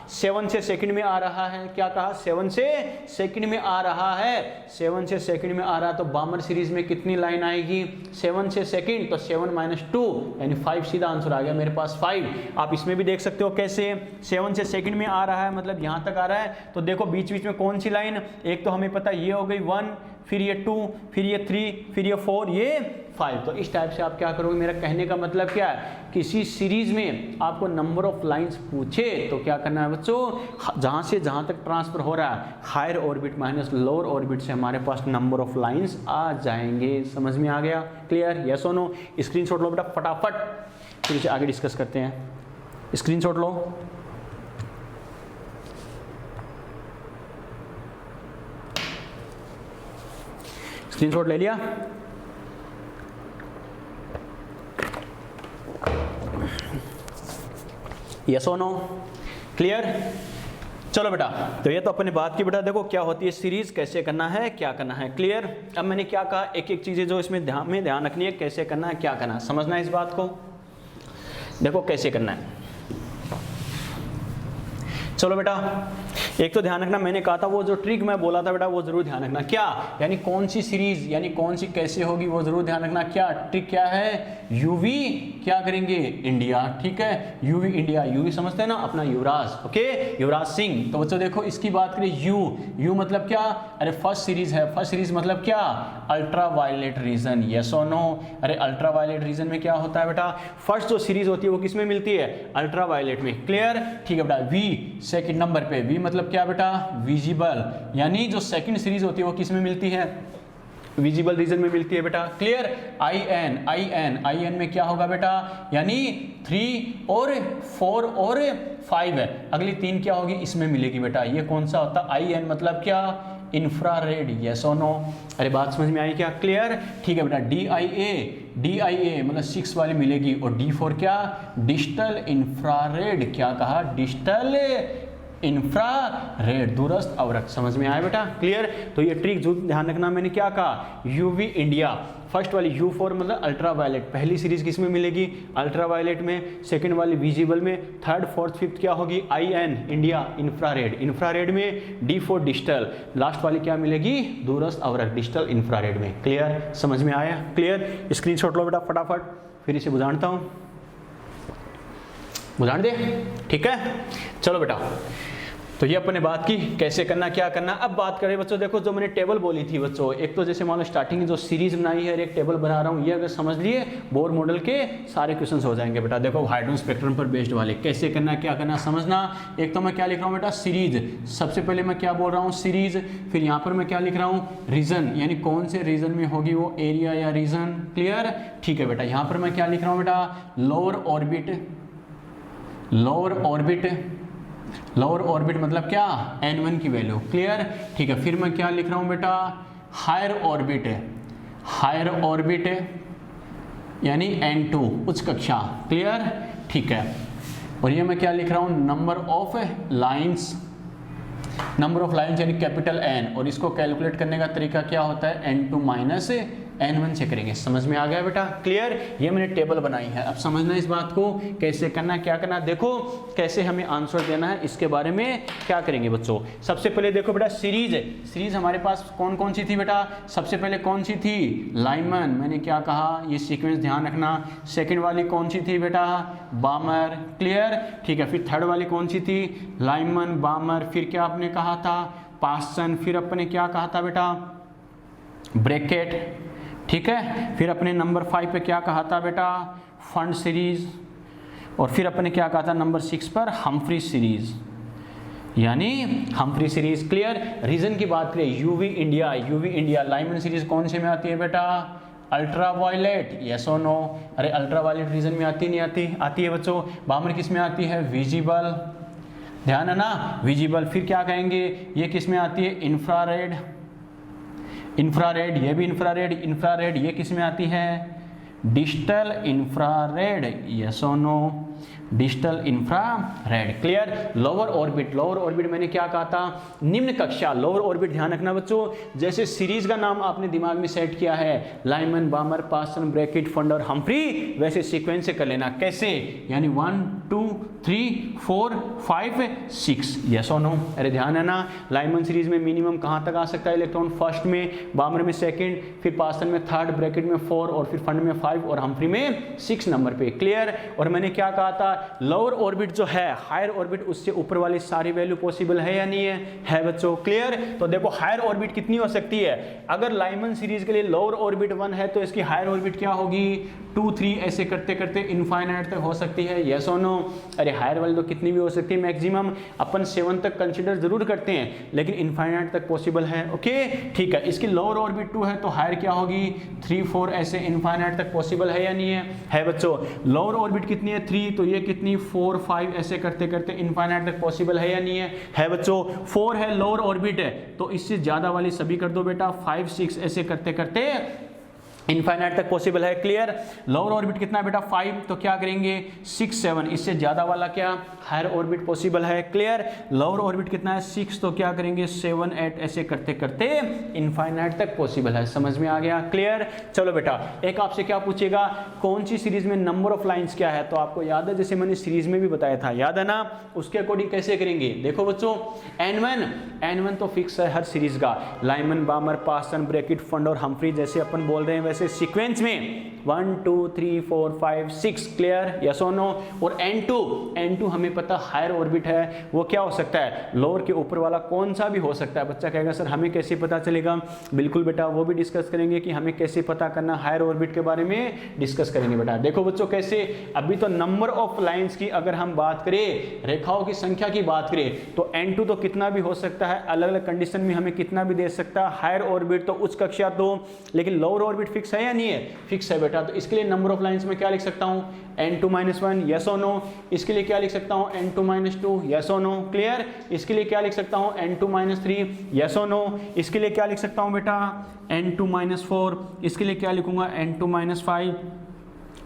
7 से सेकंड में आ रहा है, क्या कहा 7 से सेकंड में आ रहा है, 7 से सेकंड में आ रहा है तो बामर सीरीज में कितनी लाइन आएगी, 7 से सेकंड तो 7 - 2 यानी 5, सीधा आंसर आ गया मेरे पास 5। आप इसमें भी देख सकते हो कैसे 7 से सेकंड में आ रहा है मतलब यहां तक आ रहा है, तो देखो बीच बीच में कौन सी लाइन, एक तो हमें पता ये हो गई 1, फिर ये 2, फिर ये 3, फिर ये 4, ये 5। तो इस टाइप से आप क्या करोगे, मेरा कहने का मतलब क्या है, किसी सीरीज में आपको नंबर ऑफ लाइंस पूछे तो क्या करना है बच्चों, जहाँ से जहाँ तक ट्रांसफर हो रहा है higher orbit minus lower orbit से हमारे पास नंबर ऑफ लाइंस आ जाएंगे। समझ में आ गया, क्लियर, यस और नो। स्क्रीनशॉट लो बेटा फटाफट, फिर इसे आगे डिस्कस करते हैं। स्क्रीनशॉट लो। स्क्रीनशॉट ले लिया? यस और नो, क्लियर। चलो बेटा, तो ये तो अपने बात की बेटा, देखो क्या होती है सीरीज, कैसे करना है, क्या करना है, क्लियर। अब मैंने क्या कहा, एक एक चीजें जो इसमें ध्यान रखनी है, कैसे करना है, क्या करना है, समझना है इस बात को। देखो कैसे करना है, चलो बेटा, एक तो ध्यान रखना, मैंने कहा था वो जो ट्रिक मैं बोला था बेटा वो जरूर ध्यान रखना। क्या, यानी कौन सी सीरीज, यानी कौन सी कैसे होगी वो जरूर ध्यान रखना। क्या ट्रिक क्या है, यूवी क्या करेंगे, इंडिया, ठीक है, यूवी इंडिया। यूवी समझते हैं ना, अपना युवराज, ओके, युवराज सिंह। तो बच्चों देखो इसकी बात करें, यू मतलब क्या, अरे फर्स्ट सीरीज है, फर्स्ट सीरीज मतलब क्या, अल्ट्रा वायलेट रीजन, यस और नो। अरे अल्ट्रा वायलेट रीजन में क्या होता है बेटा, फर्स्ट जो सीरीज होती है वो किसमें मिलती है, अल्ट्रा वायलेट में, क्लियर, ठीक है बेटा। वी सेकंड नंबर पे, वी मतलब क्या बेटा, विजिबल, यानी जो सेकंड सीरीज होती है वो किस में मिलती है, विजिबल रीजन में मिलती है बेटा, क्लियर। आई एन में क्या होगा बेटा, यानी 3 और 4 और 5 है, अगली 3 क्या होगी, इसमें मिलेगी बेटा। ये कौन सा होता है, आई एन मतलब क्या, इंफ्रारेड, यस और नो। अरे बात समझ में आई क्या, क्लियर, ठीक है बेटा। डी आई ए मतलब 6 वाली मिलेगी, और D4 क्या, डिजिटल इंफ्रारेड, क्या कहा, डिजिटल इंफ्रारेड, दूरस्थ अवरक्त। समझ में आया बेटा, क्लियर। तो ये ट्रिक जो ध्यान रखना, मैंने क्या कहा, यूवी इंडिया, फर्स्ट वाली U4 मतलब अल्ट्रा वायलेट, पहली सीरीज किस में मिलेगी, अल्ट्रा वायलेट में, सेकंड वाली विजिबल में, थर्ड फोर्थ फिफ्थ क्या होगी, IN इंडिया, इंफ्रारेड, इंफ्रारेड में, D4 डिजिटल, लास्ट वाली क्या मिलेगी, दूरस्थ अवरक्त, डिजिटल इंफ्रारेड में, क्लियर, समझ में आया, क्लियर। स्क्रीनशॉट लो बेटा फटाफट, फिर इसे बुझाता हूँ, बुझान दे, ठीक है। चलो बेटा, तो ये अपने बात की कैसे करना, क्या करना। अब बात करें बच्चों, देखो जो मैंने टेबल बोली थी बच्चों, एक तो जैसे मान लो स्टार्टिंग जो सीरीज बनाई है, एक टेबल बना रहा हूँ, ये अगर समझ लिए बोर मॉडल के सारे क्वेश्चंस हो जाएंगे बेटा। देखो हाइड्रोजन स्पेक्ट्रम पर बेस्ड वाले कैसे करना, क्या करना, समझना। एक तो मैं क्या लिख रहा हूँ बेटा, सीरीज, सबसे पहले मैं क्या बोल रहा हूँ, सीरीज, फिर यहाँ पर मैं क्या लिख रहा हूँ, रीजन, यानी कौन से रीजन में होगी वो, एरिया या रीजन, क्लियर, ठीक है बेटा। यहाँ पर मैं क्या लिख रहा हूँ बेटा, lower orbit, lower orbit, lower orbit मतलब क्या, n1 की वैल्यू, क्लियर, ठीक है। फिर मैं क्या लिख रहा हूं बेटा, हायर ऑर्बिट है, हायर ऑर्बिट है यानी n2 उच्च कक्षा, क्लियर, ठीक है। और ये मैं क्या लिख रहा हूं, number of lines, number of lines यानी कैपिटल N, और इसको कैलकुलेट करने का तरीका क्या होता है, n2 माइनस n1 से करेंगे। समझ में आ गया बेटा, क्लियर। ये मैंने टेबल बनाई है, अब समझना इस बात को कैसे करना, क्या करना। देखो कैसे हमें आंसर देना है, इसके बारे में क्या करेंगे बच्चों। सबसे पहले देखो बेटा, सीरीज है, सीरीज हमारे पास कौन कौन सी थी बेटा, सबसे पहले कौन सी थी, लाइमन, मैंने क्या कहा, ये सीक्वेंस ध्यान रखना। सेकेंड वाली कौन सी थी बेटा, बामर, क्लियर, ठीक है। फिर थर्ड वाली कौन सी थी, लाइमन, बामर, फिर क्या आपने कहा था, पास्सन, फिर अपने क्या कहा था बेटा, ब्रैकेट, ठीक है। फिर अपने नंबर 5 पे क्या कहा था बेटा, फंड सीरीज, और फिर अपने क्या कहा था नंबर 6 पर, हम्फ्री सीरीज, यानी हम्फ्री सीरीज, क्लियर। रीजन की बात करें, UV India, UV India, Lyman series कौन से में आती है बेटा, अल्ट्रा वायलेट, यस और नो। अरे अल्ट्रा वायलेट रीजन में आती नहीं आती, आती है बच्चों। बामर किस में आती है, विजिबल, ध्यान है ना, विजिबल। फिर क्या कहेंगे, ये किस में आती है, इंफ्रारेड, इंफ्रारेड, ये भी इंफ्रारेड, इंफ्रारेड ये किस में आती है, डिजिटल इंफ्रारेड, यस और no, digital infrared, clear. Lower orbit, lower orbit मैंने क्या कहा था, निम्न कक्षा, लोअर ऑर्बिट, ध्यान रखना बच्चों। जैसे सीरीज का नाम आपने दिमाग में सेट किया है, लाइमन, बामर, पास्सन, ब्रैकेट, फंड और हम्फ्री, वैसे सीक्वेंस से कर लेना। कैसे, यानी 1 2 3 4 5 6, यस और नो। अरे ध्यान है ना, लाइमन सीरीज में मिनिमम कहाँ तक आ सकता है इलेक्ट्रॉन, फर्स्ट में, बामर में सेकेंड, फिर पास्सन में थर्ड, ब्रैकेट में 4, और फिर फंड में 5, और हम्फ्री में 6 नंबर पे, क्लियर। और मैंने क्या कहा कहा था लोअर ऑर्बिट जो है हायर ऑर्बिट उससे ऊपर वाली सारी वैल्यू पॉसिबल है या नहीं है बच्चों, क्लियर। तो देखो हायर ऑर्बिट कितनी हो सकती है, अगर लाइमन सीरीज के लिए लोअर ऑर्बिट 1 है तो इसकी हायर ऑर्बिट क्या होगी 2 3, ऐसे करते करते इनफाइनाइट तक हो सकती है, यस और नो। अरे हायर वाली तो कितनी भी हो सकती है, मैक्सिमम अपन 7 तक कंसीडर जरूर करते हैं लेकिन इनफाइनाइट तक पॉसिबल है, ओके ठीक है। इसकी लोअर ऑर्बिट 2 है तो हायर क्या होगी 3 4, ऐसे इनफाइनाइट तक पॉसिबल है या नहीं है बच्चों। लोअर ऑर्बिट कितनी है 3, तो ये कितनी 4 5, ऐसे करते करते इनफाइनाइट तक पॉसिबल है या नहीं है बच्चों। 4 है लोअर ऑर्बिट है तो इससे ज्यादा वाली सभी कर दो बेटा, 5 6, ऐसे करते करते इनफाइनाइट तक पॉसिबल है, क्लियर। लोअर ऑर्बिट कितना है बेटा 5, तो क्या करेंगे 6 7, इससे ज्यादा वाला क्या हायर ऑर्बिट पॉसिबल है, क्लियर। लोअर ऑर्बिट कितना है 6, तो क्या करेंगे 7 8, ऐसे करते करते इनफाइनाइट तक पॉसिबल है, समझ में आ गया, क्लियर। चलो बेटा एक आपसे क्या पूछेगा कौन सी सीरीज में नंबर ऑफ लाइंस क्या है, तो आपको याद है जैसे मैंने सीरीज में भी बताया था, याद है ना, उसके अकॉर्डिंग कैसे करेंगे। देखो बच्चों n1 तो फिक्स है हर सीरीज का, लाइमन बामर पास्टन ब्रैकेट फंड और हम्फ्री जैसे अपन बोल रहे हैं वैसे सीक्वेंस में 1 2 3 4 5 6, क्लियर, यस और नो। और n2 हमें पता हायर ऑर्बिट है, वो क्या हो सकता है लोअर के ऊपर वाला कौन सा भी हो सकता है। बच्चा कहेगा सर हमें कैसे पता चलेगा, बिल्कुल बेटा वो भी डिस्कस करेंगे कि हमें कैसे पता करना हायर ऑर्बिट के बारे में डिस्कस करेंगे बेटा। देखो बच्चों कैसे, अभी तो नंबर ऑफ लाइंस की अगर हम बात करें, रेखाओं की संख्या की बात करें तो n2 तो कितना भी हो सकता है, अलग अलग कंडीशन में हमें कितना भी दे सकता है, हायर ऑर्बिट तो उच्च कक्षा तो, लेकिन लोअर ऑर्बिट फिक्स है या नहीं है, फिक्स है बेटा। तो इसके लिए नंबर ऑफ लाइंस में क्या लिख सकता हूं n2 -1, यस और नो। इसके लिए क्या लिख सकता हूं n2 -2, यस और नो, क्लियर। इसके लिए क्या लिख सकता हूं n2 -3, यस और नो। इसके लिए क्या लिख सकता हूं बेटा n2 -4, इसके लिए क्या लिखूंगा n2 -5,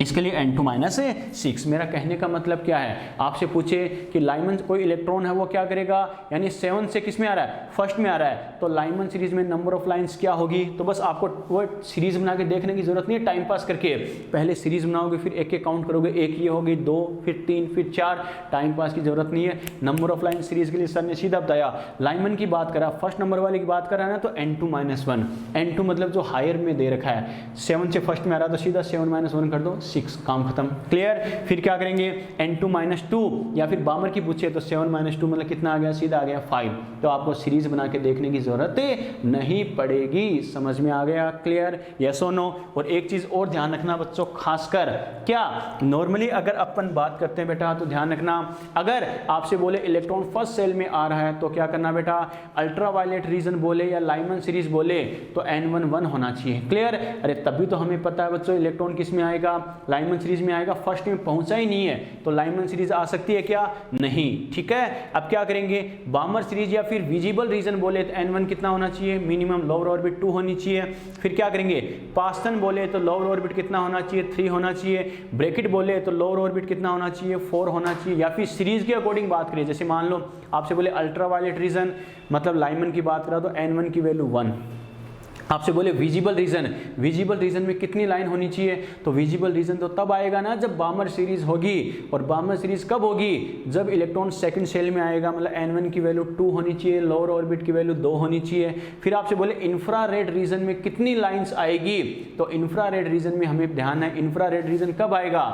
इसके लिए n2 -6। मेरा कहने का मतलब क्या है, आपसे पूछे कि लाइमन कोई इलेक्ट्रॉन है वो क्या करेगा, यानी 7 से किस में आ रहा है फर्स्ट में आ रहा है, तो लाइमन सीरीज में नंबर ऑफ लाइंस क्या होगी। तो बस आपको वो सीरीज बना के देखने की जरूरत नहीं है, टाइम पास करके पहले सीरीज बनाओगे फिर एक एक काउंट करोगे, एक ये होगी 2 फिर 3 फिर 4, टाइम पास की जरूरत नहीं है। नंबर ऑफ लाइन सीरीज के लिए सर ने सीधा बताया, लाइमन की बात करा फर्स्ट नंबर वाले की बात करा ना तो n2 -1, n2 मतलब जो हायर में दे रखा है, 7 से फर्स्ट में आ रहा है तो सीधा 7 -1 कर दो, 6, काम खत्म, क्लियर। फिर क्या करेंगे n2 -2, या फिर बामर की पूछे तो 7 -2 मतलब कितना आ गया, सीधा आ गया 5। तो आपको सीरीज बना के देखने की जरूरत नहीं पड़ेगी, समझ में आ गया, क्लियर, यस और नो। और एक चीज और ध्यान रखना बच्चों, खासकर क्या नॉर्मली अगर अपन बात करते हैं बेटा तो ध्यान रखना, अगर आपसे बोले इलेक्ट्रॉन फर्स्ट सेल में आ रहा है तो क्या करना बेटा, अल्ट्रावायलेट रीजन बोले या लाइमन सीरीज बोले तो n1 1 होना चाहिए, क्लियर। अरे तभी तो हमें पता है बच्चों इलेक्ट्रॉन किस में आएगा, लाइमन सीरीज में आएगा, फर्स्ट में पहुंचा ही नहीं है तो लाइमन सीरीज आ सकती है क्या, नहीं, ठीक है। अब क्या करेंगे, बामर सीरीज या फिर विजिबल रीजन बोले तो n1 कितना होना चाहिए, मिनिमम लोअर ऑर्बिट 2 होनी चाहिए। फिर क्या करेंगे, पास्टन बोले तो लोअर ऑर्बिट कितना होना चाहिए, 3 होना चाहिए। ब्रैकेट बोले तो लोअर ऑर्बिट कितना होना चाहिए, 4 होना चाहिए। या फिर सीरीज के अकॉर्डिंग बात करें, जैसे मान लो आपसे बोले अल्ट्रावायलेट रीजन मतलब लाइमन की बात करा तो n1 की वैल्यू 1। आपसे बोले विजिबल रीजन में कितनी लाइन होनी चाहिए, तो विजिबल रीजन तो तब आएगा ना जब बामर सीरीज होगी, और बामर सीरीज कब होगी, जब इलेक्ट्रॉन सेकंड सेल में आएगा, मतलब n1 की वैल्यू 2 होनी चाहिए, लोअर ऑर्बिट की वैल्यू 2 होनी चाहिए। फिर आपसे बोले इंफ्रारेड रीजन में कितनी लाइंस आएगी, तो इंफ्रारेड रीजन में हमें ध्यान है, इंफ्रारेड रीजन कब आएगा,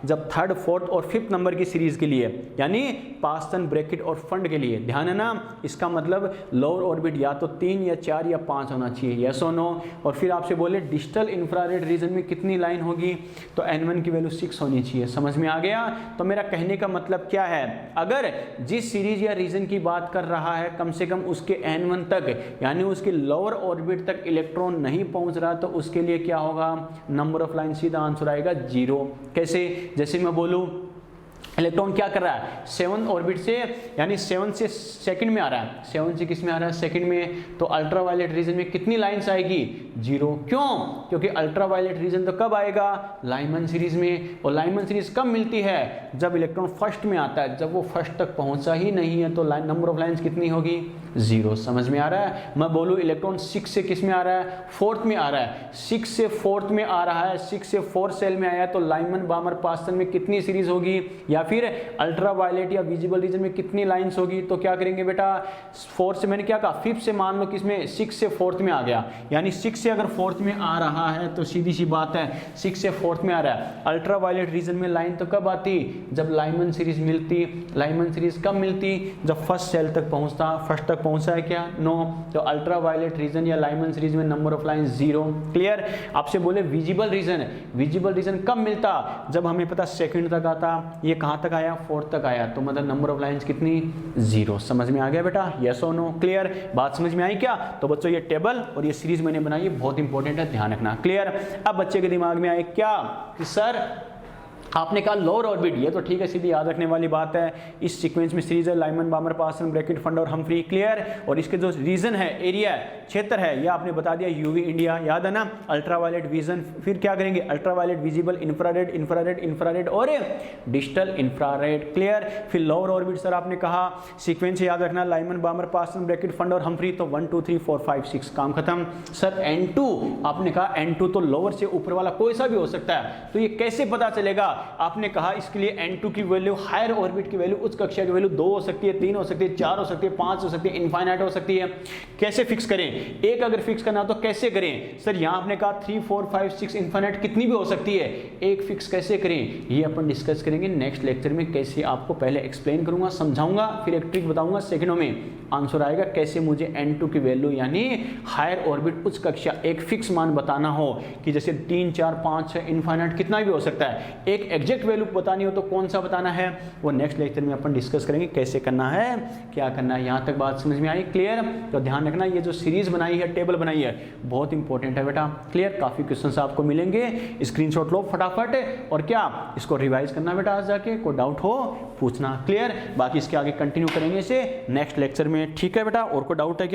जब 3rd 4th और 5th नंबर की सीरीज के लिए, यानी पास्टन ब्रैकेट और फंड के लिए, ध्यान है ना। इसका मतलब लोअर ऑर्बिट या तो 3 या 4 या 5 होना चाहिए, यस और नो। और फिर आपसे बोले डिजिटल इंफ्रारेड रीजन में कितनी लाइन होगी, तो n1 की वैल्यू 6 होनी चाहिए, समझ में आ गया। तो मेरा कहने का मतलब क्या है, अगर जिस सीरीज या रीजन की बात कर रहा है कम से कम उसके n1 तक यानी उसके लोअर ऑर्बिट तक इलेक्ट्रॉन नहीं पहुंच रहा, तो उसके लिए क्या होगा, नंबर ऑफ लाइन, सीधा आंसर आएगा 0। कैसे, जैसे मैं बोलूं इलेक्ट्रॉन क्या कर रहा है 7 ऑर्बिट से, यानी 7 से सेकंड में आ रहा है, 7 से किस में आ रहा है, सेकंड में, तो अल्ट्रावायलेट रीजन में कितनी लाइंस आएगी, 0। क्यों, क्योंकि अल्ट्रावायलेट रीजन तो कब आएगा, लाइमन सीरीज में। और लाइमन सीरीज कब मिलती है, जब इलेक्ट्रॉन फर्स्ट में आता है, जब वो फर्स्ट तक पहुंचा ही नहीं है तो नंबर ऑफ लाइंस कितनी होगी, 0। समझ में आ रहा है। मैं बोलूँ इलेक्ट्रॉन 6 से किस में आ रहा है, 4th में आ रहा है, 6 से 4th में आ रहा है, 6 से 4th सेल में आया तो लाइमन बामर पास्टन में कितनी सीरीज होगी, या फिर अल्ट्रा वायलेट या विजिबल रीजन में कितनी लाइंस होगी, तो क्या करेंगे बेटा, 4 से मैंने क्या कहा, 5 से मान लो किसमें 6 से 4th में आ गया, यानी 6 से अगर 4th में आ रहा है तो सीधी सी बात है 6 से 4th में आ रहा है। अल्ट्रा वायलेट रीजन में लाइन तो कब आती, जब लाइमन सीरीज मिलती। लाइमन सीरीज कब मिलती, जब फर्स्ट सेल तक पहुंचता। फर्स्ट तक पहुंचा है क्या, नो। तो अल्ट्रा वायलेट रीजन या लाइमन सीरीज में नंबर ऑफ लाइन 0। क्लियर। आपसे बोले विजिबल रीजन, विजिबल रीजन कब मिलता, जब हमें पता सेकंड तक आता, ये कहां तक आया, 4th तक आया, तो मतलब नंबर ऑफ लाइंस कितनी, 0। समझ में आ गया बेटा, यस और नो। क्लियर, बात समझ में आई क्या। तो बच्चों ये टेबल और ये सीरीज मैंने बनाई, बहुत इंपॉर्टेंट है, ध्यान रखना। क्लियर। अब बच्चे के दिमाग में आए क्या कि सर आपने कहा लोअर ऑर्बिट, ये तो ठीक है, सीधी याद रखने वाली बात है। इस सीक्वेंस में सीरीज है लाइमन, बामर, पार्सन, ब्रैकेट, फंड और हमफ्री। क्लियर। और इसके जो रीजन है, एरिया क्षेत्र है, ये आपने बता दिया यूवी इंडिया, याद है ना। अल्ट्रावायलेट विजन, फिर क्या करेंगे, ultraviolet visible, infrared, infrared, infrared और डिजिटल इंफ्रारेड। क्लियर। फिर लोअर ऑर्बिट सर आपने कहा सीक्वेंस याद रखना, लाइमन, बामर, पार्सन, ब्रैकेट, फंड और हमफ्री, तो 1 2 3 4 5 6 काम खत्म। सर N2 आपने कहा, N2 तो लोअर से ऊपर वाला कोई सा भी हो सकता है, तो ये कैसे पता चलेगा, आपने कहा इसके लिए N2 की वैल्यू, हायर ऑर्बिट की वैल्यू, उच्च कक्षा की वैल्यू 2 हो सकती है, 3 हो सकती है, 4 हो सकती है, 5 हो सकती है, इनफाइनाइट हो सकती है। कैसे फिक्स करें, एक अगर फिक्स करना तो कैसे करें सर, यहां आपने कहा 3 4 5 6 इनफाइनाइट कितनी भी हो सकती है, एक फिक्स कैसे करें, ये अपन डिस्कस करेंगे नेक्स्ट लेक्चर में। कैसे आपको पहले एक्सप्लेन करूंगा, समझाऊंगा, फिर एक ट्रिक बताऊंगा, सेकंडों में आंसर आएगा कैसे मुझे N2 की वैल्यू यानी हायर ऑर्बिट, उच्च कक्षा, एक फिक्स मान बताना हो कि जैसे 3 4 5 6 इनफाइनाइट कितना भी हो सकता है, एक एग्जैक्ट वैल्यू बतानी हो तो कौन सा बताना है, वो नेक्स्ट लेक्चर में अपन डिस्कस करेंगे कैसे करना है, क्या करना है। यहां तक बात समझ में आई। क्लियर। तो ध्यान रखना, ये जो सीरीज बनाई है, टेबल बनाई है, बहुत इंपॉर्टेंट है बेटा। क्लियर। काफी क्वेश्चंस आपको मिलेंगे, स्क्रीनशॉट लो फटाफट, और क्या इसको रिवाइज करना बेटा, आज जाके कोई डाउट हो पूछना। क्लियर। बाकी इसके आगे कंटिन्यू करेंगे इसे नेक्स्ट लेक्चर में, ठीक है बेटा। और कोई डाउट है क्या?